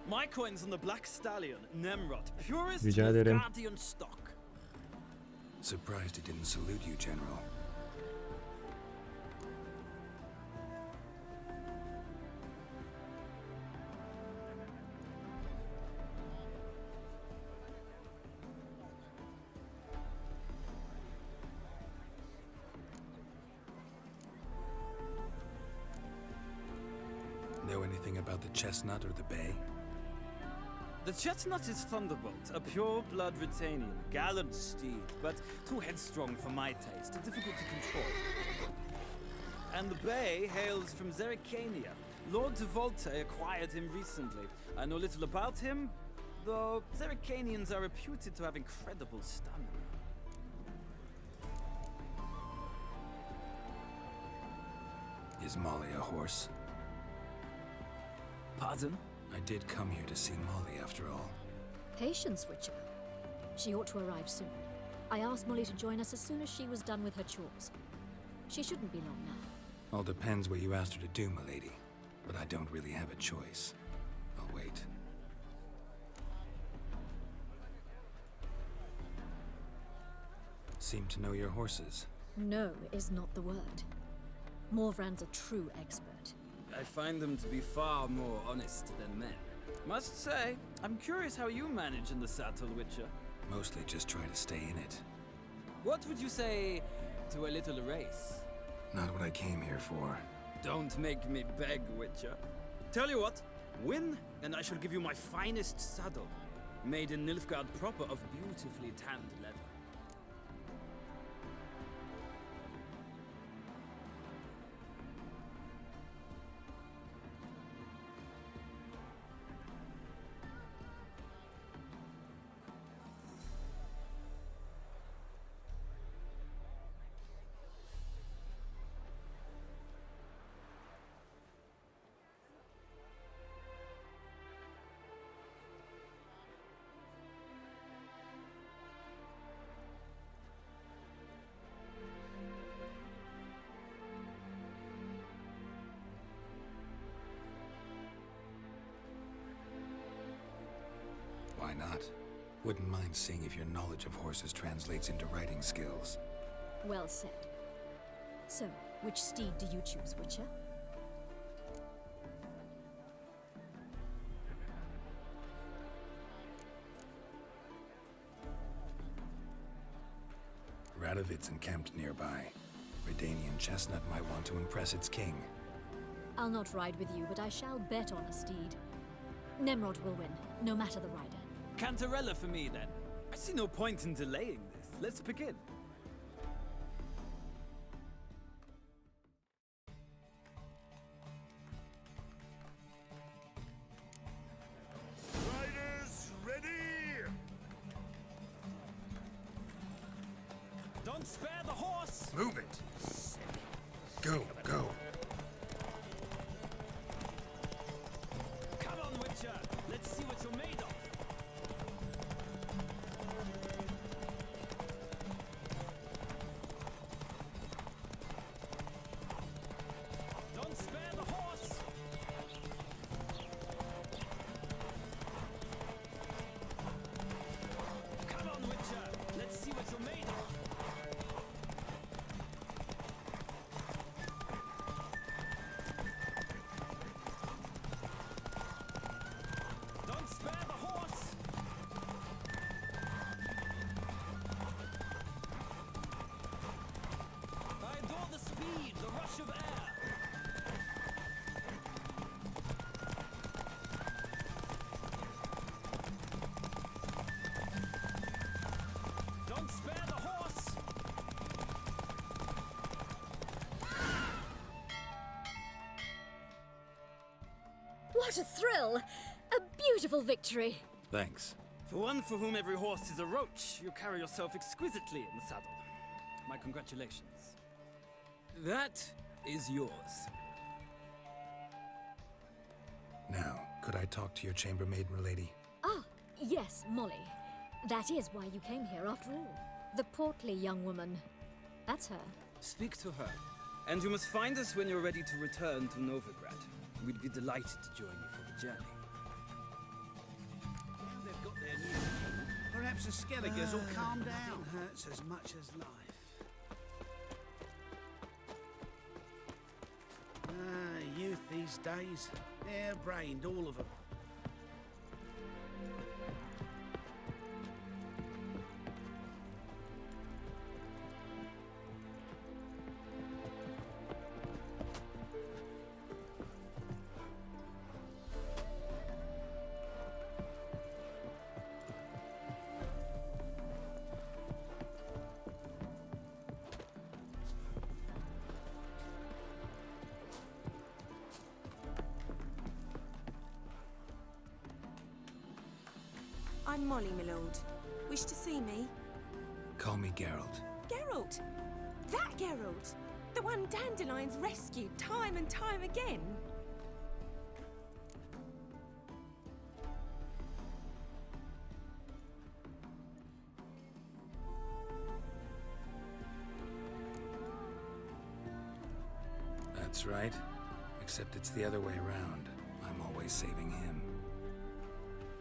V: My coin's on the Black Stallion, Nemrod, purest
D: Rica ederim.
V: Guardian stock.
C: Surprised he didn't salute you, General. Know anything about the chestnut or the bay?
V: The chestnut is Thunderbolt, a pure-blood Retanian, gallant steed, but too headstrong for my taste, difficult to control. And the bay hails from Zerrikania. Lord de Volte acquired him recently. I know little about him, though Zerrikanians are reputed to have incredible stamina.
C: Is Molly a horse?
V: Pardon?
C: I did come here to see Molly after all.
K: Patience, Witcher. She ought to arrive soon. I asked Molly to join us as soon as she was done with her chores. She shouldn't be long now.
C: All depends what you asked her to do, milady. But I don't really have a choice. I'll wait. Seem to know your horses.
K: No is not the word. Morvran's a true expert.
V: I find them to be far more honest than men. Must say, I'm curious how you manage in the saddle, Witcher.
C: Mostly just try to stay in it.
V: What would you say to a little race?
C: Not what I came here for.
V: Don't make me beg, Witcher. Tell you what, win, and I shall give you my finest saddle, made in Nilfgaard proper of beautifully tanned leather.
C: Why not? Wouldn't mind seeing if your knowledge of horses translates into riding skills.
H: Well said. So, which steed do you choose, Witcher?
C: Radovid's encamped nearby. Redanian chestnut might want to impress its king.
H: I'll not ride with you, but I shall bet on a steed. Nemrod will win, no matter the rider.
V: Cantarella for me, then. I see no point in delaying this. Let's begin.
J: Riders, ready!
V: Don't spare the horse!
R: Move it! Go, go.
V: Come on, Witcher! Let's see what you're made of! Don't spare the horse! Come on, Witcher! Let's see what you're made of! Don't spare the horse! I adore the speed, the rush of air. Don't spare the horse!
H: What a thrill! A beautiful victory!
C: Thanks.
V: For one for whom every horse is a roach, you carry yourself exquisitely in the saddle. My congratulations. That is yours.
C: Now, could I talk to your chambermaid, milady?
H: Ah, yes, Molly. That is why you came here after all. The portly young woman. That's her.
V: Speak to her. And you must find us when you're ready to return to Novigrad. We'd be delighted to join you for the journey.
G: They've got their new king. Perhaps the Skelligers will calm down. Nothing hurts as much as life. Youth these days. Hair-brained, all of them.
I: I'm Molly, my lord. Wish to see me?
C: Call me Geralt.
I: Geralt! That Geralt! The one Dandelion's rescued time and time again!
C: That's right. Except it's the other way around. I'm always saving him.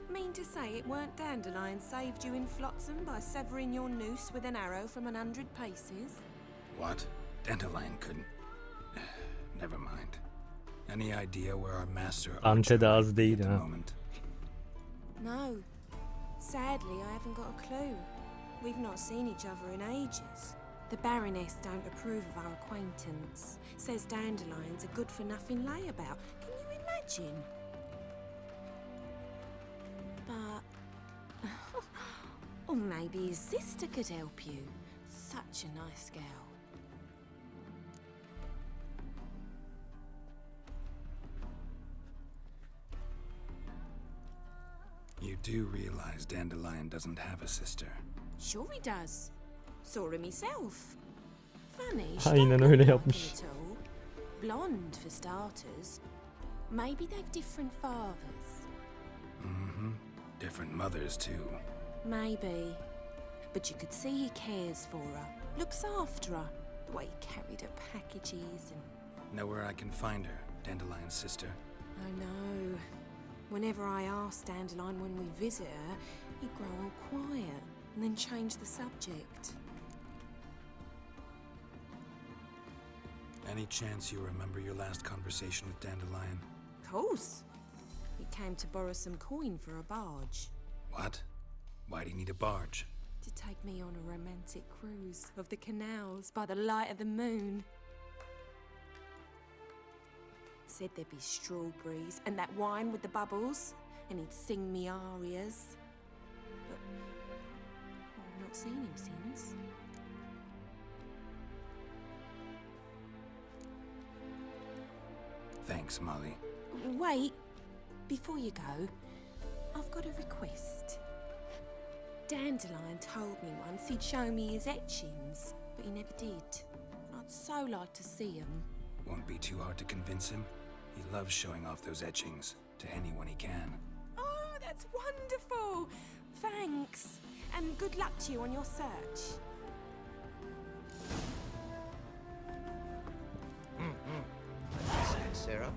I: Mean to say it weren't Dandelion saved you in Flotsam by severing your noose with an arrow from 100 paces?
C: What? Dandelion couldn't... Never mind. Any idea where our master
D: Ante de az değil
C: at the
D: ha.
C: moment?
I: No. Sadly, I haven't got a clue. We've not seen each other in ages. The Baroness don't approve of our acquaintance. Says Dandelion's a good-for-nothing layabout. Can you imagine? But... or maybe his sister could help you. Such a nice girl.
C: You do realize Dandelion doesn't have a sister.
I: Sure he does. Saw him himself. Funny,
D: Aynen öyle yapmış.
I: at all. Blonde for starters. Maybe they've different fathers.
C: Mm-hmm. Different mothers, too.
I: Maybe. But you could see he cares for her. Looks after her. The way he carried her packages and...
C: Know where I can find her, Dandelion's sister?
I: I know. Whenever I ask Dandelion when we visit her, he'd grow all quiet and then change the subject.
C: Any chance you remember your last conversation with Dandelion?
I: Of course. He came to borrow some coin for a barge.
C: What? Why do you need a barge?
I: To take me on a romantic cruise of the canals by the light of the moon. Said there'd be strawberries and that wine with the bubbles, and he'd sing me arias. But I've not seen him since.
C: Thanks, Molly.
I: Wait, before you go, I've got a request. Dandelion told me once he'd show me his etchings, but he never did. I'd so like to see them.
C: Won't be too hard to convince him. He loves showing off those etchings to anyone he can.
I: Oh, that's wonderful! Thanks, and good luck to you on your search.
U: Thanks, Sarah.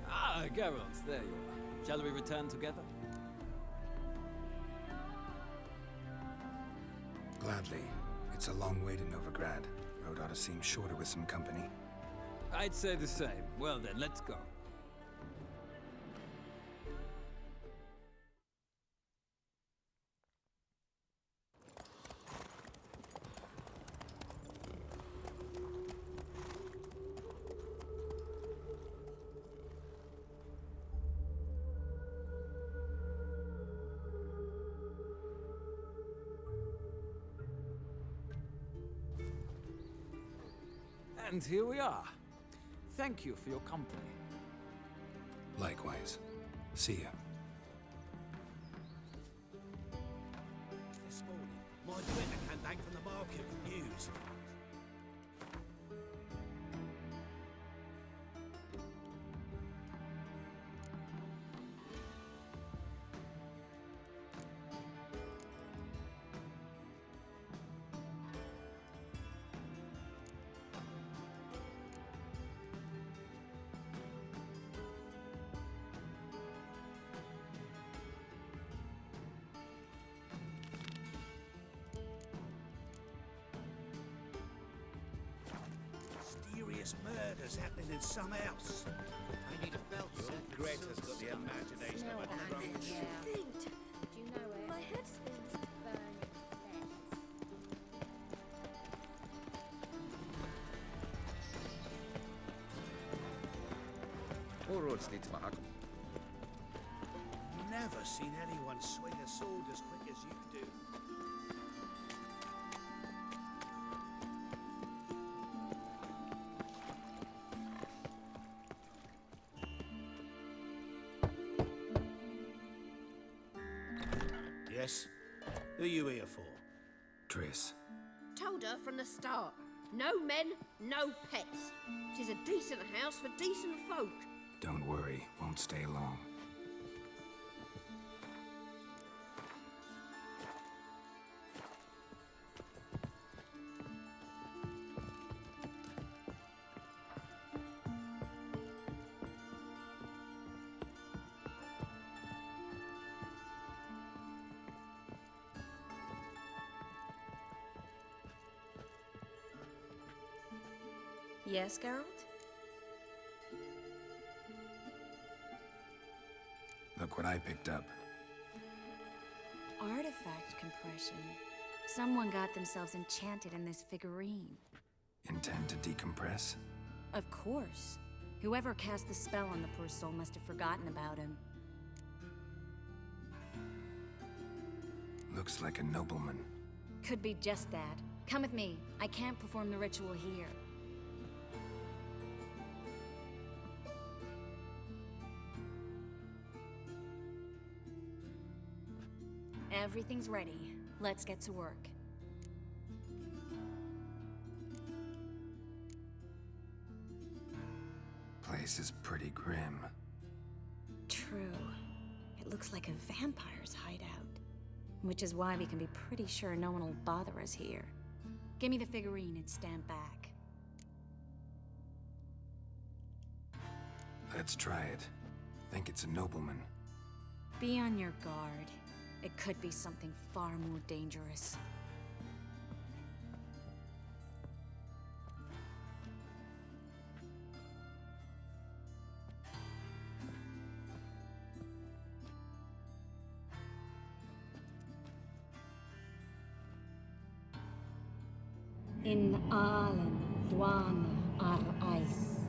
V: Ah, Geralt, there you are. Shall we return together?
C: Gladly. It's a long way to Novigrad. Road ought to seem shorter with some company.
V: I'd say the same. Well then, let's go. And here we are. Thank you for your company.
C: Likewise. See ya.
T: This morning, my duenna came back from the market with news. Mysterious murders happening in some house. I need a belt set.
J: Greta's got the imagination of a drunk.
N: Do you know where? My head spins.
L: All roads lead to Mahakam.
T: Never seen anyone swing a sword as quick as you do. Yes? Who are you here for?
C: Triss.
O: Told her from the start. No men, no pets. Tis a decent house for decent folk.
C: Don't worry, won't stay long.
K: Yes, Geralt?
C: Look what I picked up.
K: Artifact compression. Someone got themselves enchanted in this figurine.
C: Intend to decompress?
K: Of course. Whoever cast the spell on the poor soul must have forgotten about him.
C: Looks like a nobleman.
K: Could be just that. Come with me. I can't perform the ritual here. Everything's ready. Let's get to work.
C: Place is pretty grim.
K: True. It looks like a vampire's hideout. Which is why we can be pretty sure no one will bother us here. Give me the figurine and stand back.
C: Let's try it. Think it's a nobleman.
K: Be on your guard. It could be something far more dangerous. In Allen, Dwan, ar Ice.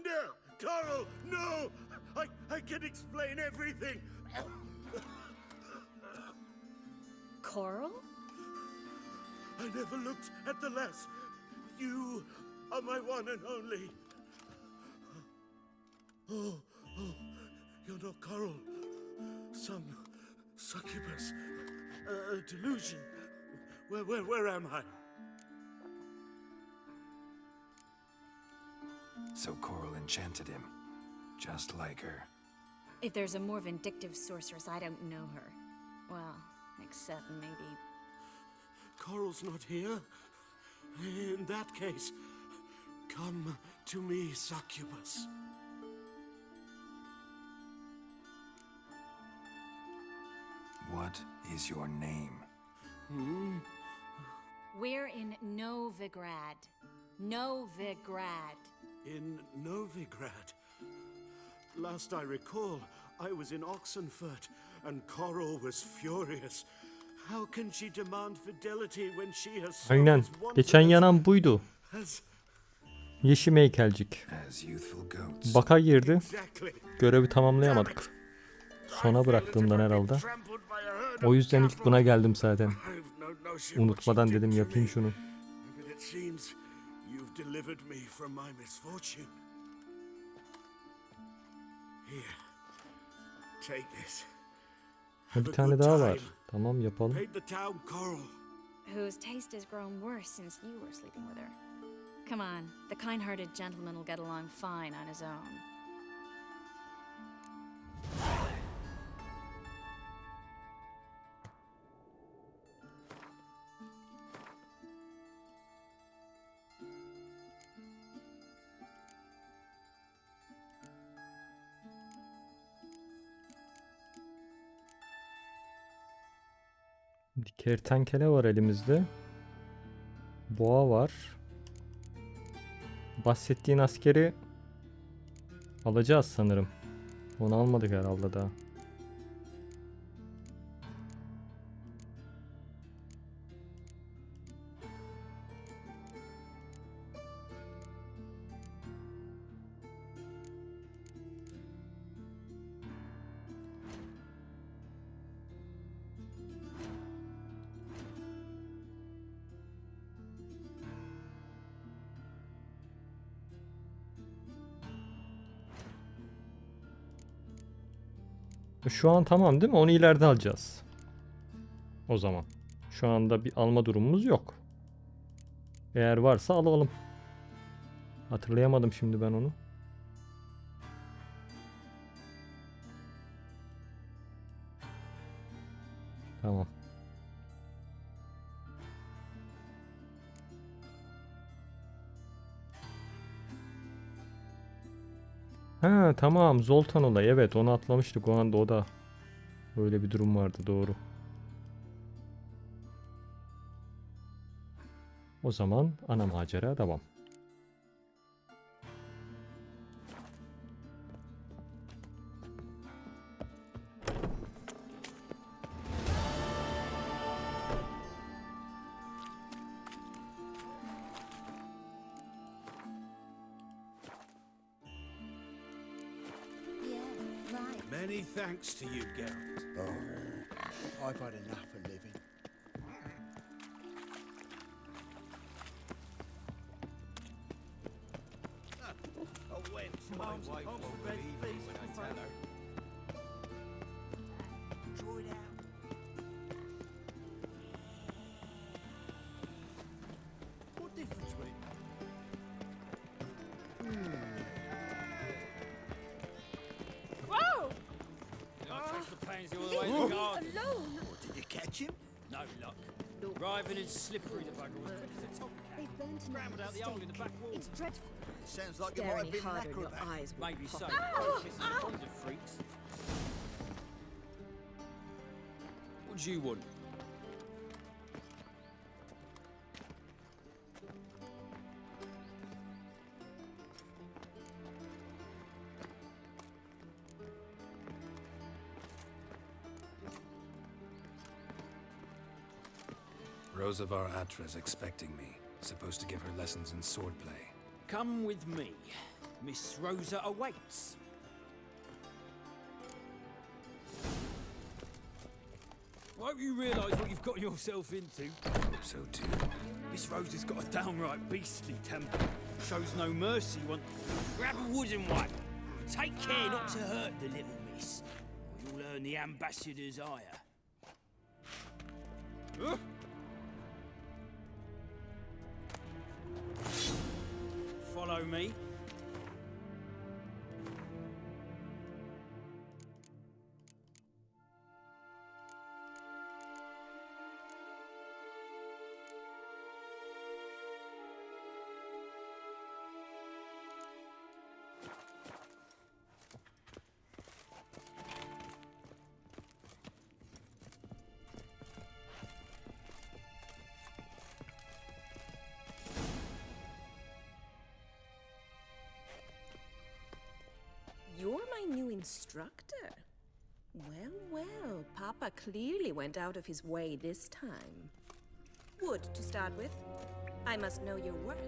B: No! Coral, no! I can explain everything!
K: Coral?
B: I never looked at the lass. You are my one and only. Oh, you're not Coral. Some succubus. A delusion. Where am I?
C: So Coral enchanted him, just like her.
K: If there's a more vindictive sorceress, I don't know her. Well, except maybe...
B: Coral's not here. In that case, come to me, succubus.
C: What is your name?
K: We're in Novigrad. Novigrad.
B: In Novigrad? Last I recall, I was in Oxenfurt, and Coral was furious. How can she demand fidelity when she has
D: Aynen. Geçen yanan buydu. Yeşim heykelcik. Baka girdi. Görevi tamamlayamadık. Sona bıraktığımdan herhalde. O yüzden ilk buna geldim zaten. Unutmadan dedim yapayım şunu. Bir tane daha var. Tamam yapalım.
K: Whose taste has grown worse since you were sleeping with her. Come on, the kind-hearted gentleman will get along fine on his own.
D: Kertenkele var elimizde. Boğa var. Bahsettiğin askeri alacağız sanırım. Onu almadık herhalde daha. Şu an tamam değil mi? Onu ileride alacağız. O zaman. Şu anda bir alma durumumuz yok. Eğer varsa alalım. Hatırlayamadım şimdi ben onu. Tamam. Ha tamam, Zoltan olayı, evet onu atlamıştık o anda, o da öyle bir durum vardı, doğru. O zaman ana macera devam.
T: Many thanks to you, Geralt.
E: Oh, I've had enough of living.
T: A wench, my wife won't believe me when I tell her.
E: Draw it out.
T: What difference will it
N: Whoa!
V: Takes the pains all the way to the garden.
N: Alone?
E: Did you catch him?
V: No luck. Driving is slippery, the bugger was quick as a top cat.
H: They've burnt another
V: Scrambled out the hole in the back wall.
H: It's dreadful.
E: Sounds like it
H: Stare
E: might
H: any
E: have been an
H: harder and your
E: acrobat.
H: eyes will
V: Maybe so.
H: pop.
V: This is a pond of freaks. What do you want?
C: Rosa var Atra's expecting me. Supposed to give her lessons in swordplay.
V: Come with me. Miss Rosa awaits. I hope you realise what you've got yourself into.
C: I hope so too.
V: Miss Rosa's got a downright beastly temper. Shows no mercy. Grab a wooden one. Take care not to hurt the little miss, or you'll earn the ambassador's ire. Follow me.
I: You're my new instructor. Well, well, Papa clearly went out of his way this time. Wood, to start with. I must know your worth.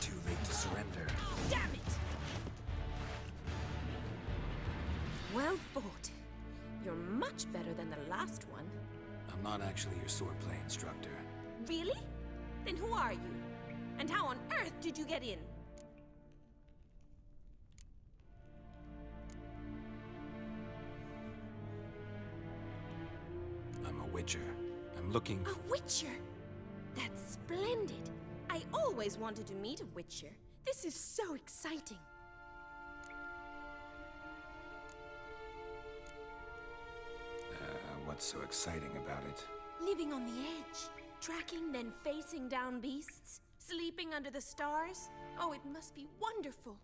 C: Too late to surrender.
I: Damn it! Well fought. You're much better than the last one.
C: I'm not actually your swordplay instructor.
I: Really? Then who are you? And how on earth did you get in?
C: I'm a witcher. I'm looking for...
I: A witcher? That's splendid. I always wanted to meet a witcher. This is so exciting.
C: What's so exciting about it?
I: Living on the edge. Tracking, then facing down beasts. Sleeping under the stars. Oh, it must be wonderful.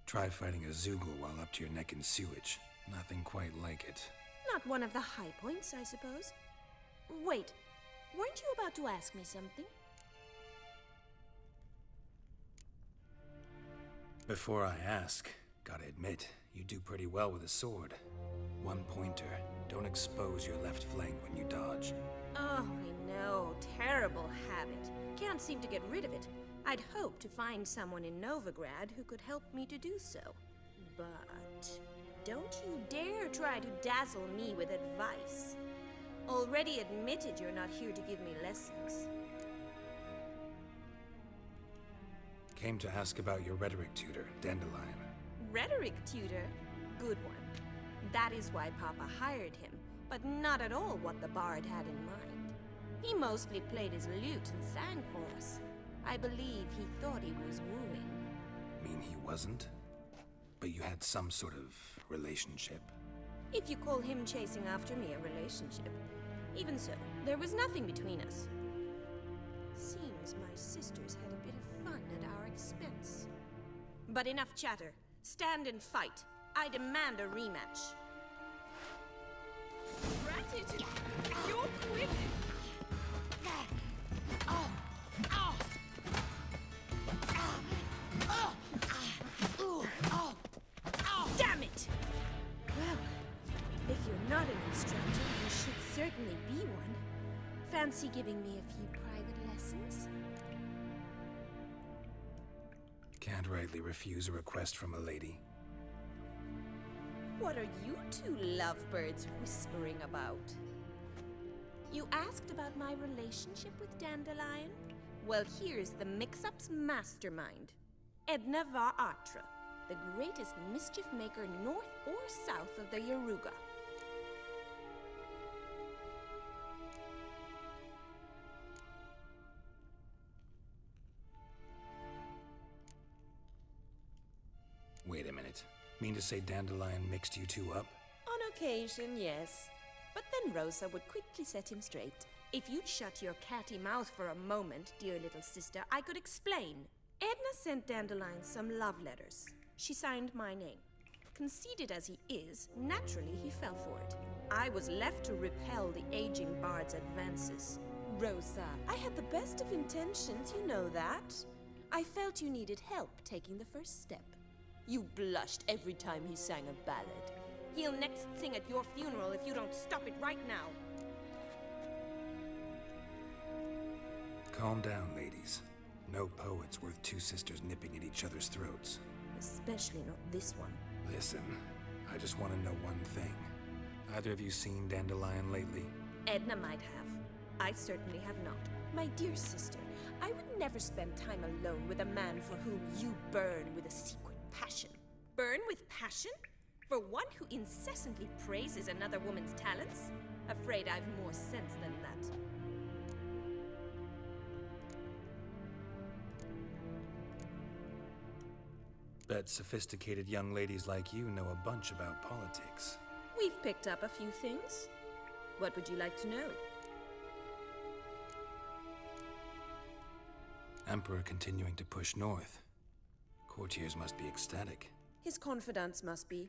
C: Try fighting a Zoogle while up to your neck in sewage. Nothing quite like it.
I: Not one of the high points, I suppose. Wait, weren't you about to ask me something?
C: Before I ask, gotta admit, you do pretty well with a sword. One pointer. Don't expose your left flank when you dodge.
I: Oh, I know. Terrible habit. Can't seem to get rid of it. I'd hoped to find someone in Novigrad who could help me to do so. But don't you dare try to dazzle me with advice. Already admitted you're not here to give me lessons.
C: Came to ask about your rhetoric tutor, Dandelion.
I: Rhetoric tutor? Good one. That is why Papa hired him, but not at all what the bard had in mind. He mostly played his lute and sang for us. I believe he thought he was wooing.
C: Mean he wasn't? But you had some sort of relationship?
I: If you call him chasing after me a relationship. Even so, there was nothing between us. Seems my sisters had a bit of fun at our expense. But enough chatter. Stand and fight. I demand a rematch. Gratitude. it! Damn it! Well, if you're not an instructor, you should certainly be one. Fancy giving me a few private lessons?
C: Can't rightly refuse a request from a lady.
I: What are you two lovebirds whispering about? You asked about my relationship with Dandelion? Well, here's the mix-up's mastermind. Edna var Atra, the greatest mischief maker north or south of the Yaruga.
C: Wait a minute. Mean to say Dandelion mixed you two up?
I: On occasion, yes. But then Rosa would quickly set him straight. If you'd shut your catty mouth for a moment, dear little sister, I could explain. Edna sent Dandelion some love letters. She signed my name. Conceited as he is, naturally he fell for it. I was left to repel the aging bard's advances. Rosa, I had the best of intentions, you know that. I felt you needed help taking the first step. You blushed every time he sang a ballad. He'll next sing at your funeral if you don't stop it right now.
C: Calm down, ladies. No poet's worth two sisters nipping at each other's throats.
I: Especially not this one.
C: Listen, I just want to know one thing. Either of you seen Dandelion lately?
I: Edna might have. I certainly have not. My dear sister, I would never spend time alone with a man for whom you burn with a secret passion. Burn with passion? For one who incessantly praises another woman's talents? Afraid I've more sense than that.
C: Bet sophisticated young ladies like you know a bunch about politics.
I: We've picked up a few things. What would you like to know?
C: Emperor continuing to push north. Courtiers must be ecstatic.
I: His confidants must be.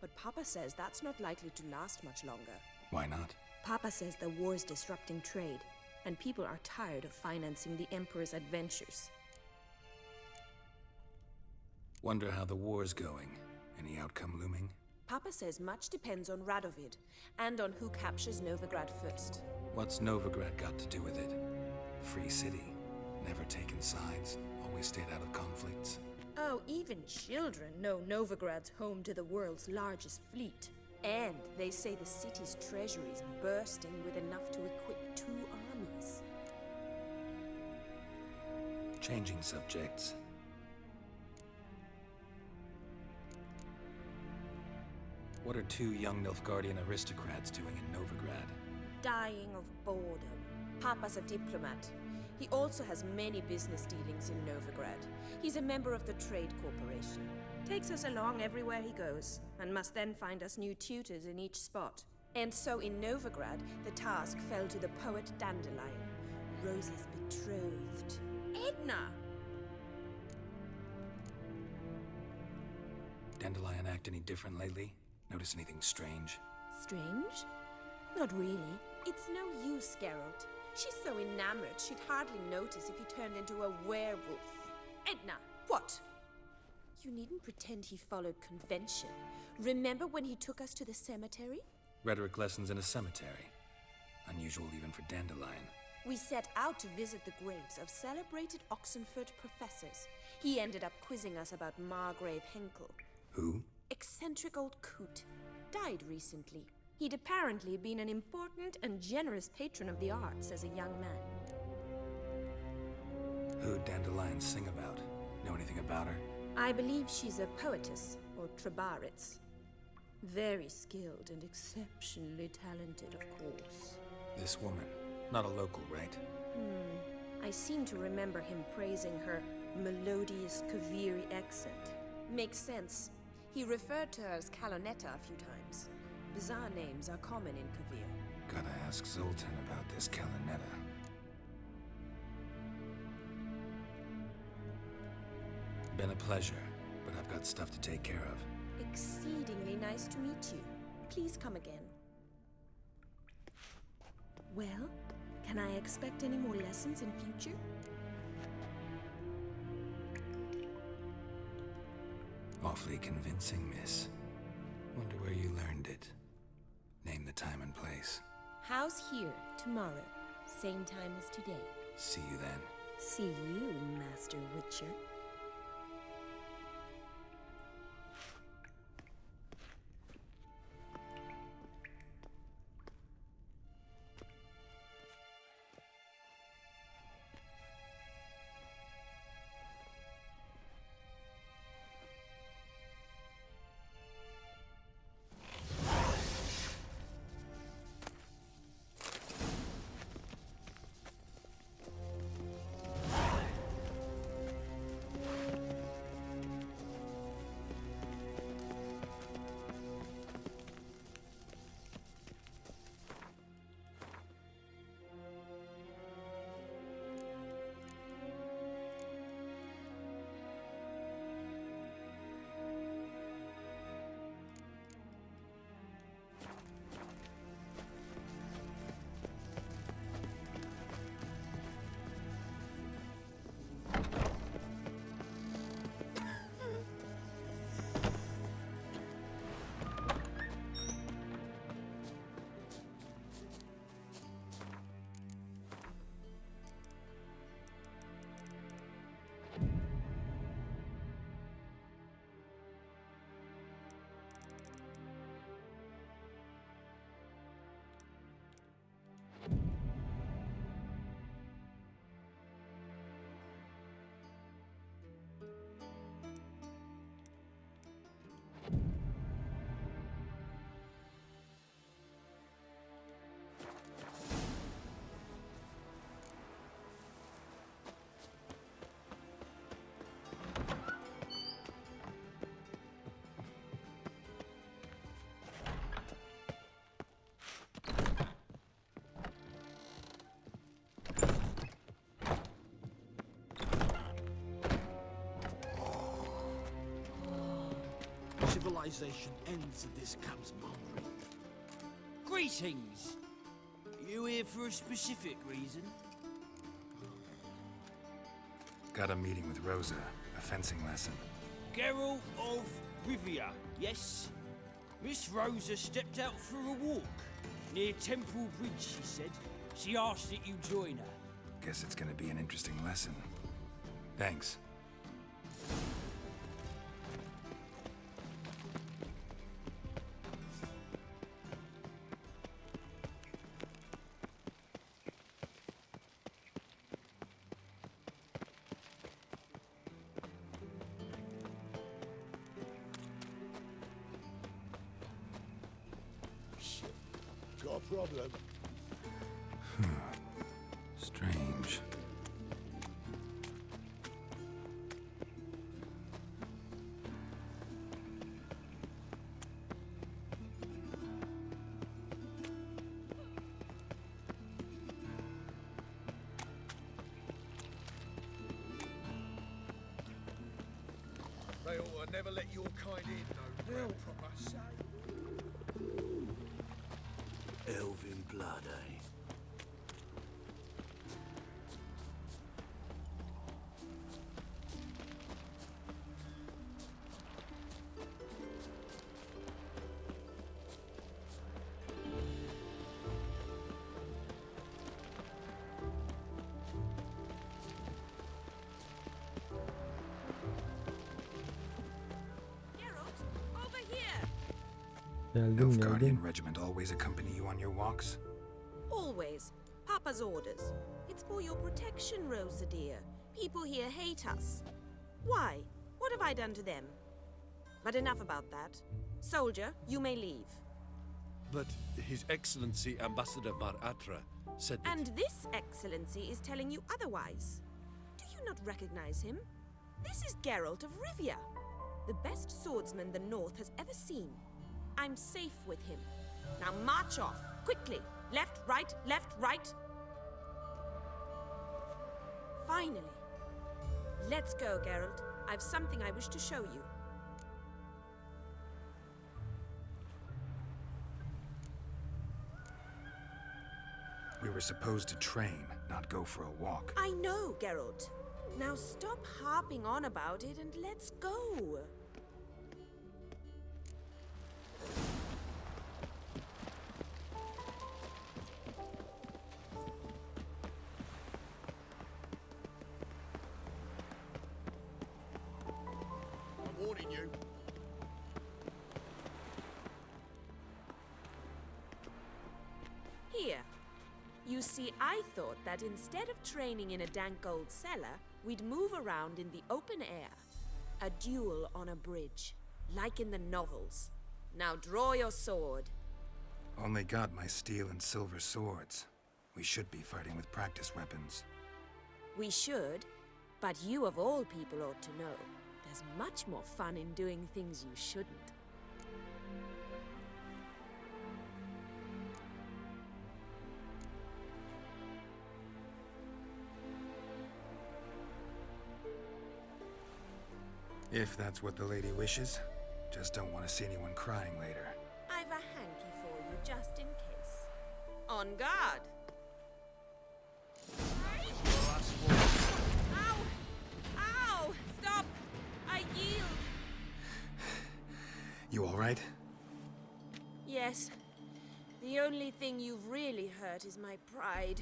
I: But Papa says that's not likely to last much longer.
C: Why not?
I: Papa says the war's disrupting trade, and people are tired of financing the Emperor's adventures.
C: Wonder how the war's going. Any outcome looming?
I: Papa says much depends on Radovid, and on who captures Novigrad first.
C: What's Novigrad got to do with it? Free city. Never taken sides. Always stayed out of conflicts.
I: Oh, even children know Novigrad's home to the world's largest fleet. And they say the city's treasury's bursting with enough to equip 2 armies.
C: Changing subjects. What are 2 young Nilfgaardian aristocrats doing in Novigrad?
I: Dying of boredom. Papa's a diplomat. He also has many business dealings in Novigrad. He's a member of the Trade Corporation. Takes us along everywhere he goes, and must then find us new tutors in each spot. And so in Novigrad, the task fell to the poet Dandelion, Rosa's betrothed. Edna!
C: Dandelion act any different lately? Notice anything strange?
I: Strange? Not really. It's no use, Geralt. She's so enamored, she'd hardly notice if he turned into a werewolf. Edna, what? You needn't pretend he followed convention. Remember when he took us to the cemetery?
C: Rhetoric lessons in a cemetery. Unusual even for Dandelion.
I: We set out to visit the graves of celebrated Oxenford professors. He ended up quizzing us about Margrave Henkel.
C: Who?
I: Eccentric old coot. Died recently. He'd apparently been an important and generous patron of the arts as a young man.
C: Who'd Dandelion sing about? Know anything about her?
I: I believe she's a poetess, or Trebaritz. Very skilled and exceptionally talented, of course.
C: This woman. Not a local, right?
I: I seem to remember him praising her melodious Kaviri accent. Makes sense. He referred to her as Calonetta a few times. Bizarre names are common in Kaer.
C: Gotta ask Zoltan about this Calonetta. Been a pleasure, but I've got stuff to take care of.
I: Exceedingly nice to meet you. Please come again. Well, can I expect any more lessons in future?
C: Awfully convincing, miss. Wonder where you learned it. Name the time and place.
I: House here, tomorrow. Same time as today.
C: See you then.
I: See you, Master Witcher.
F: Civilization ends and this comes Monry.
V: Greetings! You here for a specific reason?
C: Got a meeting with Rosa. A fencing lesson.
V: Geralt of Rivia, yes? Miss Rosa stepped out for a walk. Near Temple Bridge, she said. She asked that you join her.
C: Guess it's gonna be an interesting lesson. Thanks.
A: Got a problem?
C: Strange.
R: They ought to never let your kind in, no proper say.
B: Elven blood, eh?
C: Elf Guardian Regiment always accompany you on your walks?
I: Always. Papa's orders. It's for your protection, Rosa dear. People here hate us. Why? What have I done to them? But enough about that. Soldier, you may leave.
M: But His Excellency Ambassador Var Atra said that...
I: And this Excellency is telling you otherwise. Do you not recognize him? This is Geralt of Rivia, the best swordsman the North has ever seen. I'm safe with him. Now march off, quickly. Left, right, left, right. Finally. Let's go, Geralt. I've something I wish to show you.
C: We were supposed to train, not go for a walk.
I: I know, Geralt. Now stop harping on about it and let's go.
E: I'm warning you.
I: Here. You see, I thought that instead of training in a dank old cellar, we'd move around in the open air. A duel on a bridge, like in the novels. Now draw your sword.
C: Only got my steel and silver swords. We should be fighting with practice weapons.
I: We should, but you of all people ought to know. There's much more fun in doing things you shouldn't.
C: If that's what the lady wishes. Just don't want to see anyone crying later.
I: I've a hanky for you, just in case. On guard! Ow! Ow! Stop! I yield!
C: You alright?
I: Yes. The only thing you've really hurt is my pride.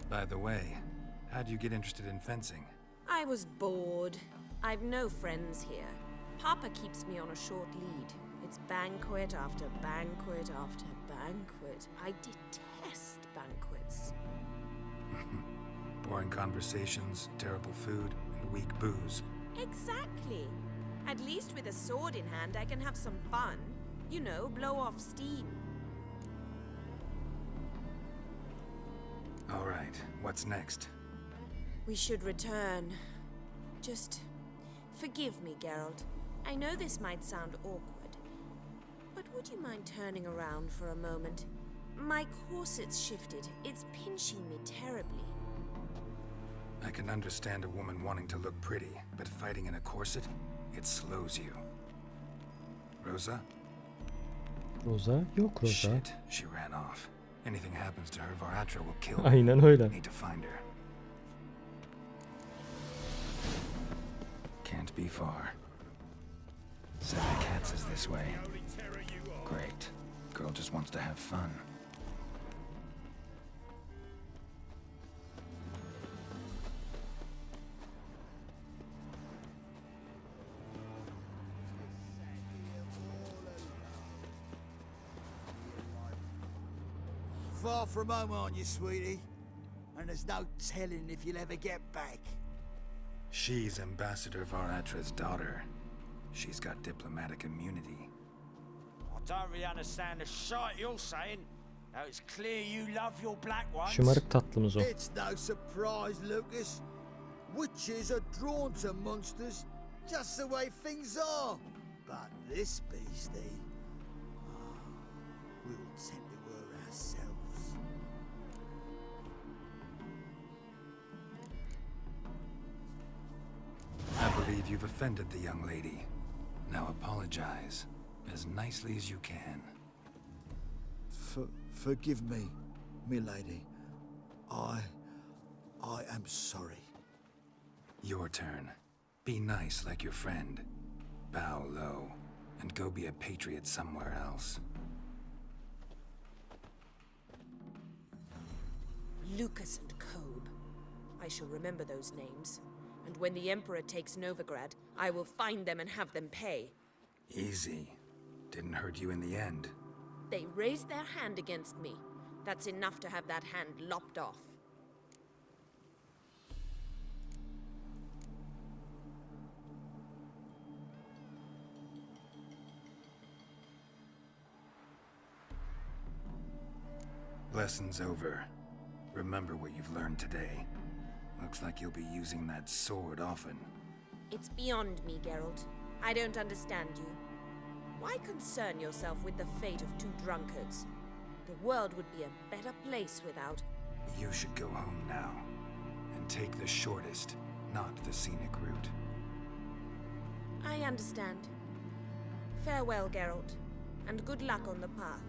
C: By the way, how'd you get interested in fencing?
I: I was bored. I've no friends here. Papa keeps me on a short lead. It's banquet after banquet after banquet. I detest banquets.
C: Boring conversations, terrible food, and weak booze.
I: Exactly. At least with a sword in hand, I can have some fun. You know, blow off steam.
C: Alright, what's next?
I: We should return. Just forgive me, Geralt. I know this might sound awkward, but would you mind turning around for a moment? My corset's shifted. It's pinching me terribly.
C: I can understand a woman wanting to look pretty, but fighting in a corset, it slows you. Rosa?
D: Rosa? Yok Rosa.
C: Shit, she ran off. Anything happens to her, Varatra will kill me.
D: Aynen öyle.
C: Need to find her. Can't be far. Seven Cats is this way. Great. Girl just wants to have fun.
E: Far from home, aren't you, sweetie? And there's no telling if you'll ever get back.
C: She's Ambassador Varatra's daughter. She's got diplomatic immunity.
F: I don't really understand the shite you're saying. Now it's clear you love your black ones.
D: Şımarık tatlımız o.
E: It's no surprise, Lucas. Witches are drawn to monsters, just the way things are. But this beastie, we'll tend to her ourselves.
C: I believe you've offended the young lady. Now apologize, as nicely as you can.
E: Forgive me, milady. I am sorry.
C: Your turn. Be nice like your friend. Bow low, and go be a patriot somewhere else.
I: Lucas and Kobe. I shall remember those names. And when the Emperor takes Novigrad, I will find them and have them pay.
C: Easy. Didn't hurt you in the end.
I: They raised their hand against me. That's enough to have that hand lopped off.
C: Lesson's over. Remember what you've learned today. Looks like you'll be using that sword often.
I: It's beyond me, Geralt. I don't understand you. Why concern yourself with the fate of two drunkards? The world would be a better place without...
C: You should go home now. And take the shortest, not the scenic route.
I: I understand. Farewell, Geralt. and good luck on the path.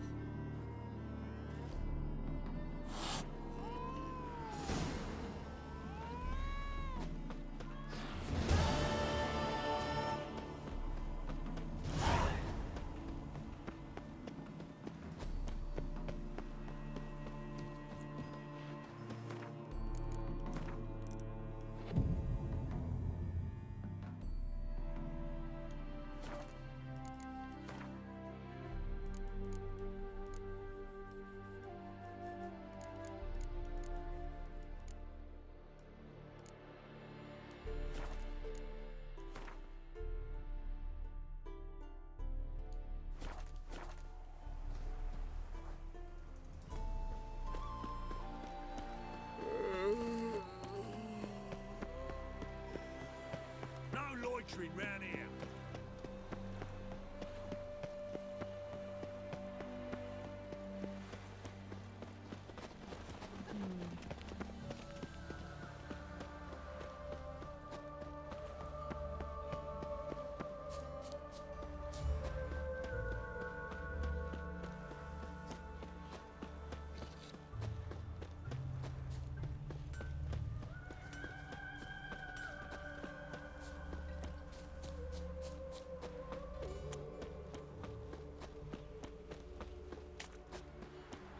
J: No loitering round here.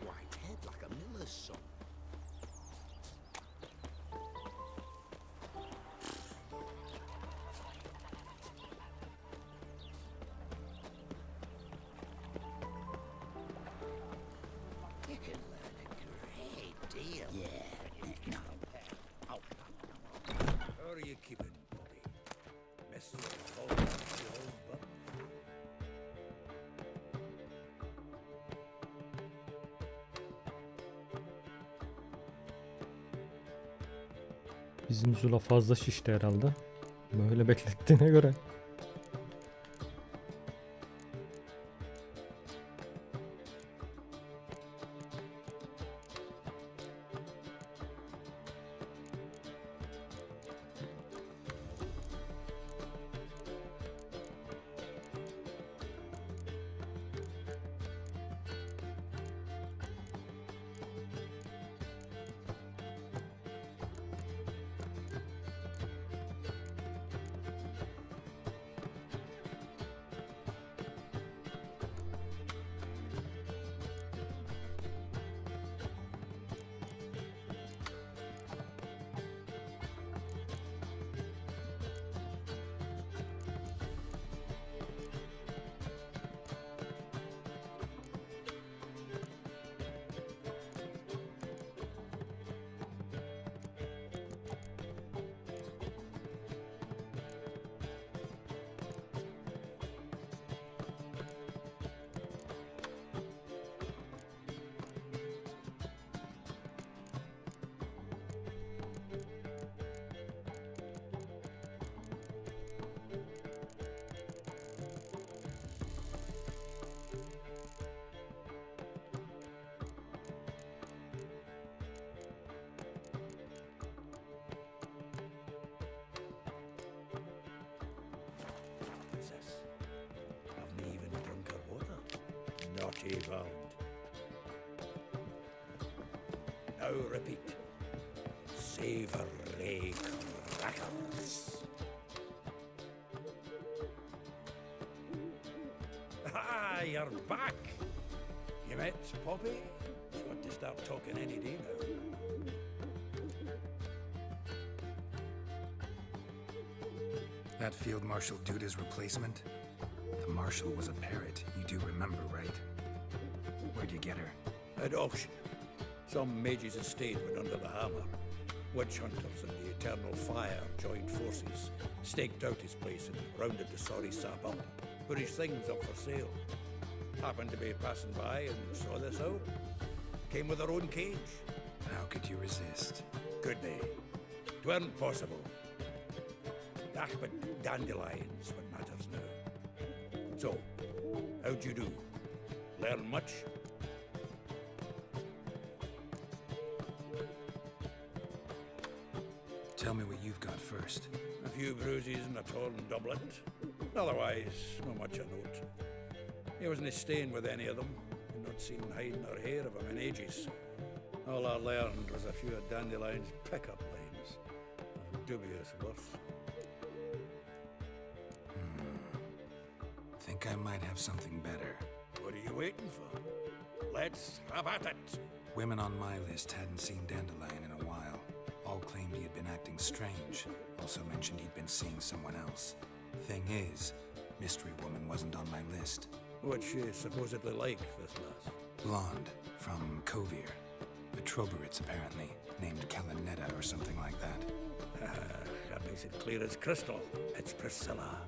B: White head like a miller's son. You can learn a great deal. Yeah, no. Oh,
G: How are you keeping, Bobby? Miss your old bum?
D: Bizim Zula fazla şişti herhalde. Böyle beklettiğine göre.
G: Haven't even drunk her water. Naughty bound. Now repeat. Savoury crackers. Ah, you're back. You met Poppy? Got to start talking any day now.
C: That Field Marshal Duda's replacement? The Marshal was a parrot, you do remember, right? Where'd you get her?
G: At auction. Some mage's estate went under the hammer. Witch hunters and the Eternal Fire joined forces, staked out his place and rounded the sorry sap up. Put his things up for sale. Happened to be passing by and saw this out. Came with her own cage.
C: How could you resist?
G: Could they? 'Tweren't possible. Ah, but dandelions what matters now. So, how'd you do? Learn much?
C: Tell me what you've got first.
G: A few bruises and a torn doublet. Otherwise, not much a note. He wasn't staying with any of them. I'd not seen hide nor hair of him in ages. All I learned was a few of Dandelion's pickup lines of dubious worth.
C: Think I might have something better.
G: What are you waiting for? Let's have at it.
C: Women on my list hadn't seen Dandelion in a while. All claimed he had been acting strange. Also mentioned he'd been seeing someone else. Thing is, Mystery Woman wasn't on my list.
G: What's she supposedly like, this lass?
C: Blonde, from Kaer. The Troberits, apparently. Named Kalanetta or something like that.
G: That makes it clear as crystal. It's Priscilla.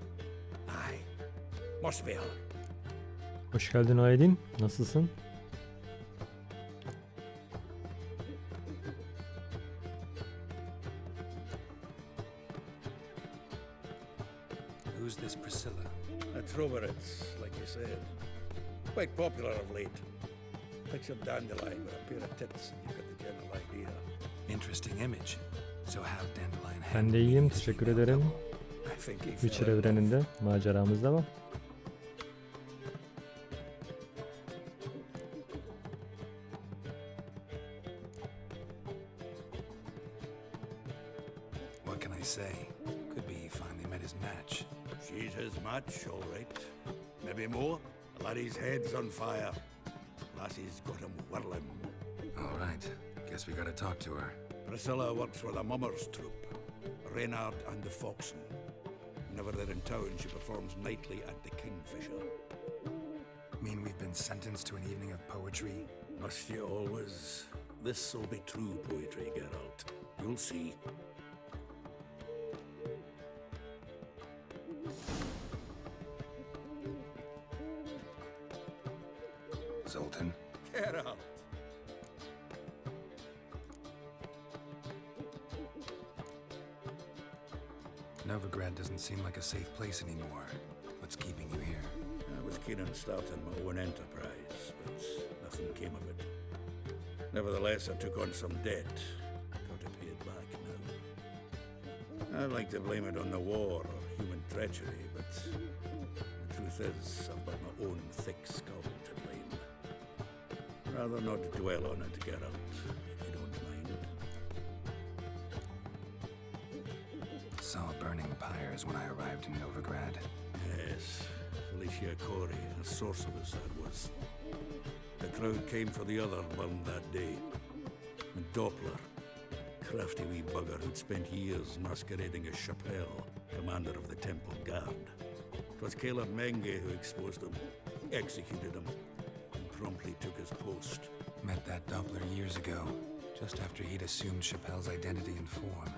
G: Aye. Must be her.
D: Hoş geldin Aylin. Nasılsın?
C: Who's this Priscilla?
G: The Troberits, like you said. Quite popular of late. Picture Dandelion with a pair of tits, and you've got the general idea.
C: Interesting image. So how Dandelion
D: Ben de iyiyim. Teşekkür ederim.
G: I think he
D: Witcher
G: fell in love.
D: evreninde maceramız devam.
C: What can I say? Could be he finally met his match.
G: She's his match, all right. Maybe more. Laddie's head's on fire. Lassie's got him whirling.
C: All right. Guess we gotta talk to her.
G: Priscilla works for the Mummers troupe. Reynard and the Foxen. Whenever they're in town, she performs nightly at the Kingfisher.
C: Mean we've been sentenced to an evening of poetry?
G: Must you always? This'll be true poetry, Geralt. You'll see.
C: Zoltan?
G: Geralt!
C: Novigrad doesn't seem like a safe place anymore. What's keeping you here?
G: I was keen on starting my own enterprise, but nothing came of it. Nevertheless, I took on some debt. Got to pay it back now. I'd like to blame it on the war or human treachery, but the truth is, I've got my own thick skull to blame. Rather not dwell on it, Geralt, if you don't mind.
C: Saw burning pyres when I arrived in Novigrad.
G: Yes, Felicia Corey, a sorceress that was. The crowd came for the other burned that day. And Doppler, crafty wee bugger who'd spent years masquerading as Chappelle, commander of the Temple Guard. 'Twas Caleb Menge who exposed him, executed him, and promptly took his post.
C: Met that Doppler years ago, just after he'd assumed Chappelle's identity and form.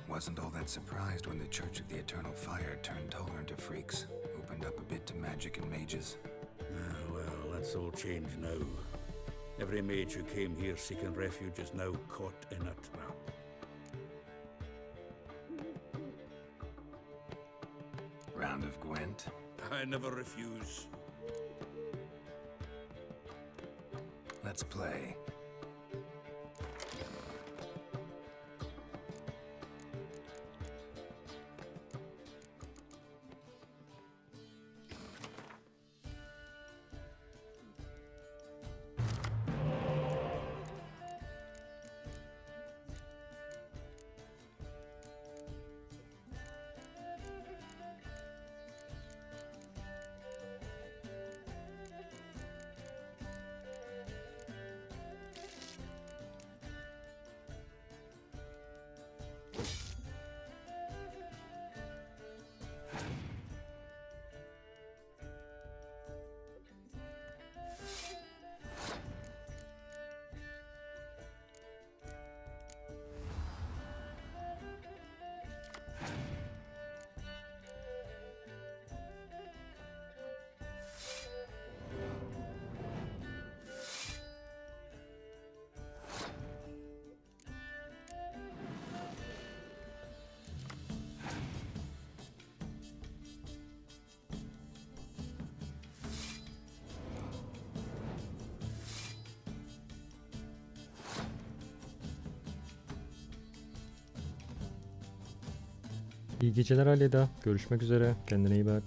C: Wasn't all that surprised when the Church of the Eternal Fire turned tolerant of freaks, opened up a bit to magic and mages.
G: Well, that's all changed now. Every mage who came here seeking refuge is now caught in a trap.
C: Round of Gwent?
G: I never refuse.
C: Let's play.
D: İyi geceler Aleda. Görüşmek üzere. Kendine iyi bak.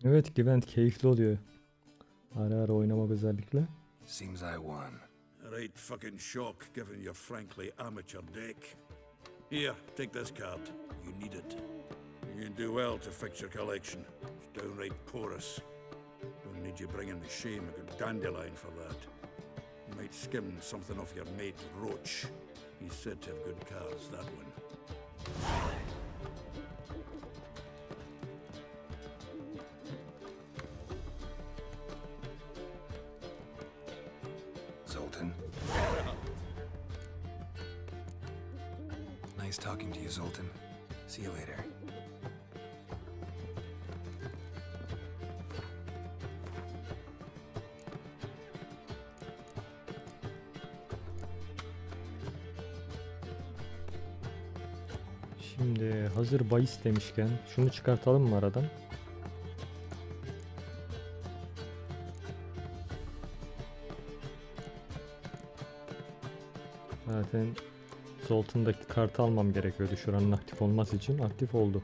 D: Evet, Gwent keyifli oluyor. Ara ara oynamak özellikle.
C: Seems I won.
G: Right fucking shock given your frankly amateur deck. Here, take this card. You need it. You do well to fix your collection. It's downright porous. Don't need you bringing the shame a good dandelion for that. You might skim something off your mate Roach. He's said to have good cards, that one.
C: Zoltan. Nice talking to you, Zoltan. See you later.
D: Şimdi hazır bahis demişken şunu çıkartalım mı aradan? Zaten Zoltan'daki kartı almam gerekiyordu şuranın aktif olması için. Aktif oldu.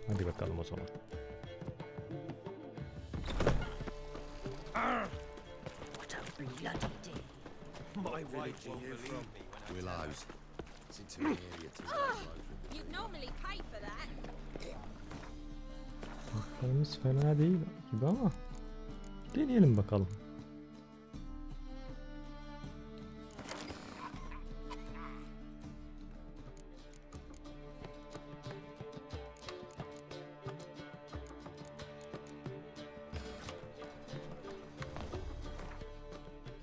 D: Hadi bakalım o zaman.
Q: What a bloody day.
L: My wife won't believe me when I Willows. It's into an area to
I: You'd normally pay for that.
D: Kartlarımız fena değil gibi ama deneyelim bakalım.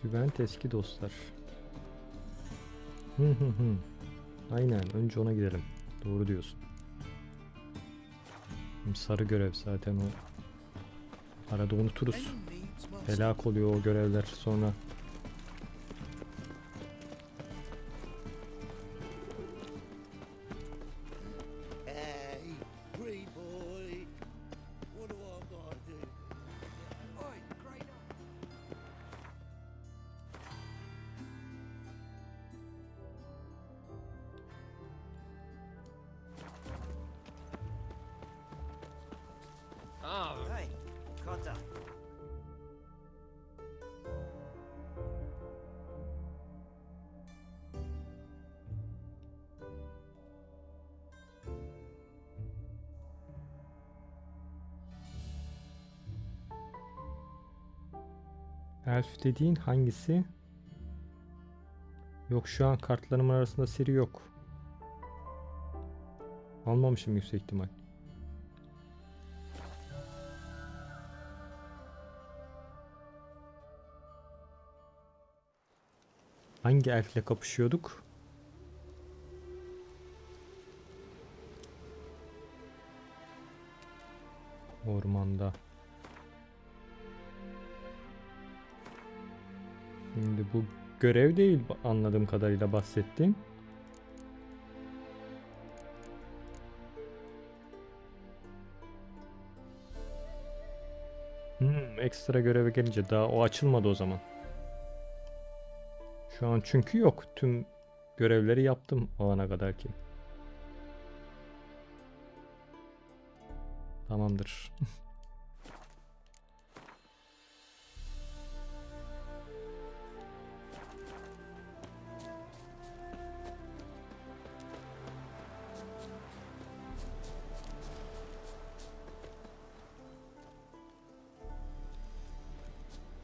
D: Güvent eski dostlar. Aynen, önce ona gidelim. Doğru diyorsun. Sarı görev zaten o. Arada unuturuz. Helak oluyor o görevler sonra.
E: Hey, green boy. What do I gotta do? Oi, great.
V: Ah,
F: Hey, Cotta.
D: Elf dediğin hangisi? Yok, şu an kartlarımın arasında seri yok. Almamışım yüksek ihtimal. Hangi elfle kapışıyorduk? Ormanda. Şimdi bu görev değil anladığım kadarıyla bahsettiğim. Ekstra göreve gelince daha o açılmadı o zaman. Şu an çünkü yok. Tüm görevleri yaptım o ana kadar ki. Tamamdır.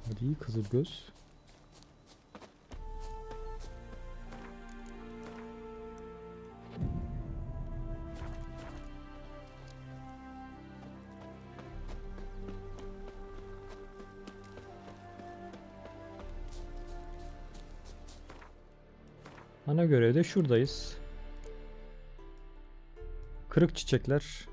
D: Hadi Kızılgöz. Ana görevde şuradayız. Kırık çiçekler.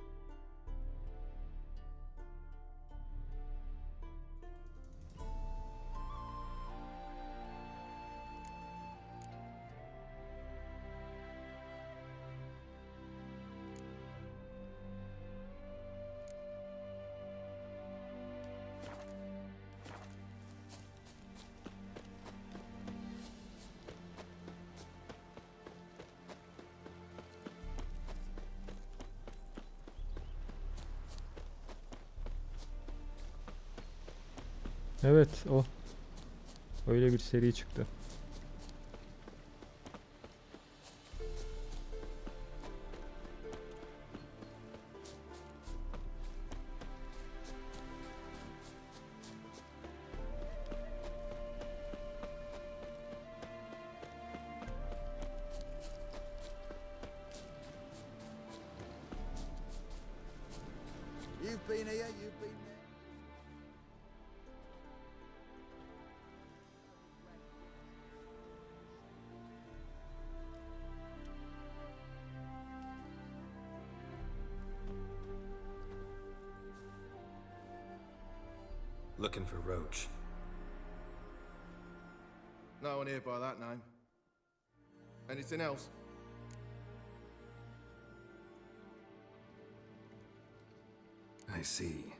D: Evet o. Öyle bir seri çıktı.
E: You've been here, you've been there.
C: Looking for Roach.
R: No one here by that name. Anything else?
C: I see.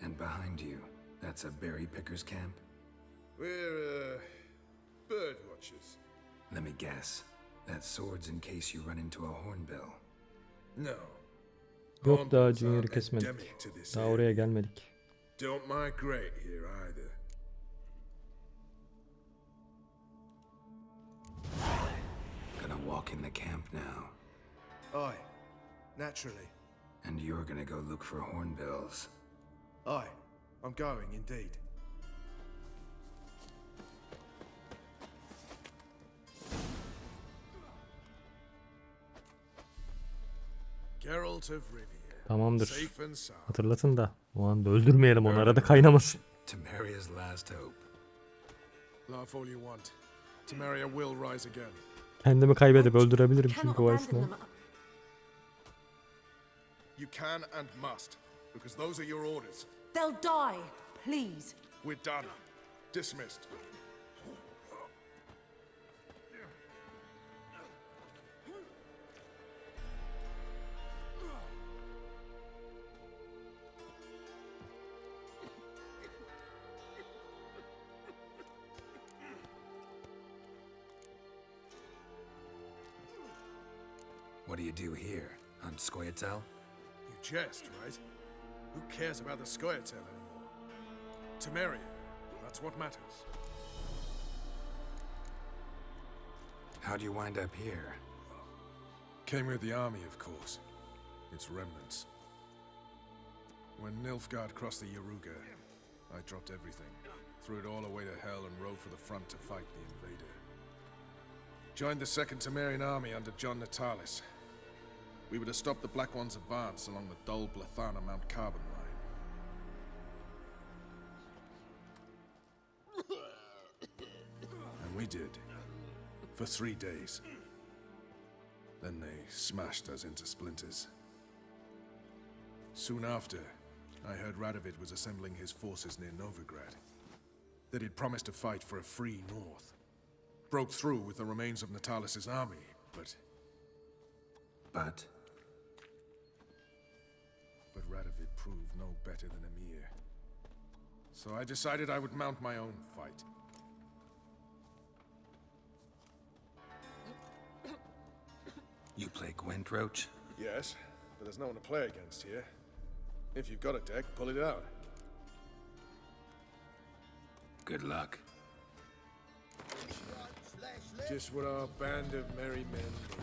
C: And behind you, that's a berry picker's camp?
R: We're, bird watchers.
C: Let me guess. That sword's in case you run into a hornbill.
R: No.
D: Yok daha
R: Hornbills
D: Junior'ı
R: aren't
D: kesmedik.
R: endemic to this
D: Daha
R: area.
D: oraya gelmedik.
R: Don't migrate here either.
C: Gonna walk in the camp now.
R: Aye, naturally.
C: And you're gonna go look for hornbills.
R: Aye, I'm going indeed. Geralt of Rivia.
D: Tamamdır.
R: Safe and sound.
D: Hatırlatın da o anda öldürmeyelim onu, arada kaynamasın.
C: Temeria's last hope.
R: Laugh all you want. Temeria will rise again.
D: Kendimi kaybedip öldürebilirim çünkü o esnada.
R: You can and must, because those are your orders.
Q: They'll die, please.
R: We're done. Dismissed.
C: What do you do here? Hunt Toussaint'a?
R: You jest, right? Who cares about the Scoia'tael anymore? Temeria, that's what matters.
C: How'd you wind up here?
R: Came with the army, of course. Its remnants. When Nilfgaard crossed the Yaruga, I dropped everything, threw it all away to hell and rode for the front to fight the invader. Joined the Second Temerian army under John Natalis. We were to stop the Black One's advance along the Dol Blathana Mount Carbon line. And we did. For 3 days. Then they smashed us into splinters. Soon after, I heard Radovid was assembling his forces near Novigrad. That he'd promised to fight for a free north. Broke through with the remains of Natalis' army, but...
C: But
R: Radovid proved no better than Emir. So I decided I would mount my own fight.
C: you play Gwent, Roach?
R: Yes, but there's no one to play against here. If you've got a deck, pull it out.
C: Good luck.
R: Just what our band of merry men need.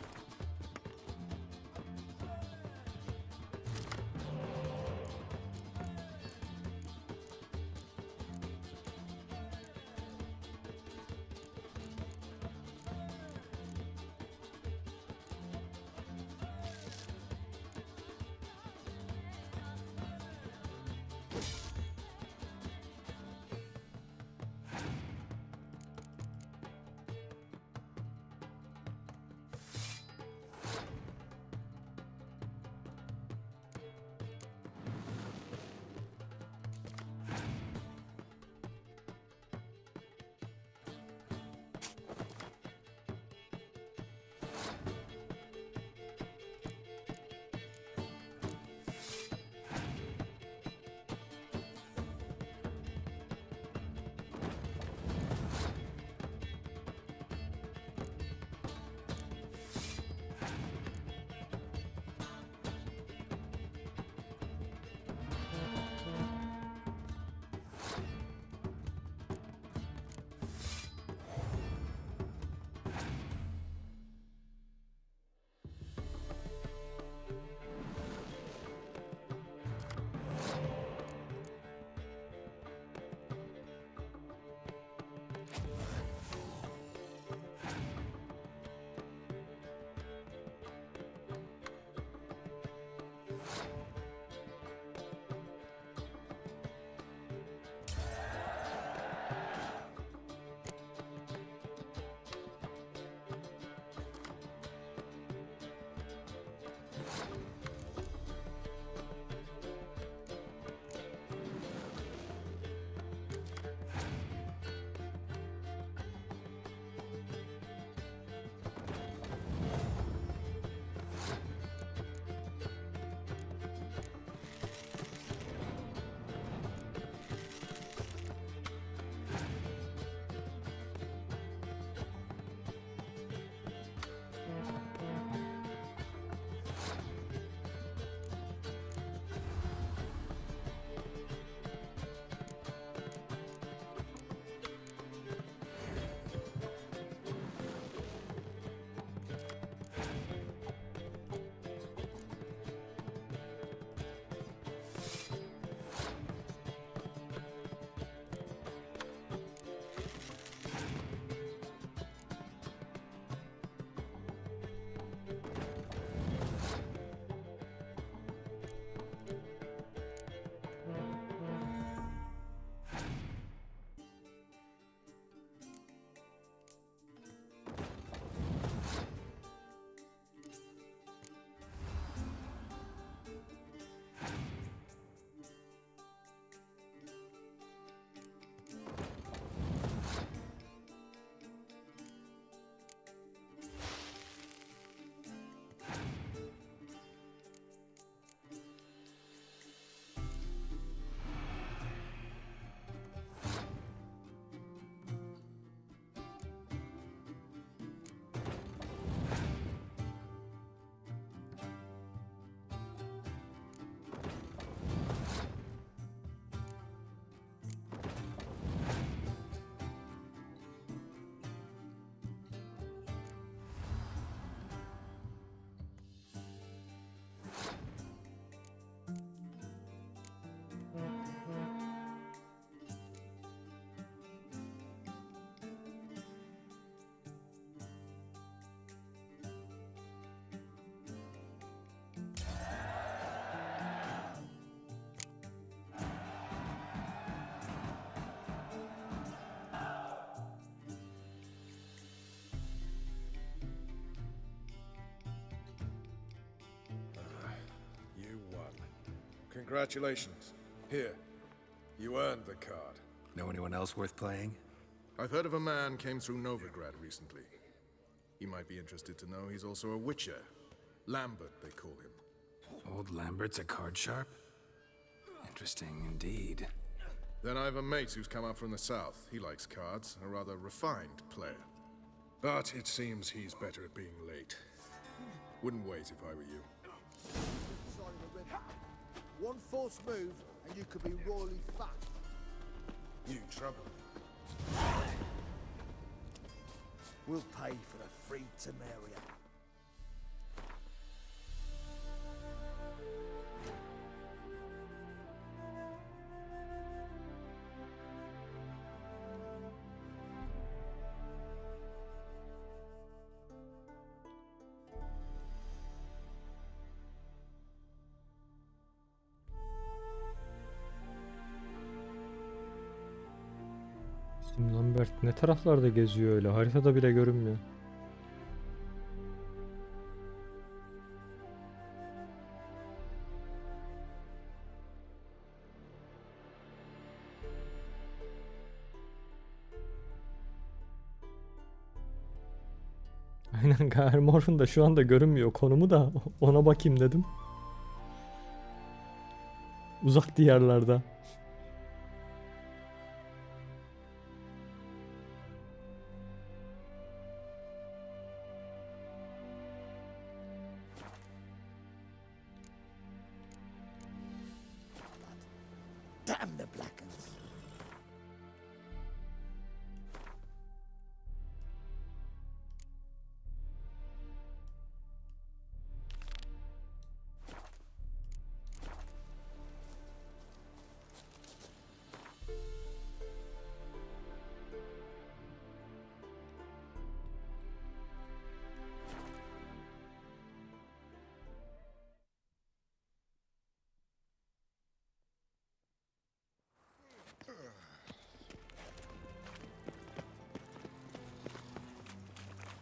R: Congratulations. Here, you earned the card.
C: Know anyone else worth playing?
R: I've heard of a man came through Novigrad recently. You might be interested to know he's also a witcher. Lambert, they call him.
C: Old Lambert's a card sharp? Interesting indeed.
R: Then I have a mate who's come up from the south. He likes cards, a rather refined player. But it seems he's better at being late. Wouldn't wait if I were you.
E: Side of the river. One false move, and you could be royally fucked.
R: You trouble.
E: We'll pay for the free Temeria.
D: Bizim Lambert ne taraflarda geziyor öyle? Haritada bile görünmüyor. Aynen, Kaer Morhen'da şu anda görünmüyor konumu da ona bakayım dedim. Uzak diyarlarda.
E: Damn the Blackens.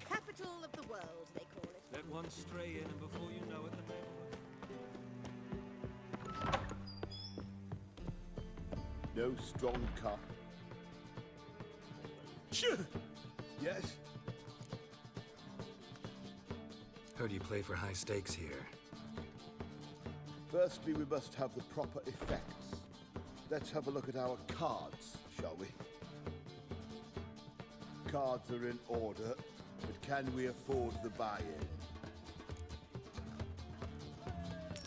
O: Capital of the world, they call it.
V: Let one stray in, and before you know it, the neighborhood.
A: No strong cup. Yes?
C: Heard you play for high stakes here.
A: Firstly, we must have the proper effects. Let's have a look at our cards, shall we? Cards are in order, but can we afford the buy-in?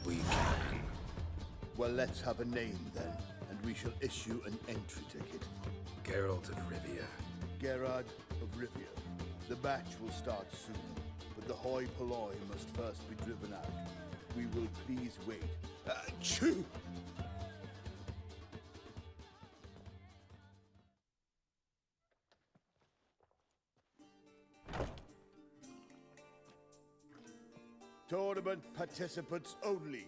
C: We can.
A: Well, let's have a name then, and we shall issue an entry ticket.
C: Geralt of Rivia.
A: Gerard of Rivia. The match will start soon, but the hoi polloi must first be driven out. We will please wait. Achoo! Tournament participants only.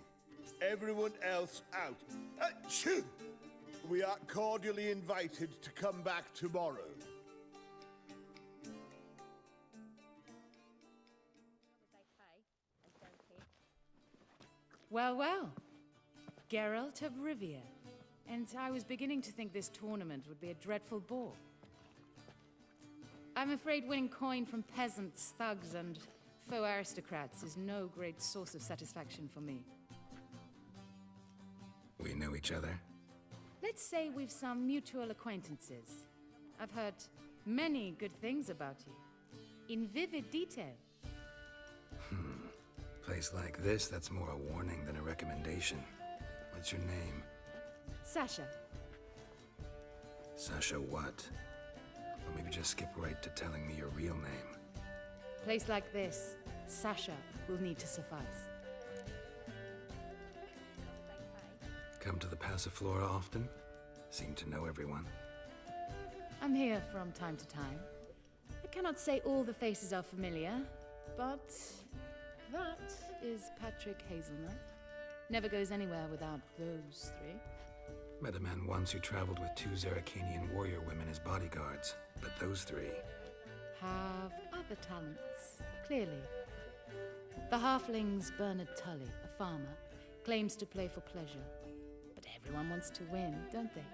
A: Everyone else out. Achoo! We are cordially invited to come back tomorrow.
P: Well, well. Geralt of Rivia. And I was beginning to think this tournament would be a dreadful bore. I'm afraid winning coin from peasants, thugs, and faux aristocrats is no great source of satisfaction for me.
C: We know each other?
P: Let's say we've some mutual acquaintances. I've heard many good things about you. In vivid detail.
C: Place like this, that's more a warning than a recommendation. What's your name?
P: Sasha.
C: Sasha what? Or maybe just skip right to telling me your real name.
P: Place like this, Sasha will need to suffice.
C: Come to the Passiflora often? Seem to know everyone.
P: I'm here from time to time. I cannot say all the faces are familiar, but that is Patrick Hazelnut. Never goes anywhere without those three.
C: Met a man once who traveled with 2 Zerrikanian warrior women as bodyguards, but those 3...
P: have other talents, clearly. The halfling's Bernard Tully, a farmer, claims to play for pleasure. Everyone wants to win, don't they?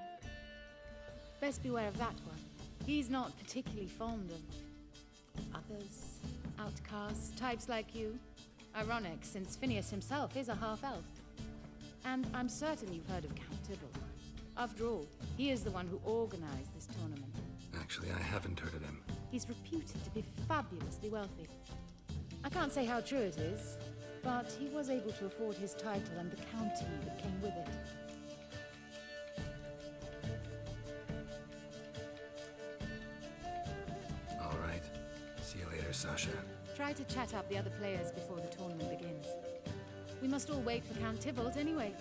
P: Best beware of that one. He's not particularly fond of others, outcasts, types like you. Ironic, since Phineas himself is a half-elf. And I'm certain you've heard of Count Tybalt. After all, he is the one who organized this tournament.
C: Actually, I haven't heard of him.
P: He's reputed to be fabulously wealthy. I can't say how true it is, but he was able to afford his title and the county that came with it.
C: All right. See you later, Sasha.
P: Try to chat up the other players before the tournament begins. We must all wait for Count Tybalt anyway.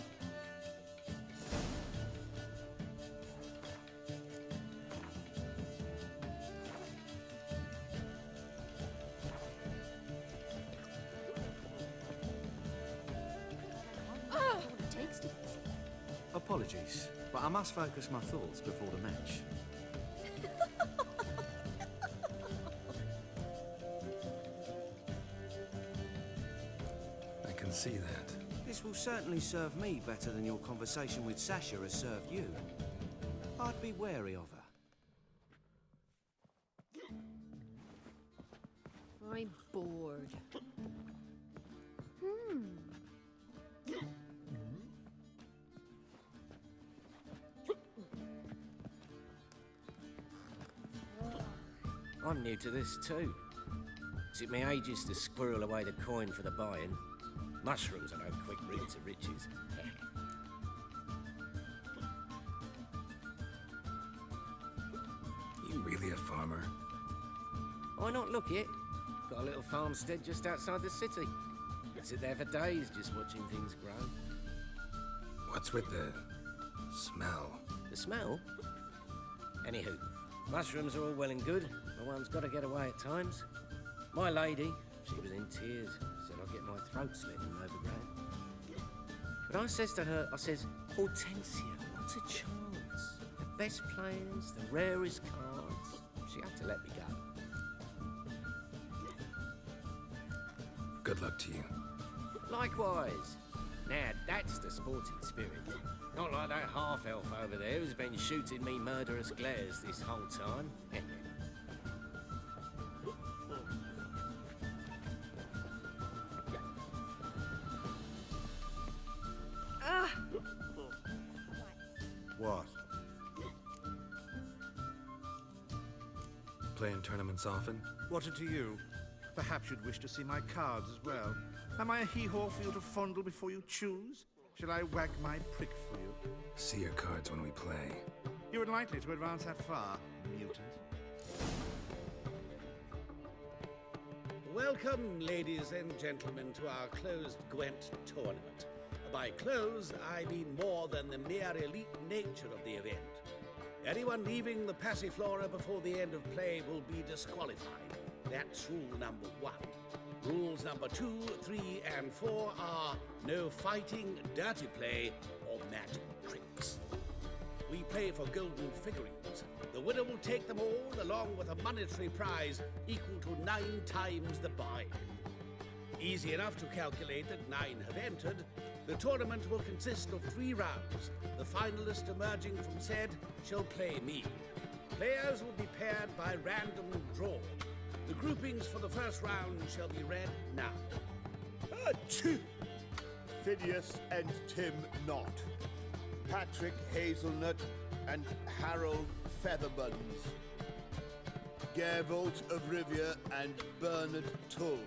S: Apologies, but I must focus my thoughts before the match.
C: I can see that.
S: This will certainly serve me better than your conversation with Sasha has served you. I'd be wary of her.
O: I'm bored.
U: I'm new to this too. Took me ages to squirrel away the coin for the buy-in. Mushrooms are no quick route to riches.
C: You really a farmer?
U: Why not look it? Got a little farmstead just outside the city. I sit there for days just watching things grow.
C: What's with the smell?
U: The smell? Anywho, mushrooms are all well and good, but one's got to get away at times. My lady, she was in tears, said I'd get my throat slit in overground. But I says to her, Hortensia, what a chance. The best players, the rarest cards. She had to let me go.
C: Good luck to you.
U: Likewise. Now, that's the sporting spirit. Not like that half-elf over there who's been shooting me murderous glares this whole time.
J: What?
C: Playing tournaments often?
W: What to you? Perhaps you'd wish to see my cards as well. Am I a hee-haw for you to fondle before you choose? Shall I wag my prick for you?
C: See your cards when we play.
W: You were likely to advance that far, mutant.
G: Welcome, ladies and gentlemen, to our closed Gwent tournament. By close, I mean more than the mere elite nature of the event. Anyone leaving the Passiflora before the end of play will be disqualified. That's rule number 1. Rules number 2, 3, and 4 are no fighting, dirty play, or magic tricks. We play for golden figurines. The winner will take them all, along with a monetary prize equal to 9 times the buy. Easy enough to calculate that 9 have entered. The tournament will consist of 3 rounds. The finalist emerging from said shall play me. Players will be paired by random draw. The groupings for the first round shall be read now.
A: Phineas and Tim Knott, Patrick Hazelnut and Harold Featherbuns, Gervolt of Rivia and Bernard Tull.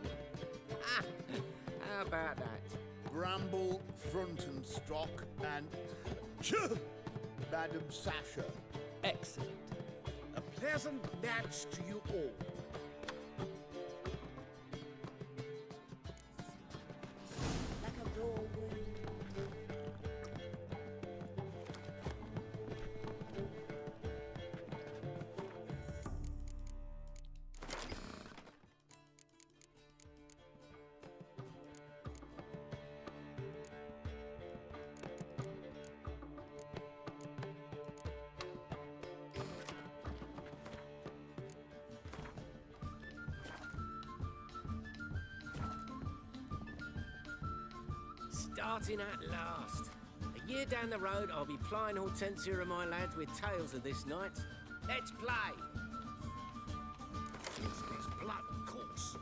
U: How about that?
A: Bramble Frontenstock and Madam Sasha.
V: Excellent.
G: A pleasant match to you all.
H: Like a raw wound.
U: Starting at last. year down the road, I'll be plying Hortensia and my lads with tales of this night. Let's play!
G: It's blood, of course.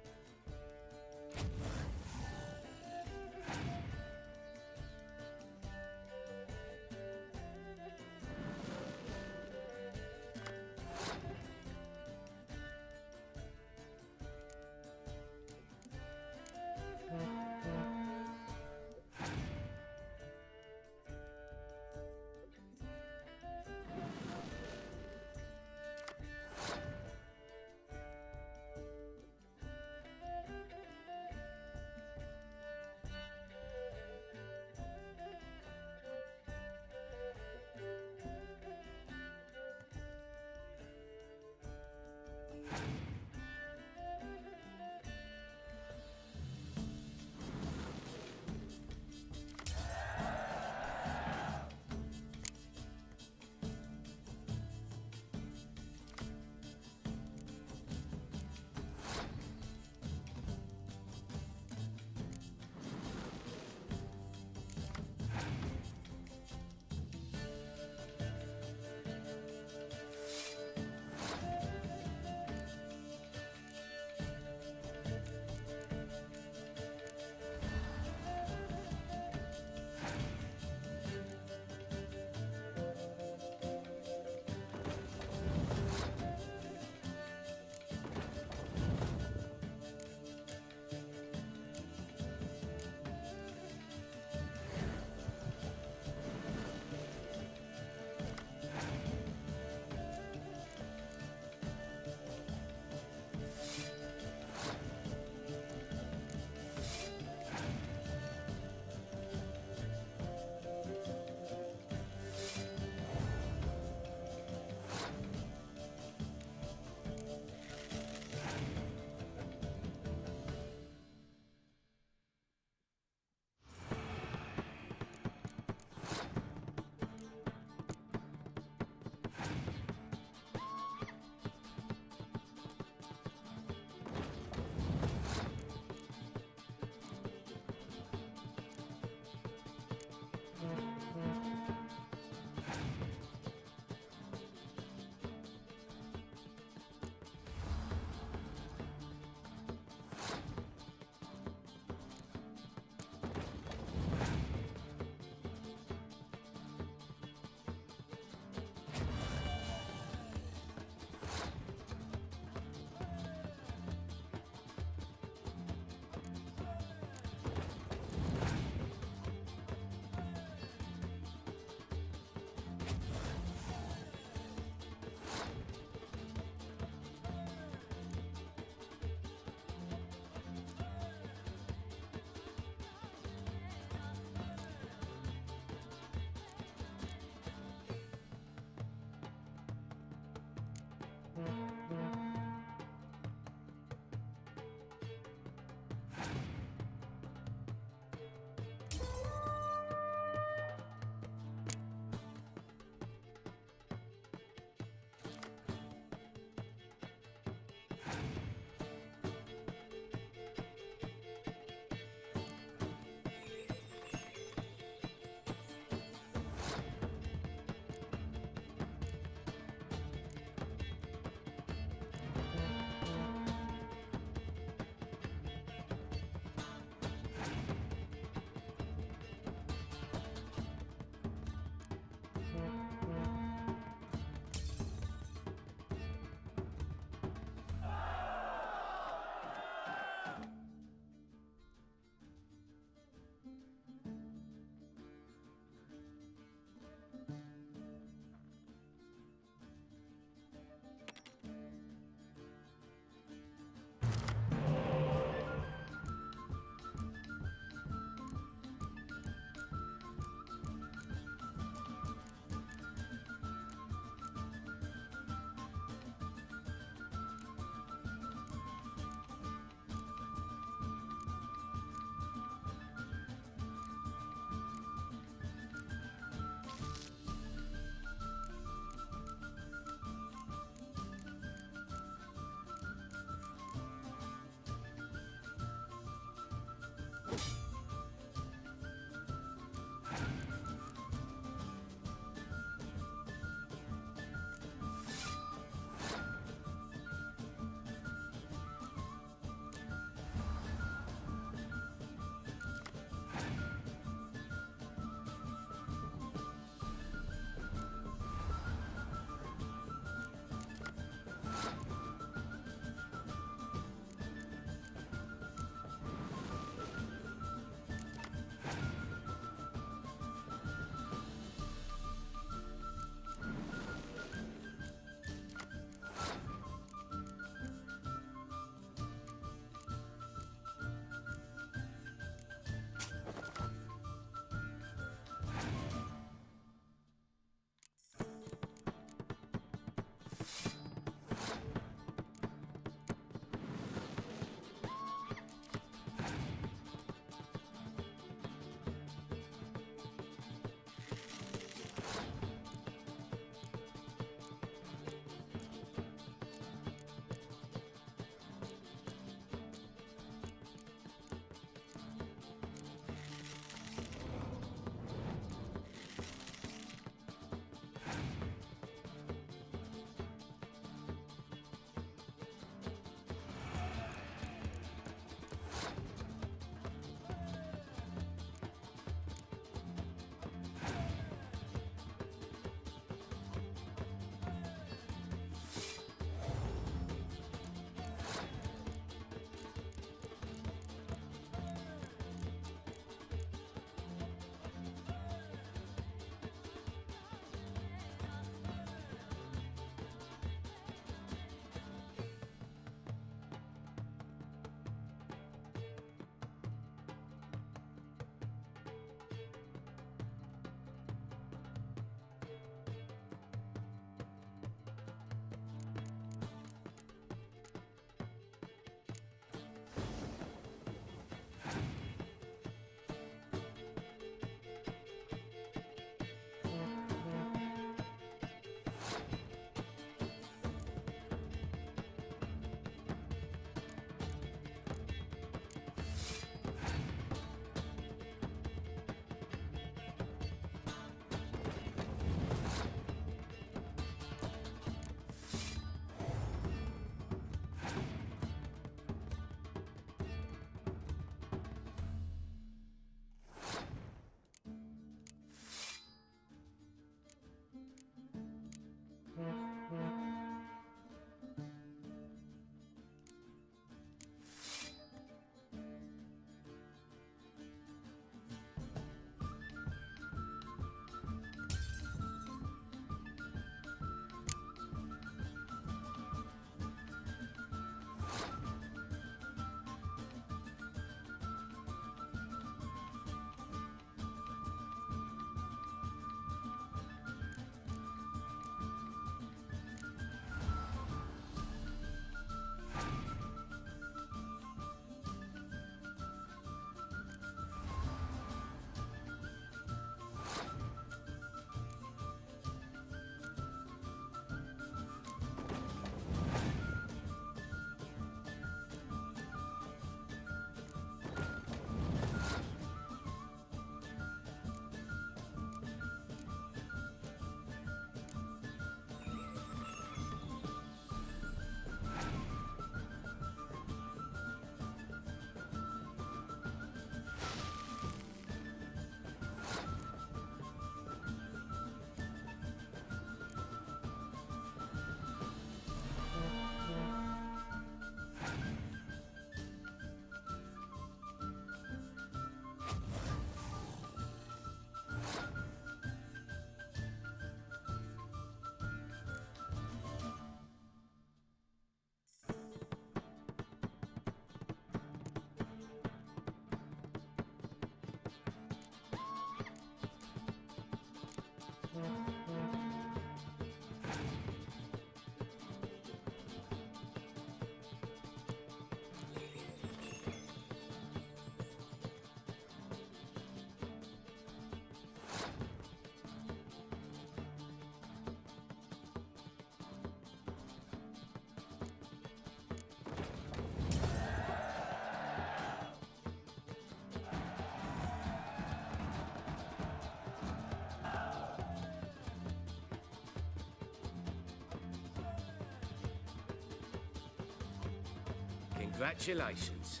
U: Congratulations.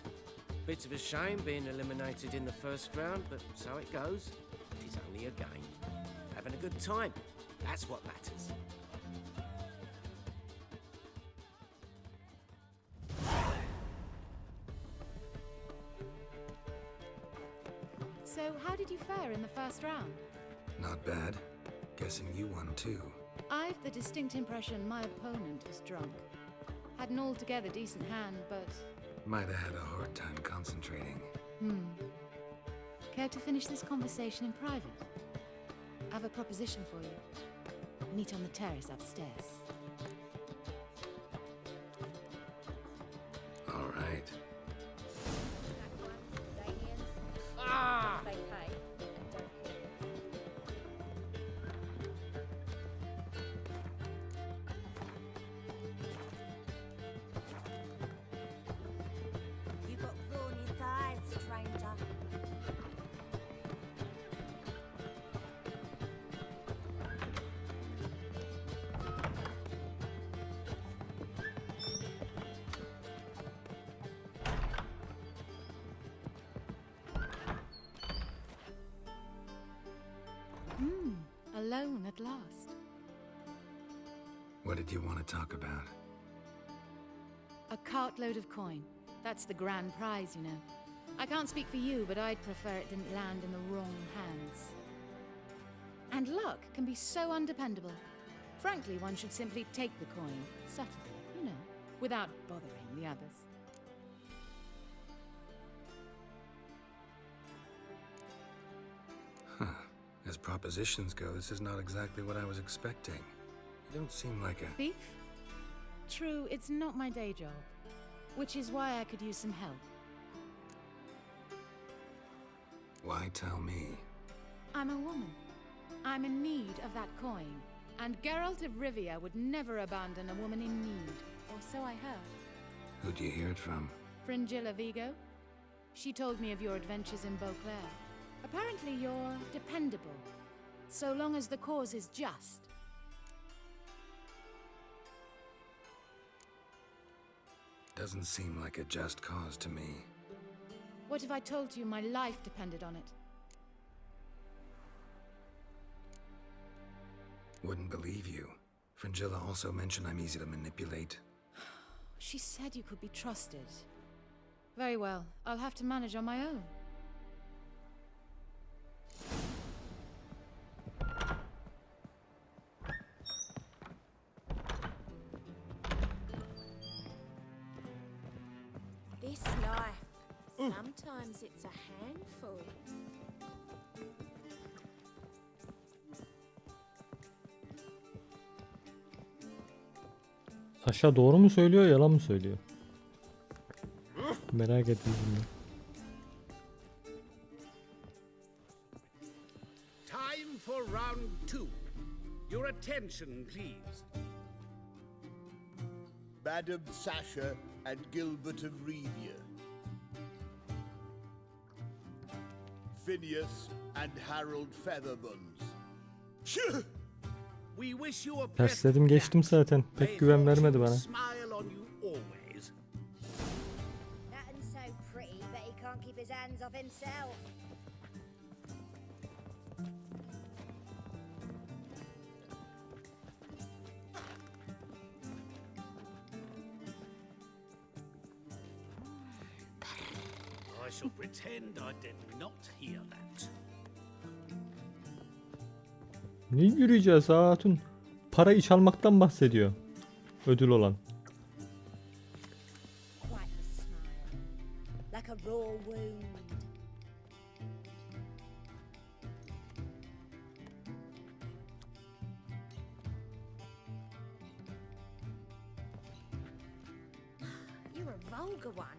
U: Bit of a shame being eliminated in the first round, but so it goes. It is only a game. Having a good time, that's what matters.
P: So, how did you fare in the first round?
C: Not bad. Guessing you won too.
P: I've the distinct impression my opponent was drunk. Had an altogether decent hand, but...
C: Might have had a hard time concentrating.
P: Care to finish this conversation in private? I have a proposition for you. Meet on the terrace upstairs.
C: All right.
U: Ah!
H: They pay and don't hear.
K: You got brawny thighs, stranger.
P: Alone at last.
C: What did you want to talk about?
P: A cartload of coin. That's the grand prize, you know. I can't speak for you, but I'd prefer it didn't land in the wrong hands. And luck can be so undependable. Frankly, one should simply take the coin, subtly, you know, without bothering the others.
C: As propositions go, this is not exactly what I was expecting. You don't seem like a...
P: Thief? True, it's not my day job, which is why I could use some help.
C: Why tell me?
P: I'm a woman. I'm in need of that coin, and Geralt of Rivia would never abandon a woman in need, or so I heard.
C: Who'd you hear it from?
P: Fringilla Vigo? She told me of your adventures in Beauclair. Apparently you're dependable, so long as the cause is just.
C: Doesn't seem like a just cause to me.
P: What if I told you my life depended on it?
C: Wouldn't believe you. Fringilla also mentioned I'm easy to manipulate.
P: She said you could be trusted. Very well, I'll have to manage on my own.
K: This life, sometimes it's a handful.
D: Saşa doğru mu söylüyor, yalan mı söylüyor? Merak ettim bunu.
G: Time for round 2. Your attention, please.
A: Madam Sasha and Gilbert of Revia. Phineas and Harold Featherbones.
G: We wish you a
D: Tersledim geçtim zaten. Pek güven vermedi bana.
G: smile on you always.
K: That one's so pretty, but he can't keep his hands off himself.
G: I shall pretend I did not hear that.
D: Ne yürüyeceğiz hatun? Parayı çalmaktan bahsediyor. Ödül olan.
K: Quite a smile. Like a raw wound. You're a vulgar one.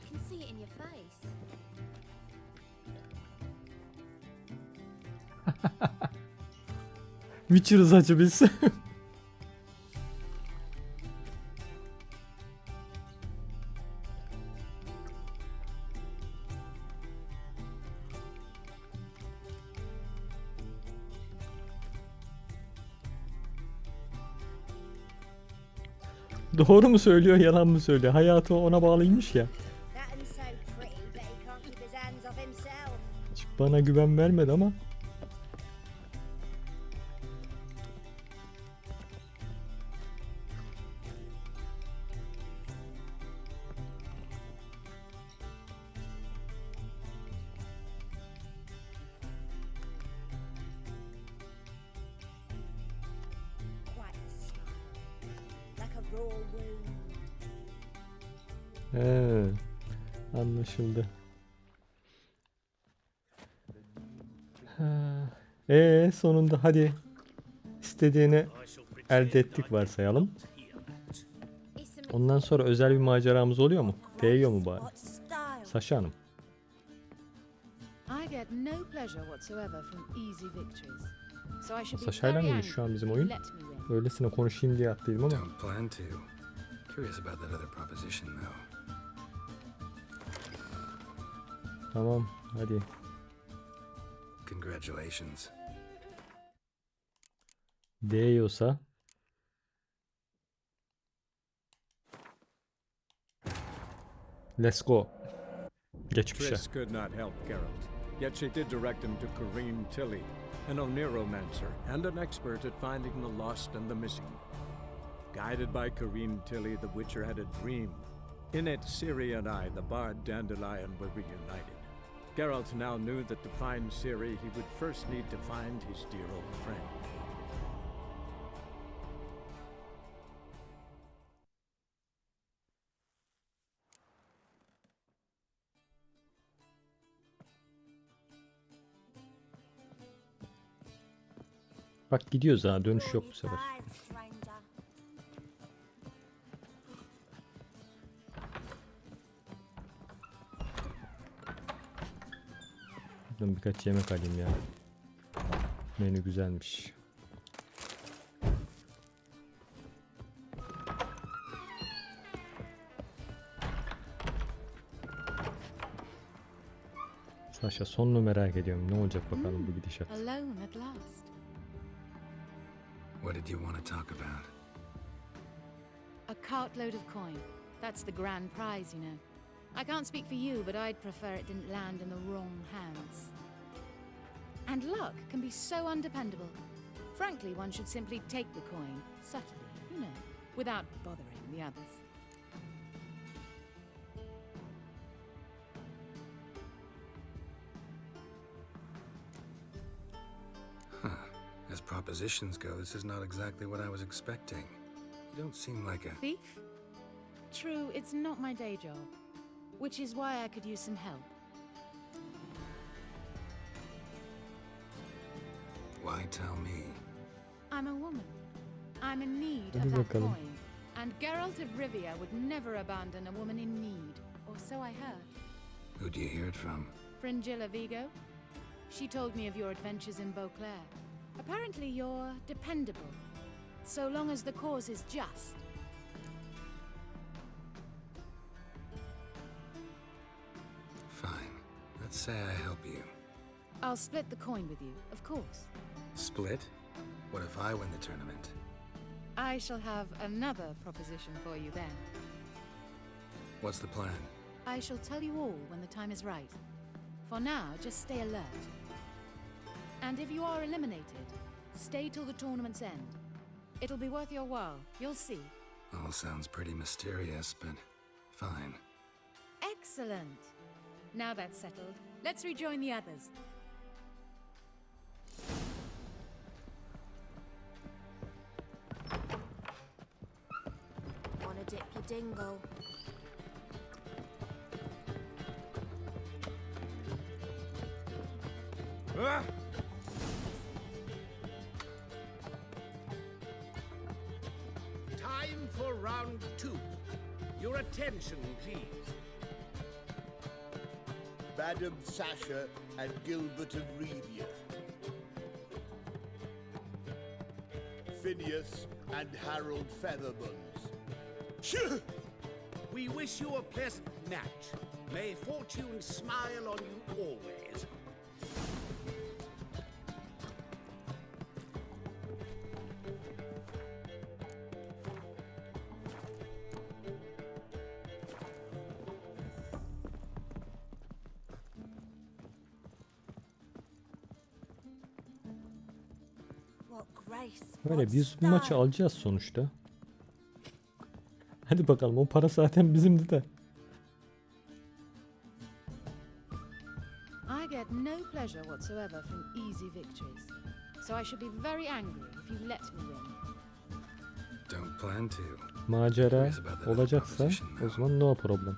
K: You can see it in your face.
D: Witcher'ız acı biz. Doğru mu söylüyor, yalan mı söylüyor? Hayatı ona bağlıymış ya. Hiç bana güven vermedi ama. He, anlaşıldı. Sonunda hadi istediğini elde ettik varsayalım. Ondan sonra özel bir maceramız oluyor mu? Değiyor mu bari? Saşa Hanım. Saşa'yla mıydı şu an bizim oyun? Öylesine konuşayım diye attıydım ama. Tamam, hadi.
C: Congratulations.
D: Değiyorsa. Let's go. Geçmişe.
M: Triss could not help Geralt, yet she did direct him to Kareem Tilly, an Oniromancer and an expert at finding the lost and the missing. Guided by Kareem Tilly, the Witcher had a dream. In it, Ciri and I, the bard Dandelion, were reunited. Geralt now knew that to find Ciri, he would first need to find his dear old friend.
D: Bak gidiyoruz ha, dönüş yok bu sefer. Buradan birkaç yemek alayım ya. Menü güzelmiş. Saşa, sonunu merak ediyorum. Ne olacak bakalım bu gidişat.
C: What did you want to talk about?
P: A cartload of coin. That's the grand prize, you know. I can't speak for you, but I'd prefer it didn't land in the wrong hands. And luck can be so undependable. Frankly, one should simply take the coin, subtly, you know, without bothering the others.
C: As propositions go, this is not exactly what I was expecting. You don't seem like a...
P: Thief? True, it's not my day job, which is why I could use some help.
C: Why tell me?
P: I'm a woman. I'm in need of that coin. And Geralt of Rivia would never abandon a woman in need, or so I heard.
C: Who'd you hear it from?
P: Fringilla Vigo. She told me of your adventures in Beauclair. Apparently you're dependable, so long as the cause is just.
C: Fine. Let's say I help you.
P: I'll split the coin with you, of course.
C: Split? What if I win the tournament?
P: I shall have another proposition for you then.
C: What's the plan?
P: I shall tell you all when the time is right. For now, just stay alert. And if you are eliminated, stay till the tournament's end. It'll be worth your while, you'll see.
C: All sounds pretty mysterious, but fine.
P: Excellent. Now that's settled, let's rejoin the others.
K: Wanna dip your dingle?
W: Ah! Time for round 2. Your attention, please.
E: Madam Sasha and Gilbert of Revia. Phineas and Harold Featherbones.
W: We wish you a pleasant match. May fortune smile on you always.
D: Öyle biz bu maçı alacağız sonuçta. Hadi bakalım, o para zaten bizimdi de.
P: I get no pleasure whatsoever from easy victories. So I should be very angry if you let me win.
C: Don't plan to.
D: Macera olacaksa o zaman no problem.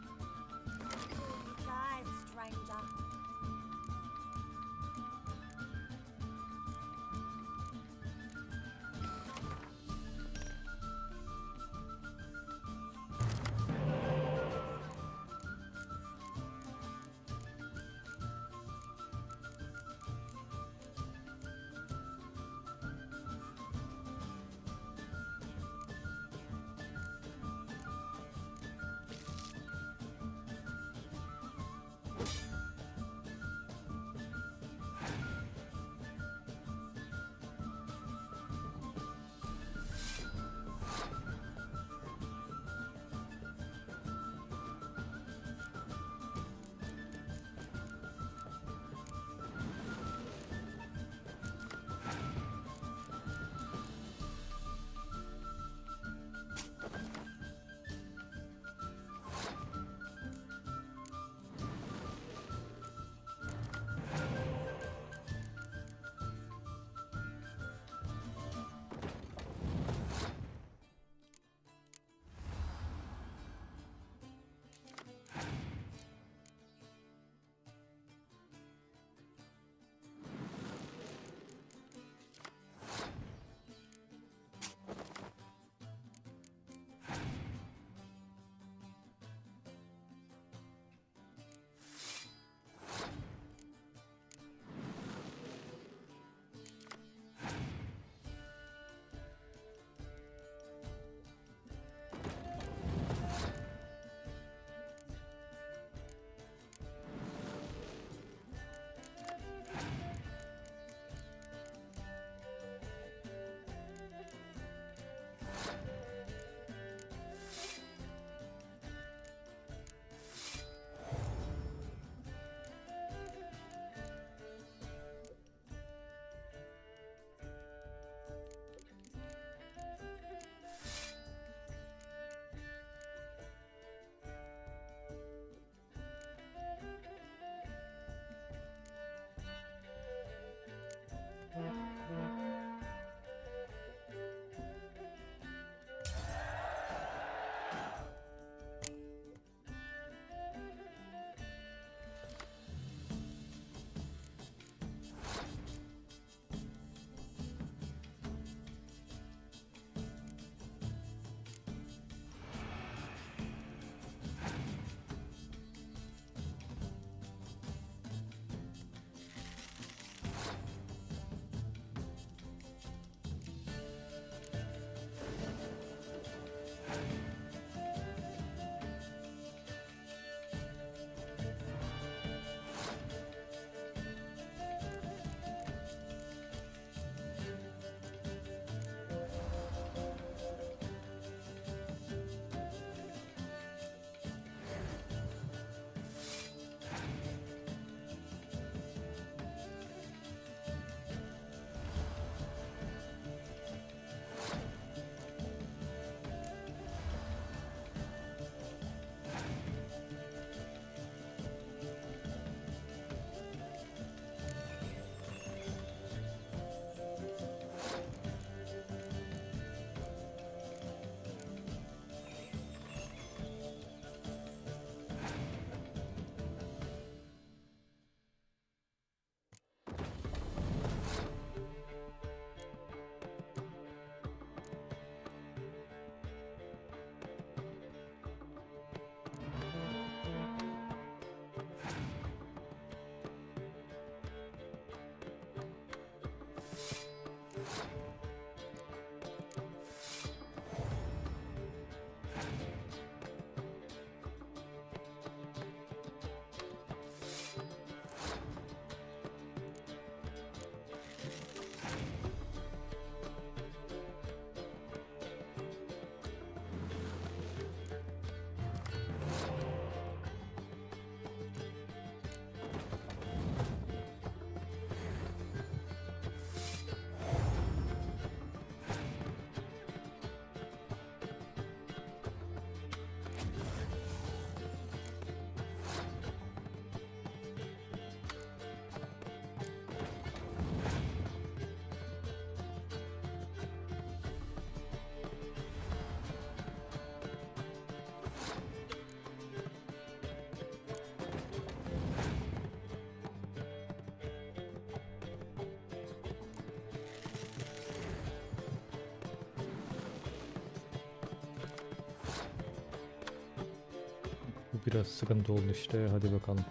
D: biraz sıkıntı oldu işte. Hadi bakalım.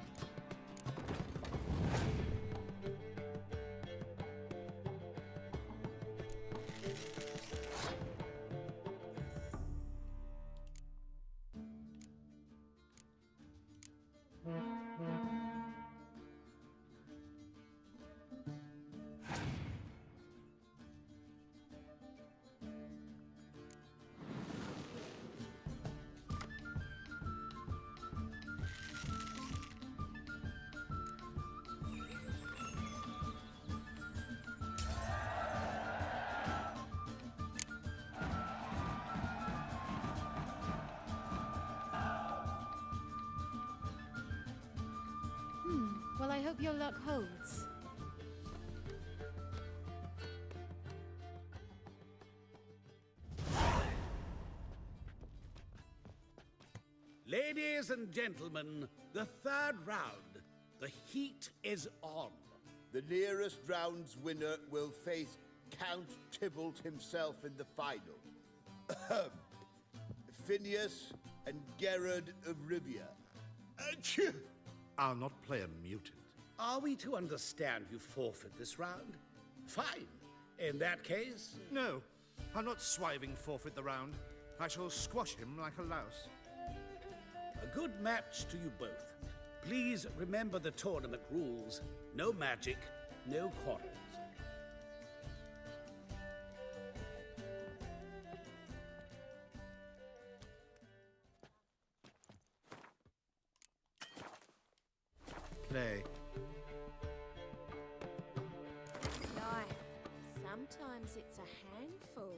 P: Well, I hope your luck holds.
G: Ladies and gentlemen, the third round. The heat is on.
A: The nearest round's winner will face Count Tybalt himself in the final. Phineas and Gerard of Rivia.
W: I'll not play a mutant.
G: Are we to understand you forfeit this round? Fine. In that case...
W: No, I'll not swiving forfeit the round. I shall squash him like a louse.
G: A good match to you both. Please remember the tournament rules. No magic, no quarrels.
W: Play.
I: Life. Sometimes it's a handful.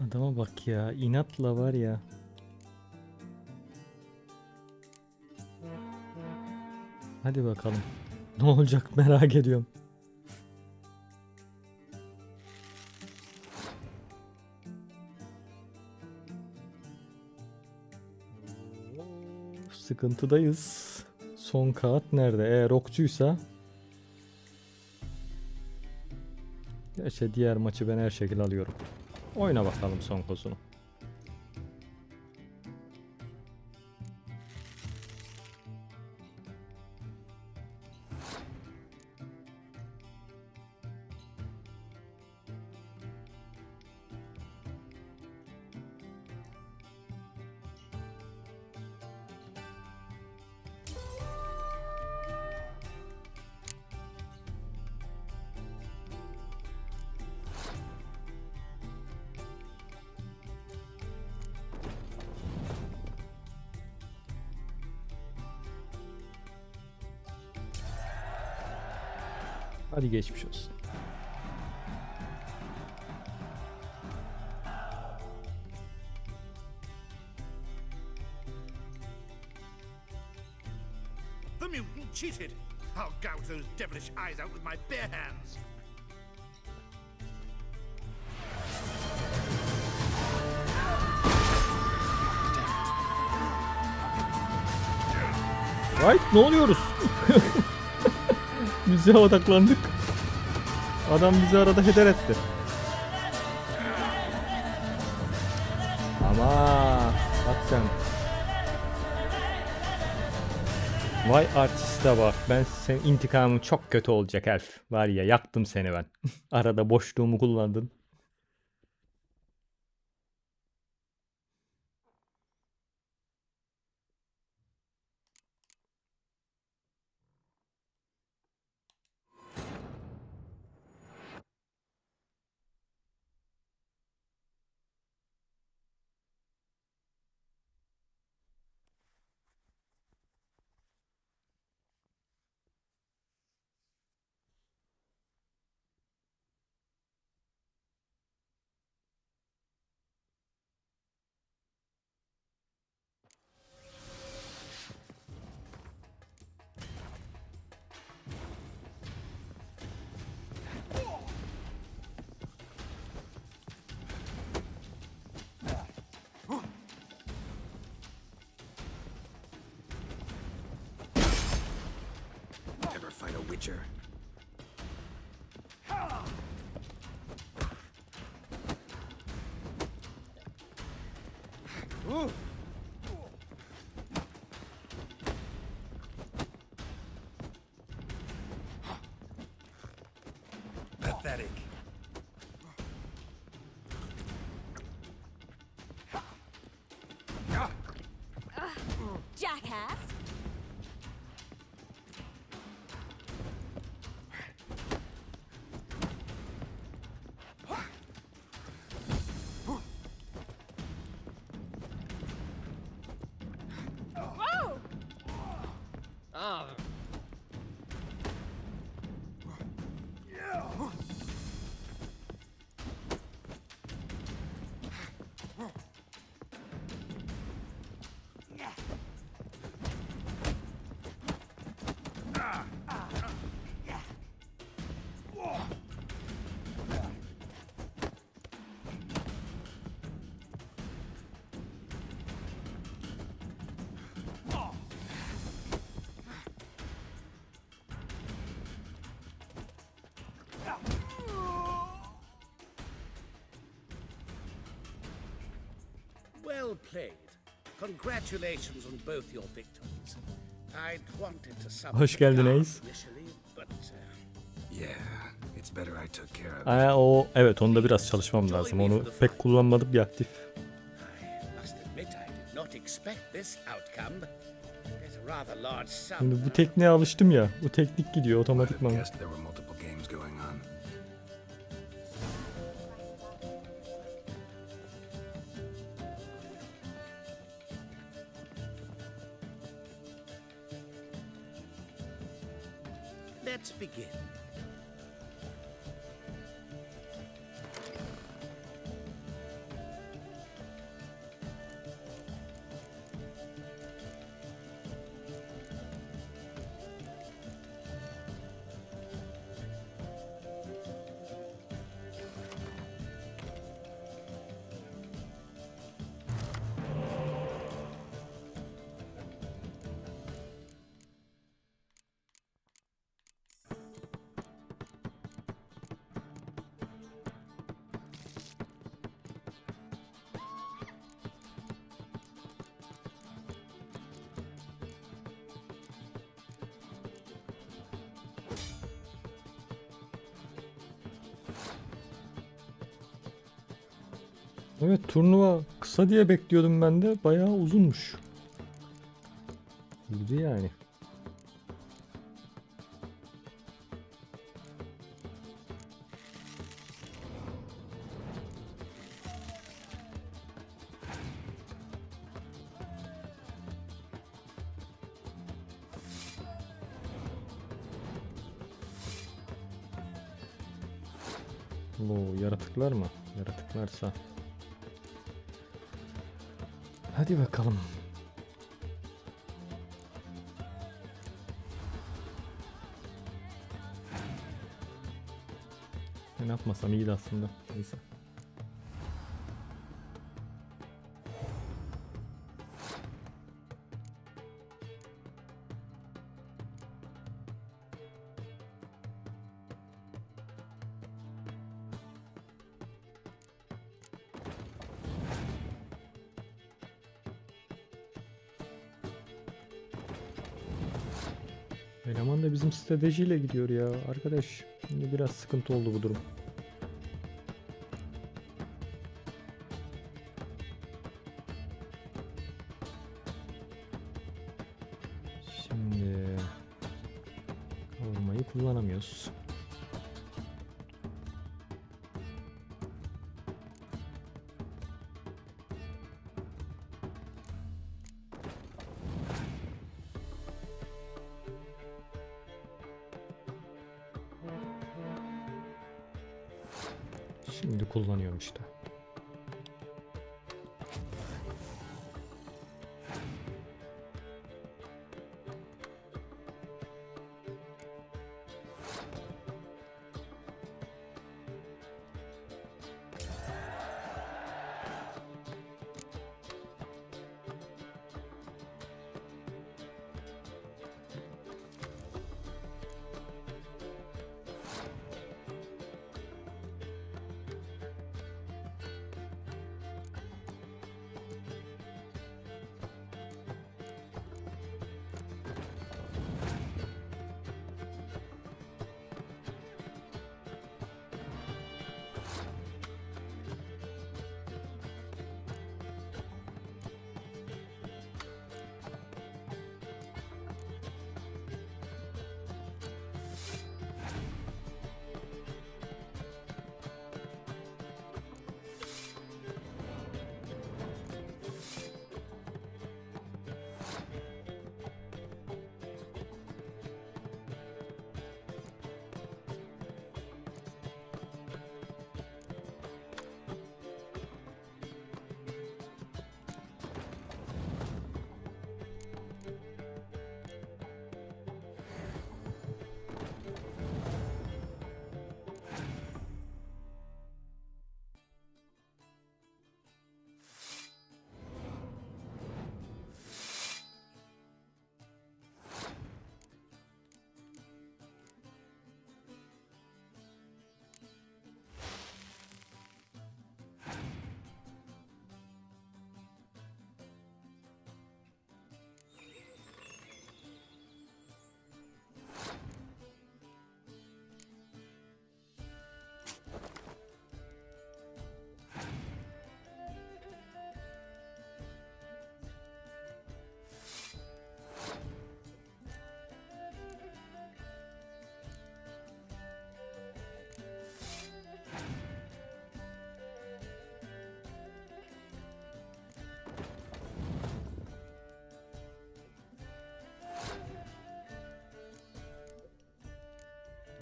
D: Adama bak ya, inatla var ya. Hadi bakalım. Ne olacak merak ediyorum. Sıkıntıdayız. Son kağıt nerede? Eğer okçuysa. Gerçi diğer maçı ben her şekilde alıyorum. Oyna bakalım son kozunu. Hadi geçmiş olsun.
W: The mutant cheated! I'll gouge those devilish eyes out with my bare hands!
D: Right, ne oluyoruz? Müziğe odaklandık. Adam bizi arada heder etti. Ama bak sen. Vay artiste bak. Ben senin intikamın çok kötü olacak elf. Var ya, yaktım seni ben. Arada boşluğumu kullandın.
C: Ever fight a witcher?
G: Pathetic.
K: Jackass! Whoa!
U: Ah,
G: Well played. Congratulations on both your victories. I'd wanted to summon
D: Hoş geldin
G: the guard
D: Ace.
G: initially, but
C: Yeah, it's better I took care of it.
D: O evet, onda biraz çalışmam lazım. Onu pek kullanmadım bir aktif.
G: must admit I did not expect this outcome. There's a rather large sum.
D: Şimdi bu tekniğe alıştım ya. Bu teknik gidiyor otomatikman.
C: Guessed there were multiple games going on.
G: Let's begin.
D: Evet, turnuva kısa diye bekliyordum ben de. Bayağı uzunmuş. Yürüdü yani. Oo, yaratıklar mı? Yaratıklarsa. Hadi bakalım. Ben atmasam iyiydi aslında. Neyse. Eleman da bizim stratejiyle gidiyor ya arkadaş. Şimdi biraz sıkıntı oldu bu durum. Şimdi kavurmayı kullanamıyoruz. Şimdi kullanıyorum işte.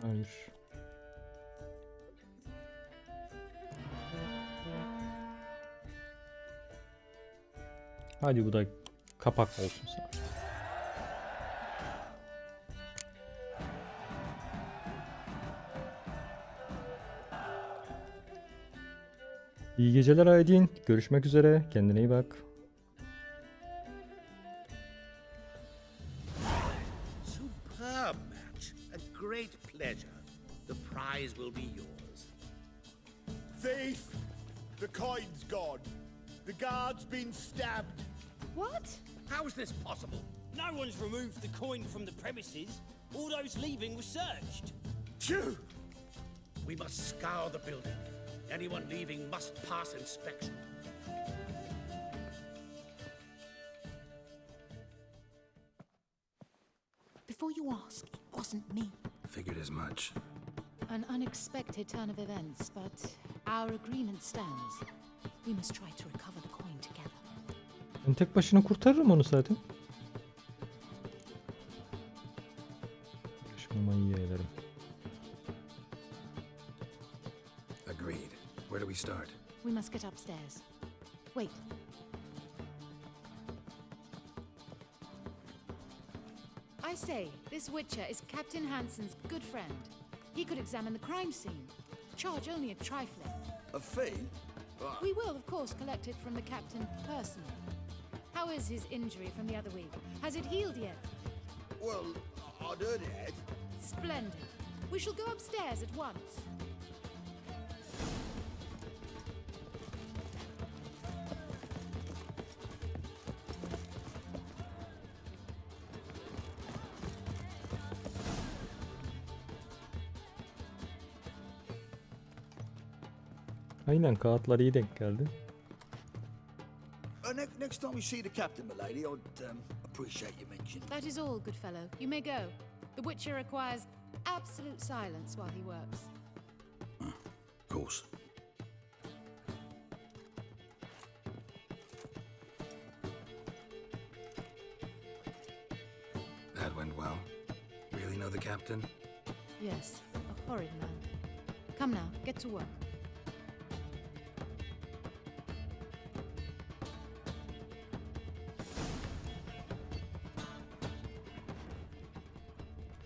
D: Hayır. Hadi bu da kapak olsun sana. İyi geceler Aydin. Görüşmek üzere. Kendine iyi bak.
G: Superb match. A great pleasure. The prize will be yours.
B: Thief! The coin's gone. The guard's been stabbed.
O: What?
G: How is this possible?
F: No one's removed the coin from the premises. All those leaving were searched.
G: Phew! We must scour the building. Anyone leaving must pass inspection.
I: Before you ask, it wasn't me.
C: Figured as much.
P: An unexpected turn of events, but our agreement stands.
I: We must try to recover the coin together.
D: Ben tek başına kurtarırım onu zaten. Şunu yiyelim.
C: Agreed. Where do we start?
P: We must get upstairs. Wait. I say, this Witcher is Captain Hansen's good friend. He could examine the crime scene. Charge only a trifling.
E: A fee?
P: We will, of course, collect it from the captain personally. How is his injury from the other week? Has it healed yet?
E: Well, I'd heard it had.
P: Splendid. We shall go upstairs at once.
D: Aynen, kağıtlar iyi denk geldi.
E: Next time you see the captain, my lady, I'd appreciate you mentioning.
P: That is all, good fellow. You may go. The Witcher requires absolute silence while he works.
J: Of course.
C: That went well. Really know the captain?
P: Yes, a horrid man. Come now, get to work.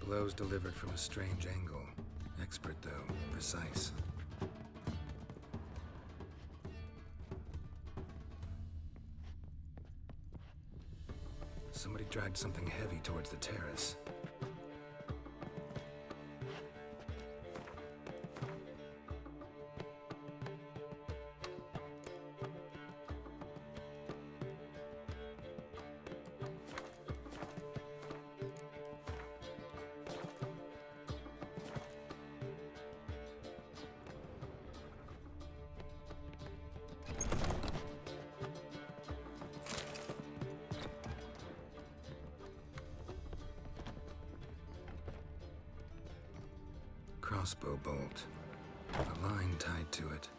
C: Blows delivered from a strange angle. Expert, though. Precise. Somebody dragged something heavy towards the terrace. Crossbow bolt. A line tied to it.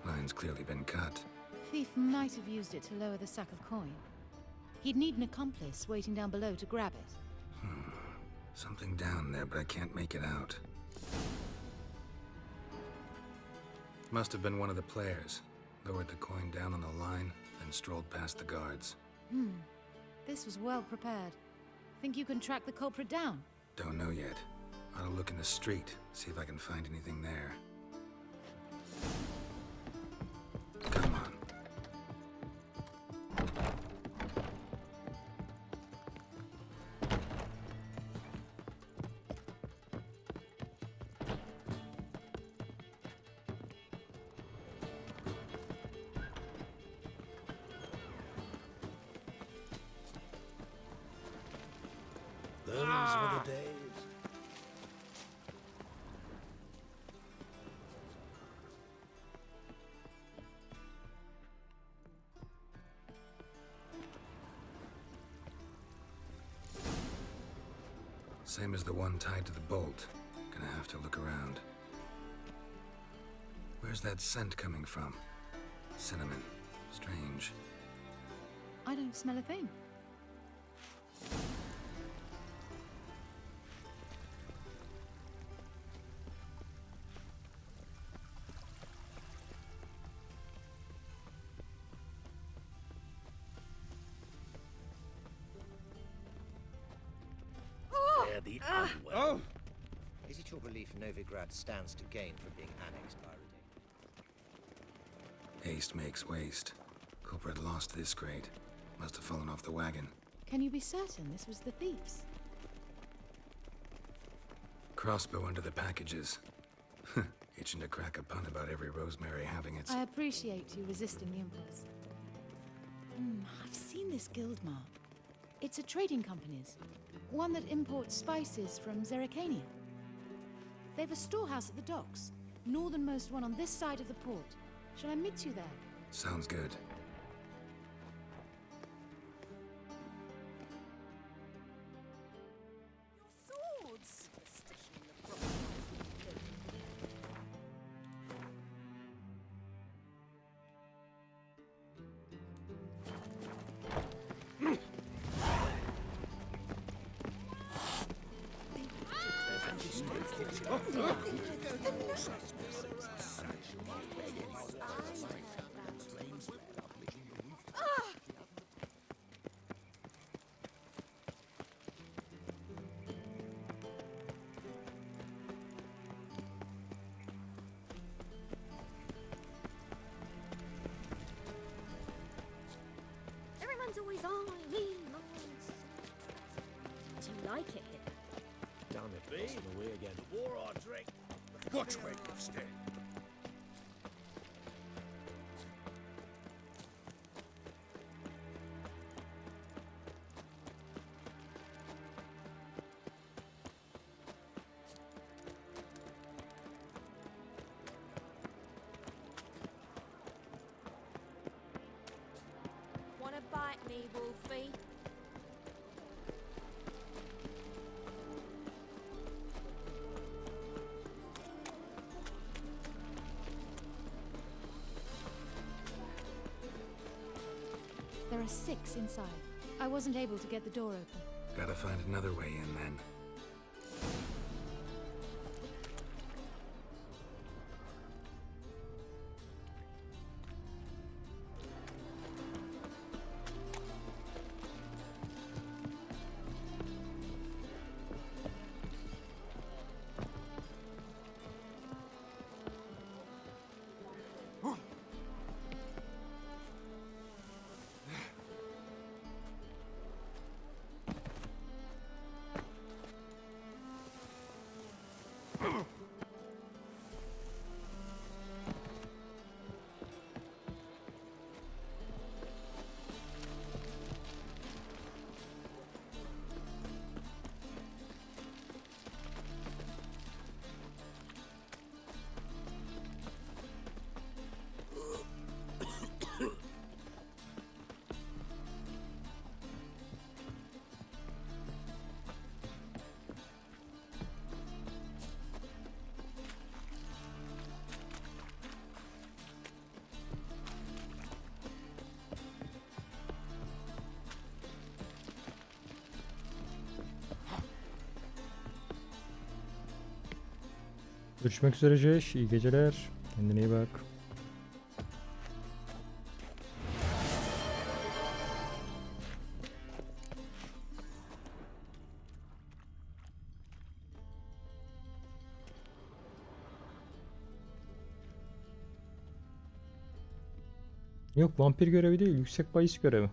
C: Line's clearly been cut.
P: Thief might have used it to lower the sack of coin. He'd need an accomplice waiting down below to grab it.
C: Something down there, but I can't make it out. Must have been one of the players. Lowered the coin down on the line, then strolled past the guards.
P: This was well prepared. Think you can track the culprit down?
C: Don't know yet. I'll look in the street, see if I can find anything there. Come on.
J: Those were the days.
C: Same as the one tied to the bolt. Gonna have to look around. Where's that scent coming from? Cinnamon. Strange.
P: I don't smell a thing.
L: The unwell. Is it your belief Novigrad stands to gain from being annexed by Redane?
C: Haste makes waste. Culprit lost this crate. Must have fallen off the wagon.
P: Can you be certain this was the thief's?
C: Crossbow under the packages. Itching to crack a pun about every rosemary having its...
P: I appreciate you resisting the impulse. I've seen this guild mark. It's a trading company's. One that imports spices from Zerrikania. They've a storehouse at the docks. Northernmost one on this side of the port. Shall I meet you there?
C: Sounds good.
O: like it here.
W: Damn it, lost my way again. The war I drink. Watch where you stand.
I: Wanna bite me, Wolfie?
P: There are 6 inside. I wasn't able to get the door open.
C: Gotta find another way in then.
D: Görüşmek üzere Jeş. İyi geceler. Kendine iyi bak. Yok, vampir görevi değil. Yüksek bahis görevi.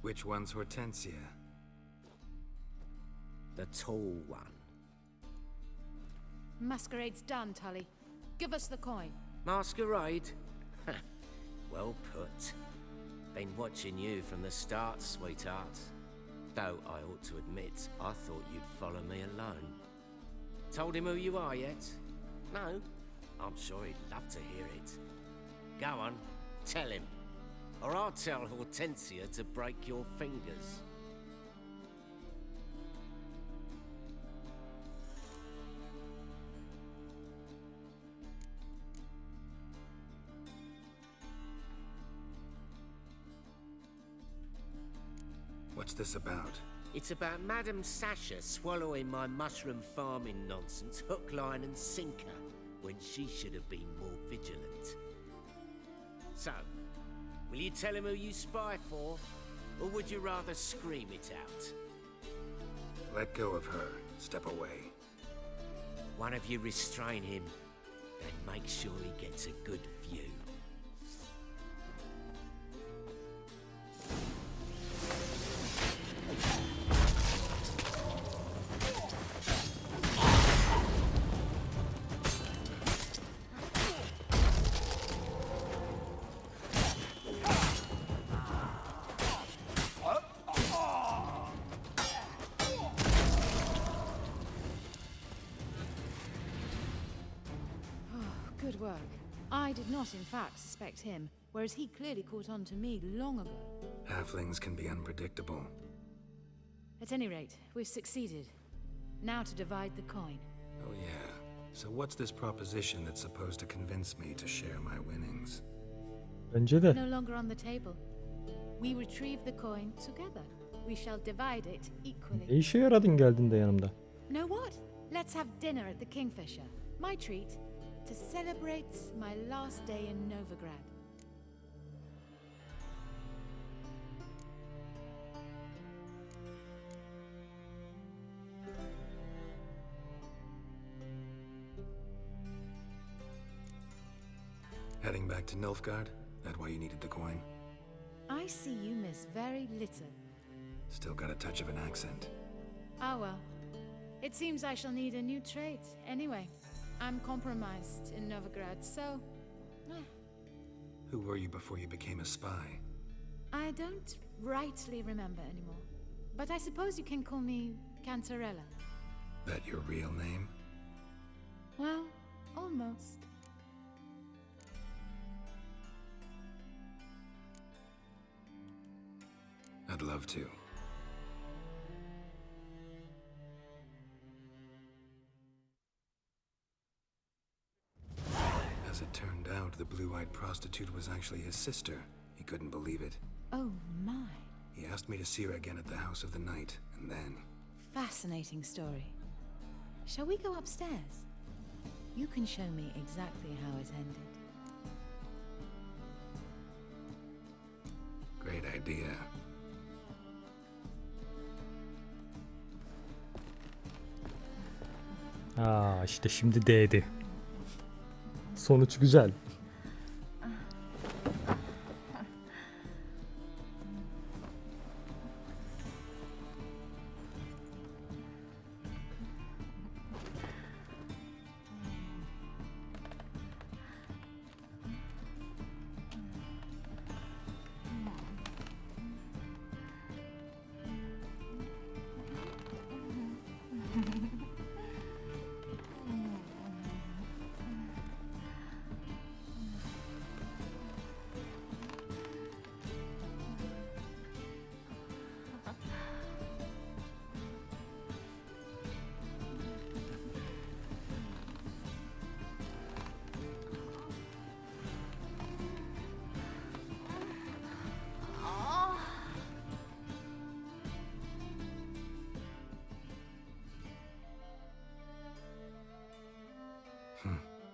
C: Which one's Hortensia?
U: The tall one.
P: Masquerade's done, Tully. Give us the coin.
U: Masquerade? Well put. Been watching you from the start, sweetheart. Though I ought to admit, I thought you'd follow me alone. Told him who you are yet? No? I'm sure he'd love to hear it. Go on, tell him. Or I'll tell Hortensia to break your fingers.
C: What's this about?
U: It's about Madame Sasha swallowing my mushroom farming nonsense hook, line and sinker, when she should have been more vigilant. So, will you tell him who you spy for, or would you rather scream it out?
C: Let go of her. Step away.
U: One of you restrain him, then make sure he gets a good view.
P: Good work. I did not, in fact, suspect him, whereas he clearly caught on to me long ago.
C: Halflings can be unpredictable.
P: At any rate, we've succeeded. Now to divide the coin.
C: Oh yeah. So what's this proposition that's supposed to convince me to share my winnings?
D: Bence de.
P: No longer on the table. We retrieve the coin together. We shall divide it equally.
D: Ne işe yaradın geldin de yanımda?
P: Know what? Let's have dinner at the Kingfisher. My treat to celebrate my last day in Novigrad.
C: Heading back to Nilfgaard? That why you needed the coin?
P: I see you miss very little.
C: Still got a touch of an accent.
P: Ah well. It seems I shall need a new trait. Anyway, I'm compromised in Novigrad, so...
C: Who were you before you became a spy?
P: I don't rightly remember anymore. But I suppose you can call me Cantarella.
C: That your real name?
P: Well, almost.
C: I'd love to. As it turned out, the blue-eyed prostitute was actually his sister. He couldn't believe it.
P: Oh my.
C: He asked me to see her again at the House of the Night, and then...
P: Fascinating story. Shall we go upstairs? You can show me exactly how it ended.
C: Great idea.
D: Aa işte şimdi değdi. Sonuç güzel.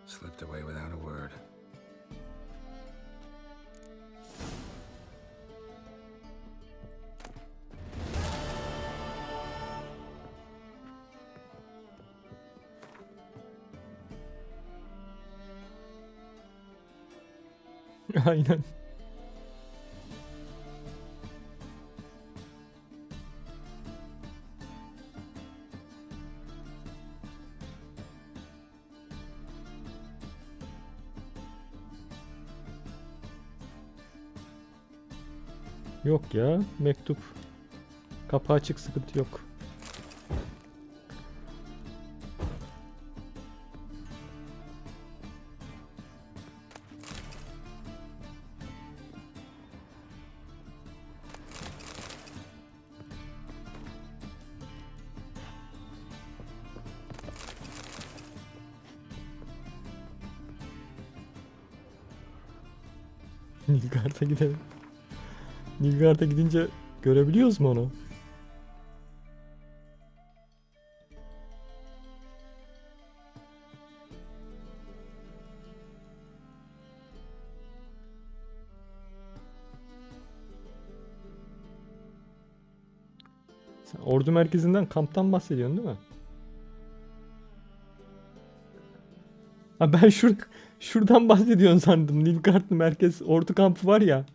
C: Slipped away without a word.
D: Aynen. Yok ya, mektup. Kapı açık, sıkıntı yok. Nilfgaard'a gidelim. Nilfgaard'a gidince görebiliyoruz mu onu? Sen ordu merkezinden, kamptan bahsediyorsun değil mi? Ha ben şuradan bahsediyorsun sandım. Nilfgaard merkez ordu kampı var ya.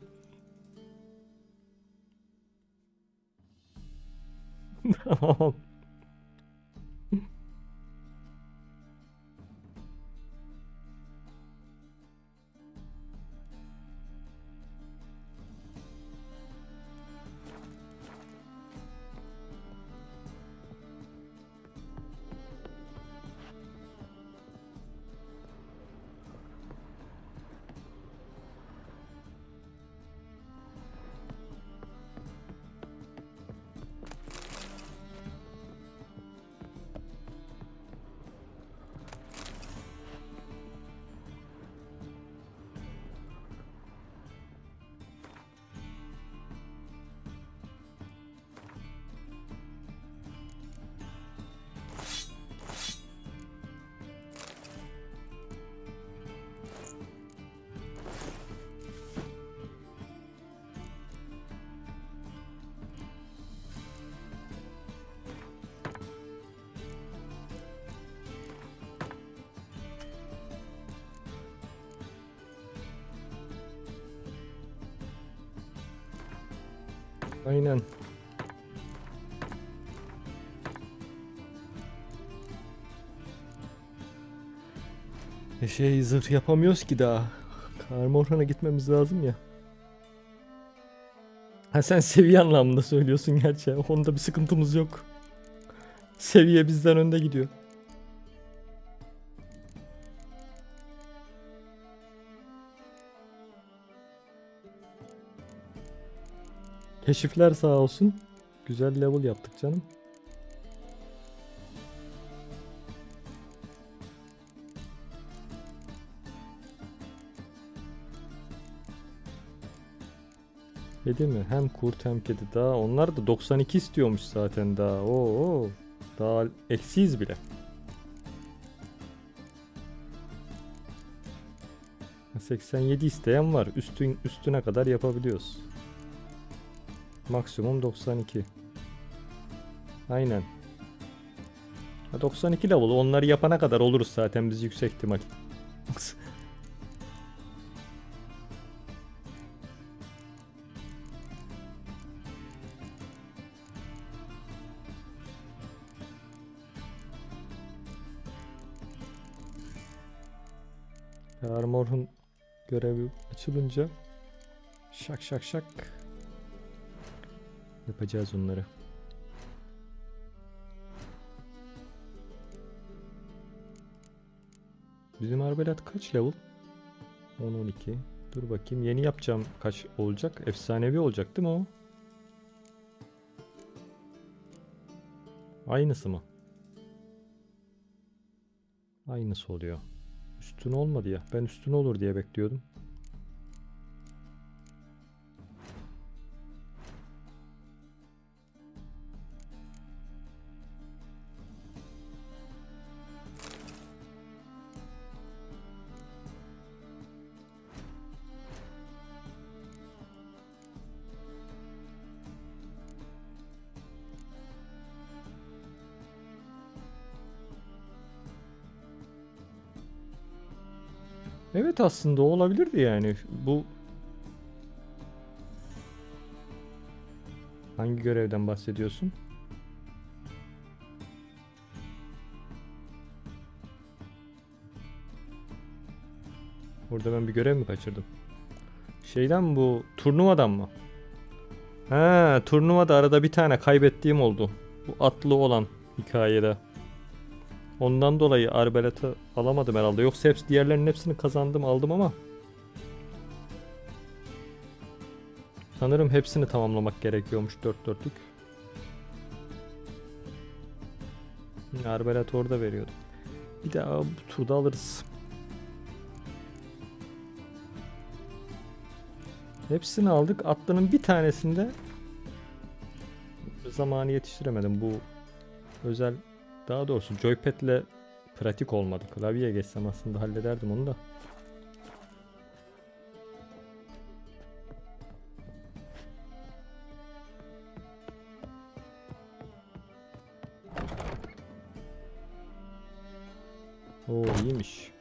D: Tamam. Aynen. Zırh yapamıyoruz ki daha. Kaer Morhen'e gitmemiz lazım ya. Ha sen seviye anlamında söylüyorsun gerçi. Onda bir sıkıntımız yok. Seviye bizden önde gidiyor. Keşifler sağ olsun. Güzel level yaptık canım. Kedi mi? Hem kurt hem kedi. Daha onlar da 92 istiyormuş zaten daha. Oo, daha eksiyiz bile. 87 isteyen var. Üstüne kadar yapabiliyoruz. Maksimum 92. Aynen. 92 level. Onları yapana kadar oluruz zaten biz yüksek ihtimal. Kaer Morhen görevi açılınca şak şak şak yapacağız onları. Bizim arbelat kaç level? 10-12. Dur bakayım. Yeni yapacağım kaç olacak? Efsanevi olacak değil mi o? Aynısı mı? Aynısı oluyor. Üstün olmadı ya. Ben üstün olur diye bekliyordum. Evet aslında o olabilirdi yani. Bu hangi görevden bahsediyorsun? Orada ben bir görev mi kaçırdım? Şeyden mi bu? Turnuvadan mı? Ha, turnuvada arada bir tane kaybettiğim oldu. Bu atlı olan hikayede. Ondan dolayı arbelatı alamadım herhalde. Yoksa diğerlerinin hepsini kazandım, aldım ama sanırım hepsini tamamlamak gerekiyormuş 4-4'lük. Arbelat orada veriyordu. Bir daha bu turda alırız. Hepsini aldık. Atlının bir tanesinde zamanı yetiştiremedim. Bu özel, daha doğrusu joypad'le pratik olmadı. Klavyeye geçsem aslında hallederdim onu da. Oo iyiymiş.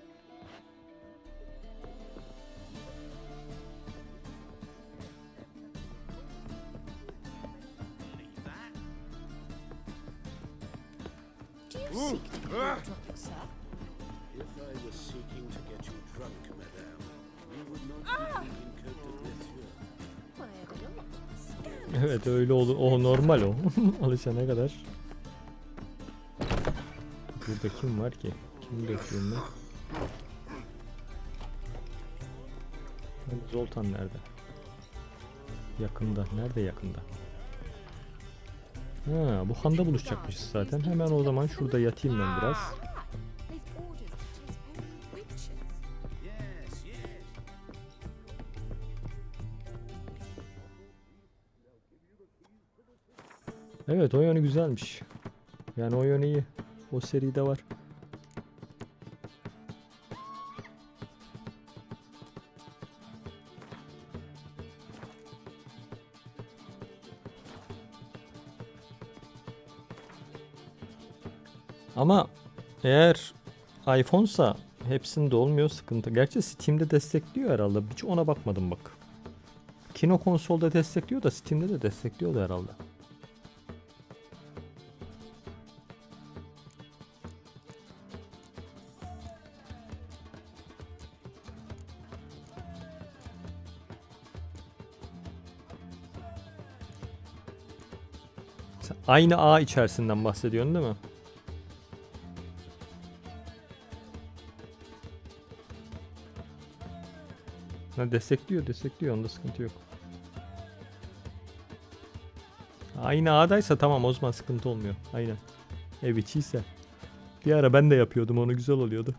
K: Do you seek to kill your topic, sir?
G: If I was seeking to get you drunk, madame, you would not be in Côte de Blessure.
K: Why ever not?
D: Evet öyle olur. O normal o. Alışana kadar. Burada kim var ki? Kimi bekliyorum ben? Zoltan nerede? Yakında. Nerede yakında? Ha, bu handa buluşacakmışız zaten. Hemen o zaman şurada yatayım ben biraz. Evet o yönü güzelmiş. Yani o yönü iyi. O seride var. Ama eğer iPhone'sa hepsinde olmuyor, sıkıntı. Gerçi Steam'de destekliyor herhalde. Hiç ona bakmadım bak. Kino konsolda destekliyor da Steam'de de destekliyordu herhalde. Sen aynı ağ içerisinden bahsediyorsun değil mi? Ha, destekliyor. Onda sıkıntı yok. Aynı ağdaysa tamam, o zaman sıkıntı olmuyor. Aynen. Ev içiyse. Bir ara ben de yapıyordum onu, güzel oluyordu.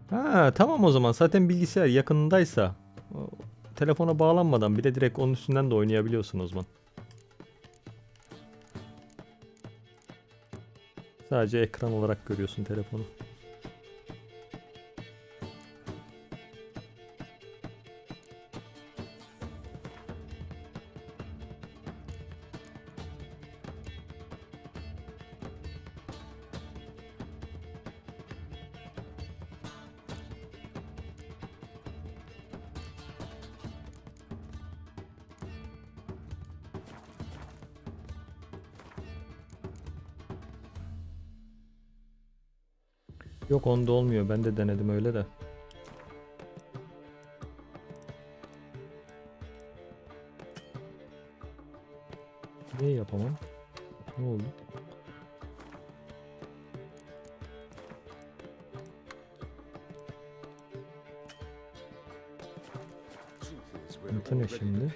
D: Ha tamam, o zaman zaten bilgisayar yakınındaysa telefona bağlanmadan bile direkt onun üstünden de oynayabiliyorsun o zaman. Sadece ekran olarak görüyorsun telefonu. Yok, onda olmuyor. Ben de denedim öyle de. Niye yapamam? Ne oldu? Sıkıntı ne şimdi?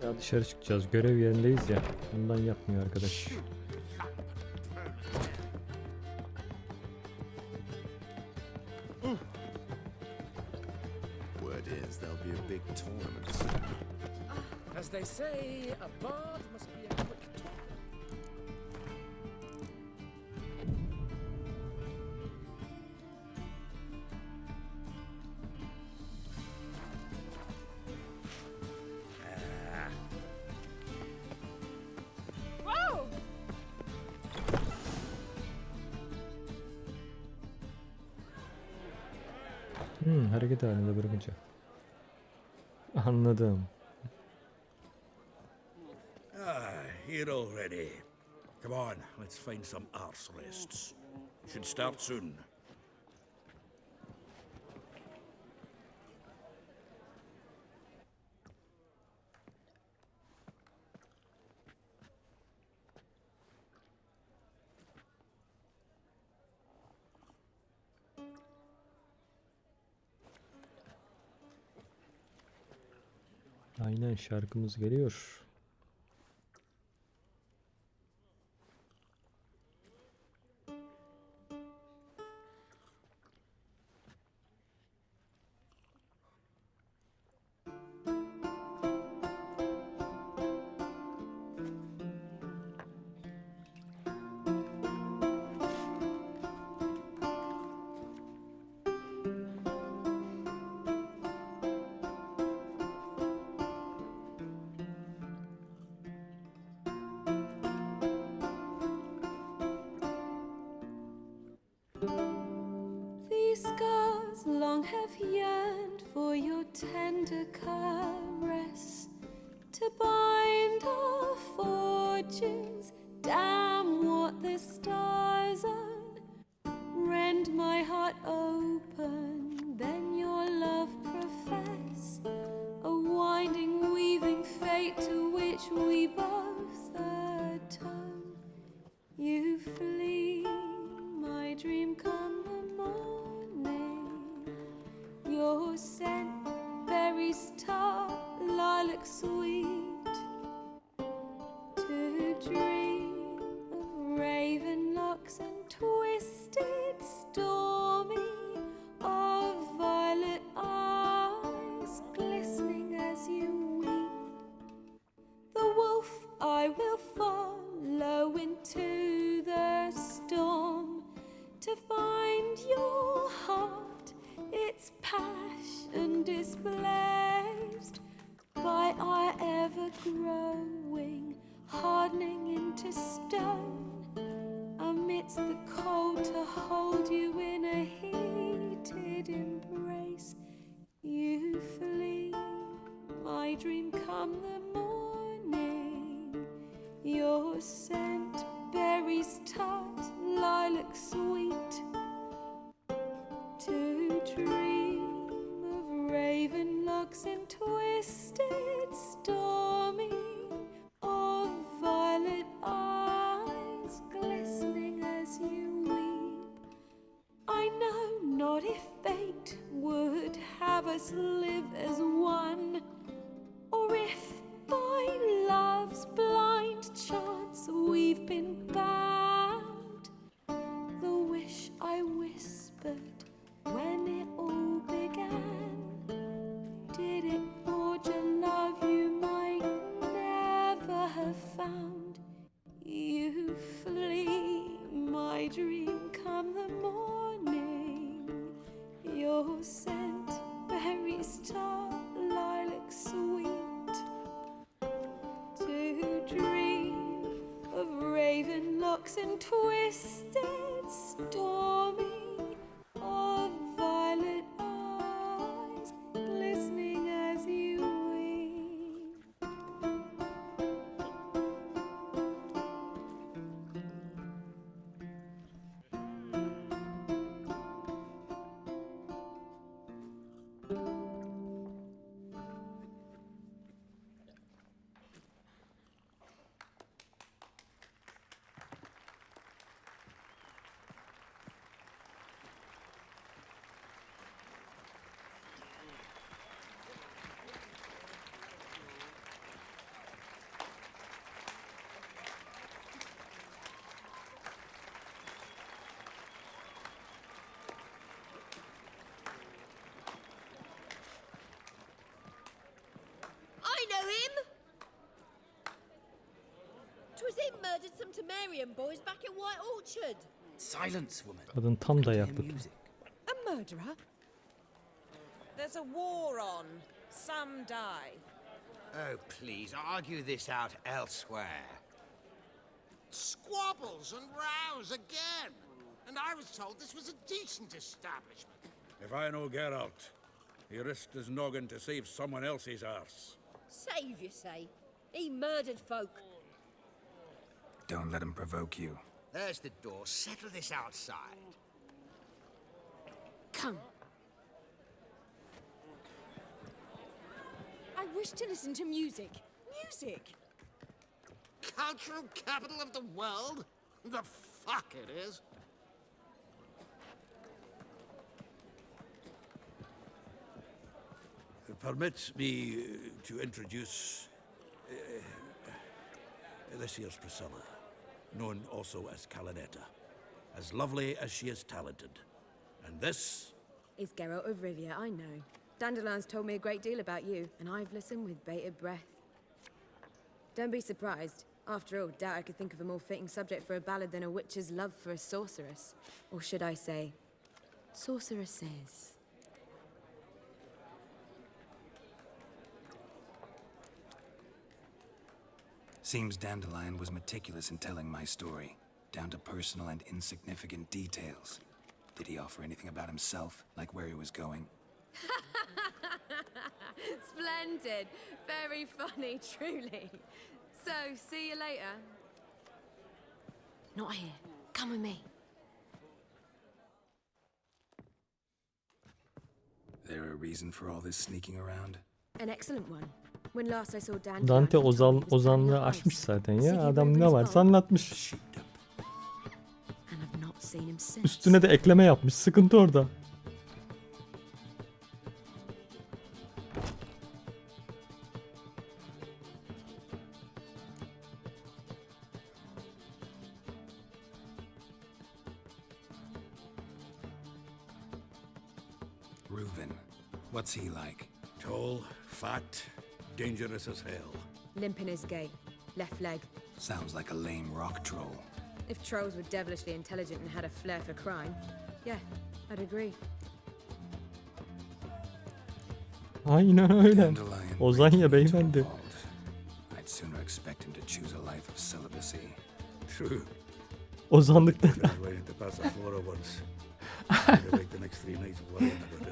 D: Ya dışarı çıkacağız. Görev yerindeyiz ya. Ondan yapmıyor arkadaş.
A: Word is there'll be a big tournament soon.
N: As they say, a bard must be a quick talker.
D: Hareket halinde bırakınca. Anladım.
G: Here already. Come on, let's find some arse rests. Should start soon.
D: Aynen, şarkımız geliyor.
Q: These scars long have yearned for your tender caress, to bind our fortunes. Damn what the stars own. Rend my heart open, then your love profess, a winding, weaving fate to which we both atone. You flee, my dream come the morning. Your scent, berries tart, lilac sweet. To dream of raven locks and twisted, stormy, of violet eyes glistening as you weep. The wolf I will follow into the storm, to find your heart, its passion displaced by our ever-growing, hardening into stone. Amidst the cold to hold you in a heated embrace, you flee. My dream come the morning, your scent berries tart, lilac sweet. To dream of raven locks and twisted, stormy, of violet eyes glistening as you weep. I know not if fate would have us live as one, or if by love's blind chance we've been bound. The wish I whispered when it all began, did it forge a love you might never have found? You flee, my dream come the morning, your scent berries tart, lilac sweet. To dream of raven locks and twisted, stormy, of violet eyes glistening as you weep.
O: I know him! 'Twas him murdered some Temerian boys back in White Orchard.
C: Silence, woman.
D: Kadın tam dayakladı.
R: A murderer? There's a war on. Some die.
L: Oh, please, argue this out elsewhere.
S: Squabbles and rows again. And I was told this was a decent establishment.
G: If I know Geralt, he risked his noggin to save someone else's arse.
O: Save, you say? He murdered folk.
C: Don't let him provoke you.
L: There's the door. Settle this outside.
O: Come. I wish to listen to music.
S: Music? Cultural capital of the world? The fuck it is.
G: Permit me to introduce this here's Priscilla, known also as Calinetta, as lovely as she is talented. And this
T: is Geralt of Rivia, I know. Dandelion's told me a great deal about you, and I've listened with bated breath. Don't be surprised. After all, doubt I could think of a more fitting subject for a ballad than a witch's love for a sorceress. Or should I say, sorceresses.
C: Seems Dandelion was meticulous in telling my story, down to personal and insignificant details. Did he offer anything about himself, like where he was going?
T: Splendid. Very funny, truly. So, see you later. Not here. Come with me.
C: There a reason for all this sneaking around?
T: An excellent one. When last I saw Dandelion,
D: Dante ozanlığı aşmış zaten ya. Adam ne varsa anlatmış. Üstüne de ekleme yapmış. Sıkıntı orada.
C: Reuven. What's he like?
G: tall, fat, dangerous as hell.
T: Limp in his gait. Left leg.
C: Sounds like a lame rock troll.
T: If trolls were devilishly intelligent and had a flair for crime, yeah, I'd agree.
D: Aynen öyle. Ozan ya beyefendi.
C: I'd sooner expect him to choose a life of celibacy.
G: True.
D: Ozanlıkta.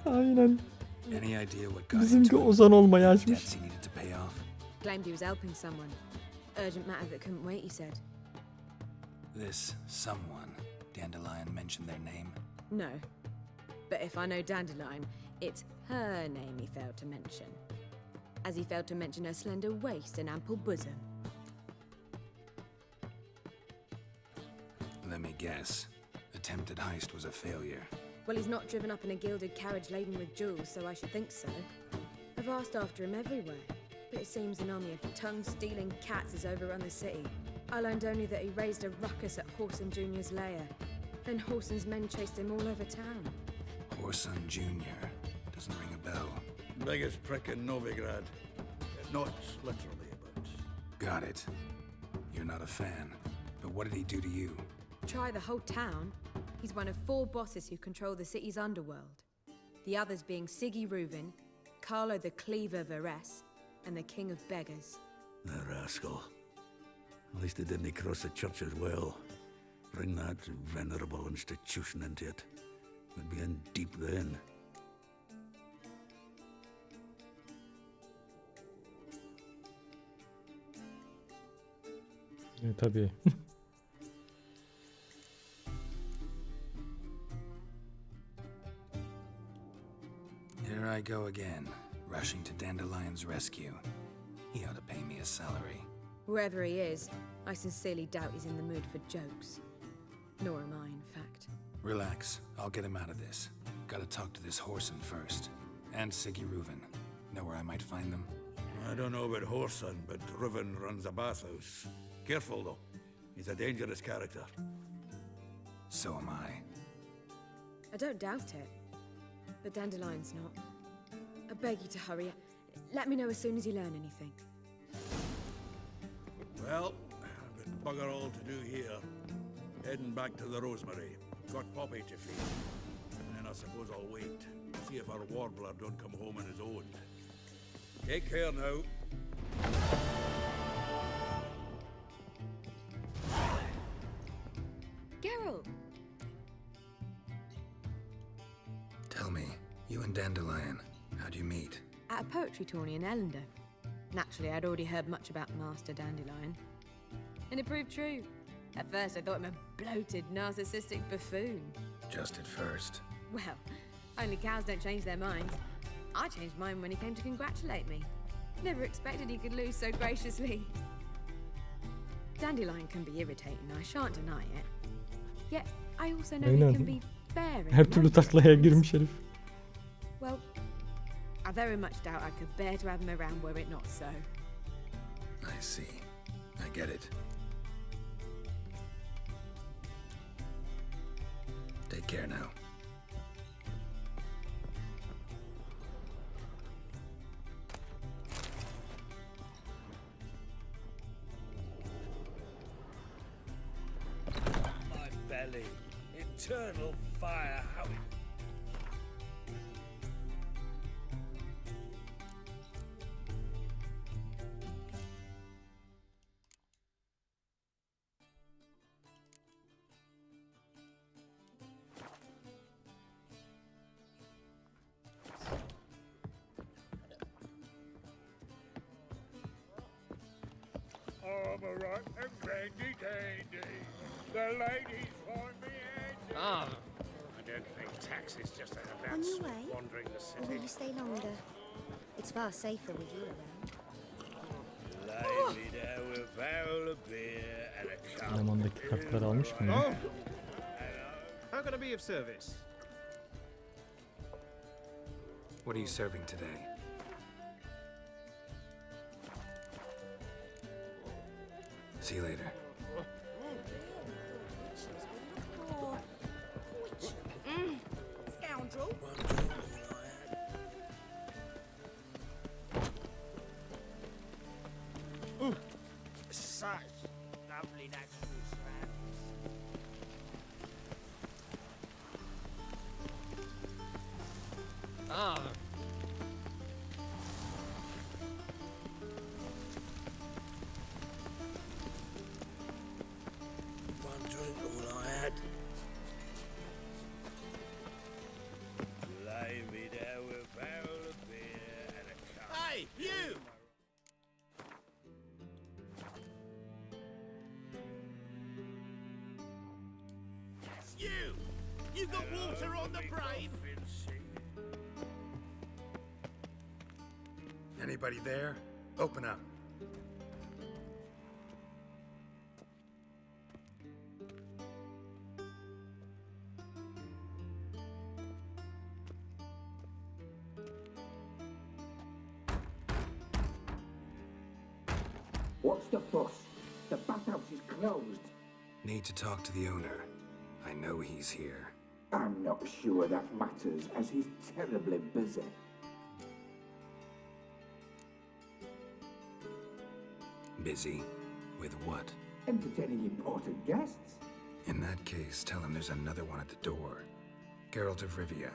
D: Aynen.
C: Any idea what got
D: Bizimki
C: into
D: Ozan olmayı
C: him?
D: açmış.
C: Debts he needed to pay off.
T: Claimed he was helping someone. Urgent matter that couldn't wait, he said.
C: This someone, Dandelion mentioned their name.
T: No. But if I know Dandelion, it's her name he failed to mention. As he failed to mention her slender waist and ample bosom.
C: Let me guess. Attempted heist was a failure.
T: Well, he's not driven up in a gilded carriage laden with jewels, so I should think so. I've asked after him everywhere, but it seems an army of tongue-stealing cats has overrun the city. I learned only that he raised a ruckus at Whoreson Jr.'s lair. Then Whoreson's men chased him all over town.
C: Whoreson Jr. Doesn't ring a bell.
G: Biggest prick in Novigrad. Not literally, but...
C: Got it. You're not a fan. But what did he do to you?
T: Try the whole town. He's one of 4 bosses who control the city's underworld. The others being Siggy Reuven, Carlo the Cleaver Varese, and the King of Beggars.
G: The rascal. At least he didn't cross the church as well. Bring that venerable institution into it. We'd be in deep then.
D: Tabii.
C: Here I go again, rushing to Dandelion's rescue. He ought to pay me a salary.
T: Whoever he is, I sincerely doubt he's in the mood for jokes. Nor am I, in fact.
C: Relax, I'll get him out of this. Gotta talk to this Whoreson first. And Siggy Reuven. Know where I might find them?
G: I don't know about Whoreson, but Reuven runs a bathhouse. Careful, though. He's a dangerous character.
C: So am I.
T: I don't doubt it. But Dandelion's not. I beg you to hurry. Let me know as soon as you learn anything.
G: Well, I've got bugger all to do here. Heading back to the Rosemary. Got Poppy to feed. And then I suppose I'll wait. See if our warbler don't come home on his own. Take care now.
T: Geralt!
C: Tell me, you and Dandelion, how'd you meet?
T: At a poetry tourney in Ellender. Naturally, I'd already heard much about Master Dandelion. And it proved true. At first, I thought him a bloated, narcissistic buffoon.
C: Just at first.
T: Well, only cows don't change their minds. I changed mine when he came to congratulate me. Never expected he could lose so graciously. Dandelion can be irritating, I shan't deny it. Yet, I also know he can be bearing.
D: Her türlü taklaya girmiş herif.
T: Well, I very much doubt I could bear to have him around were it not so.
C: I see. I get it. Take care now.
F: My belly. Eternal fire. How it...
B: Alright, and dandy dandy. The ladies want me and...
N: Ah, I don't think taxi's just a
K: On your
N: about
K: way?
N: wandering the
K: Or will
N: city.
K: you stay longer? It's far safer with you around.
F: Lay me down with a barrel of beer and a cup.
D: Lemandaki kartları almış mı?
N: Oh! How can I be of service?
C: What are you serving today? See you later.
R: Scoundrel.
F: Such lovely natural surroundings.
N: Ah,
S: You! You! You got water on the brain?
C: Anybody there? Open up.
H: What's the fuss? The bathhouse is closed.
C: Need to talk to the owner. I know he's here.
H: I'm not sure that matters, as he's terribly busy.
C: Busy? With what?
H: Entertaining important guests.
C: In that case, tell him there's another one at the door. Geralt of Rivia.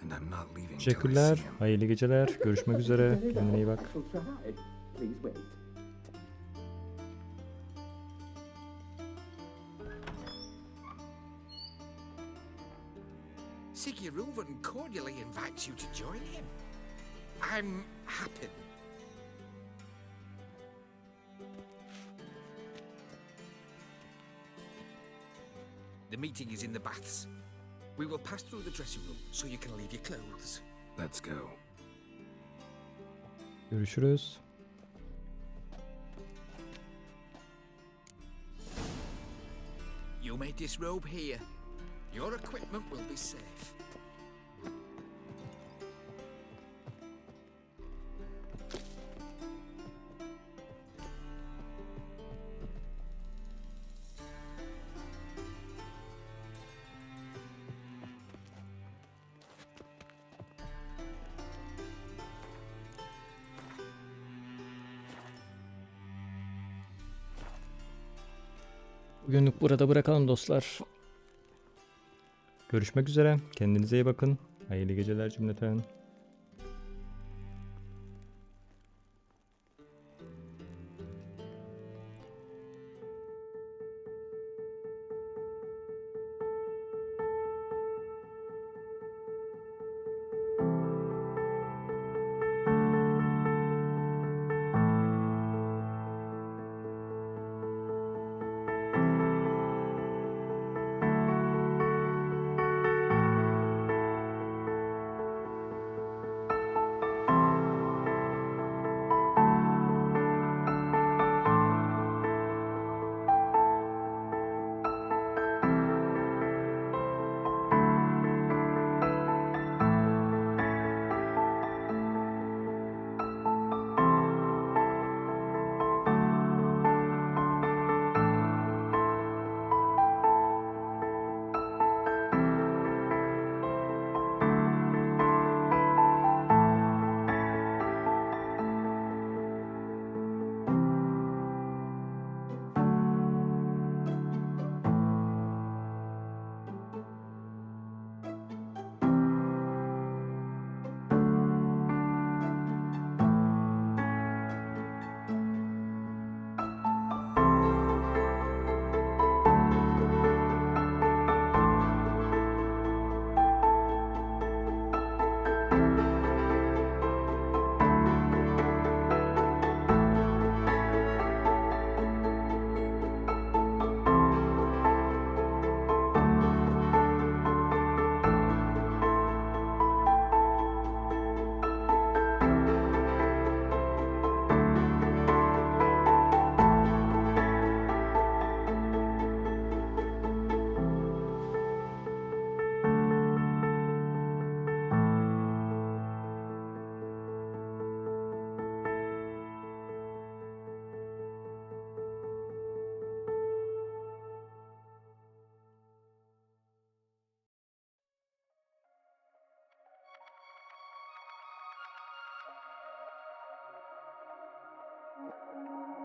C: And I'm not leaving till I
D: Teşekkürler.
C: see him.
D: Hayırlı geceler. Görüşmek üzere. Kendine iyi bak.
H: I shall try. Please wait.
S: Siguruvin cordially invites you to join him. I'm happy. The meeting is in the baths. We will pass through the dressing room so you can leave your clothes.
C: Let's go.
D: Görüşürüz.
S: You may disrobe here. Your equipment will be safe.
D: Bugünlük burada bırakalım dostlar. Görüşmek üzere. Kendinize iyi bakın. Hayırlı geceler cümleten.
Q: Thank you.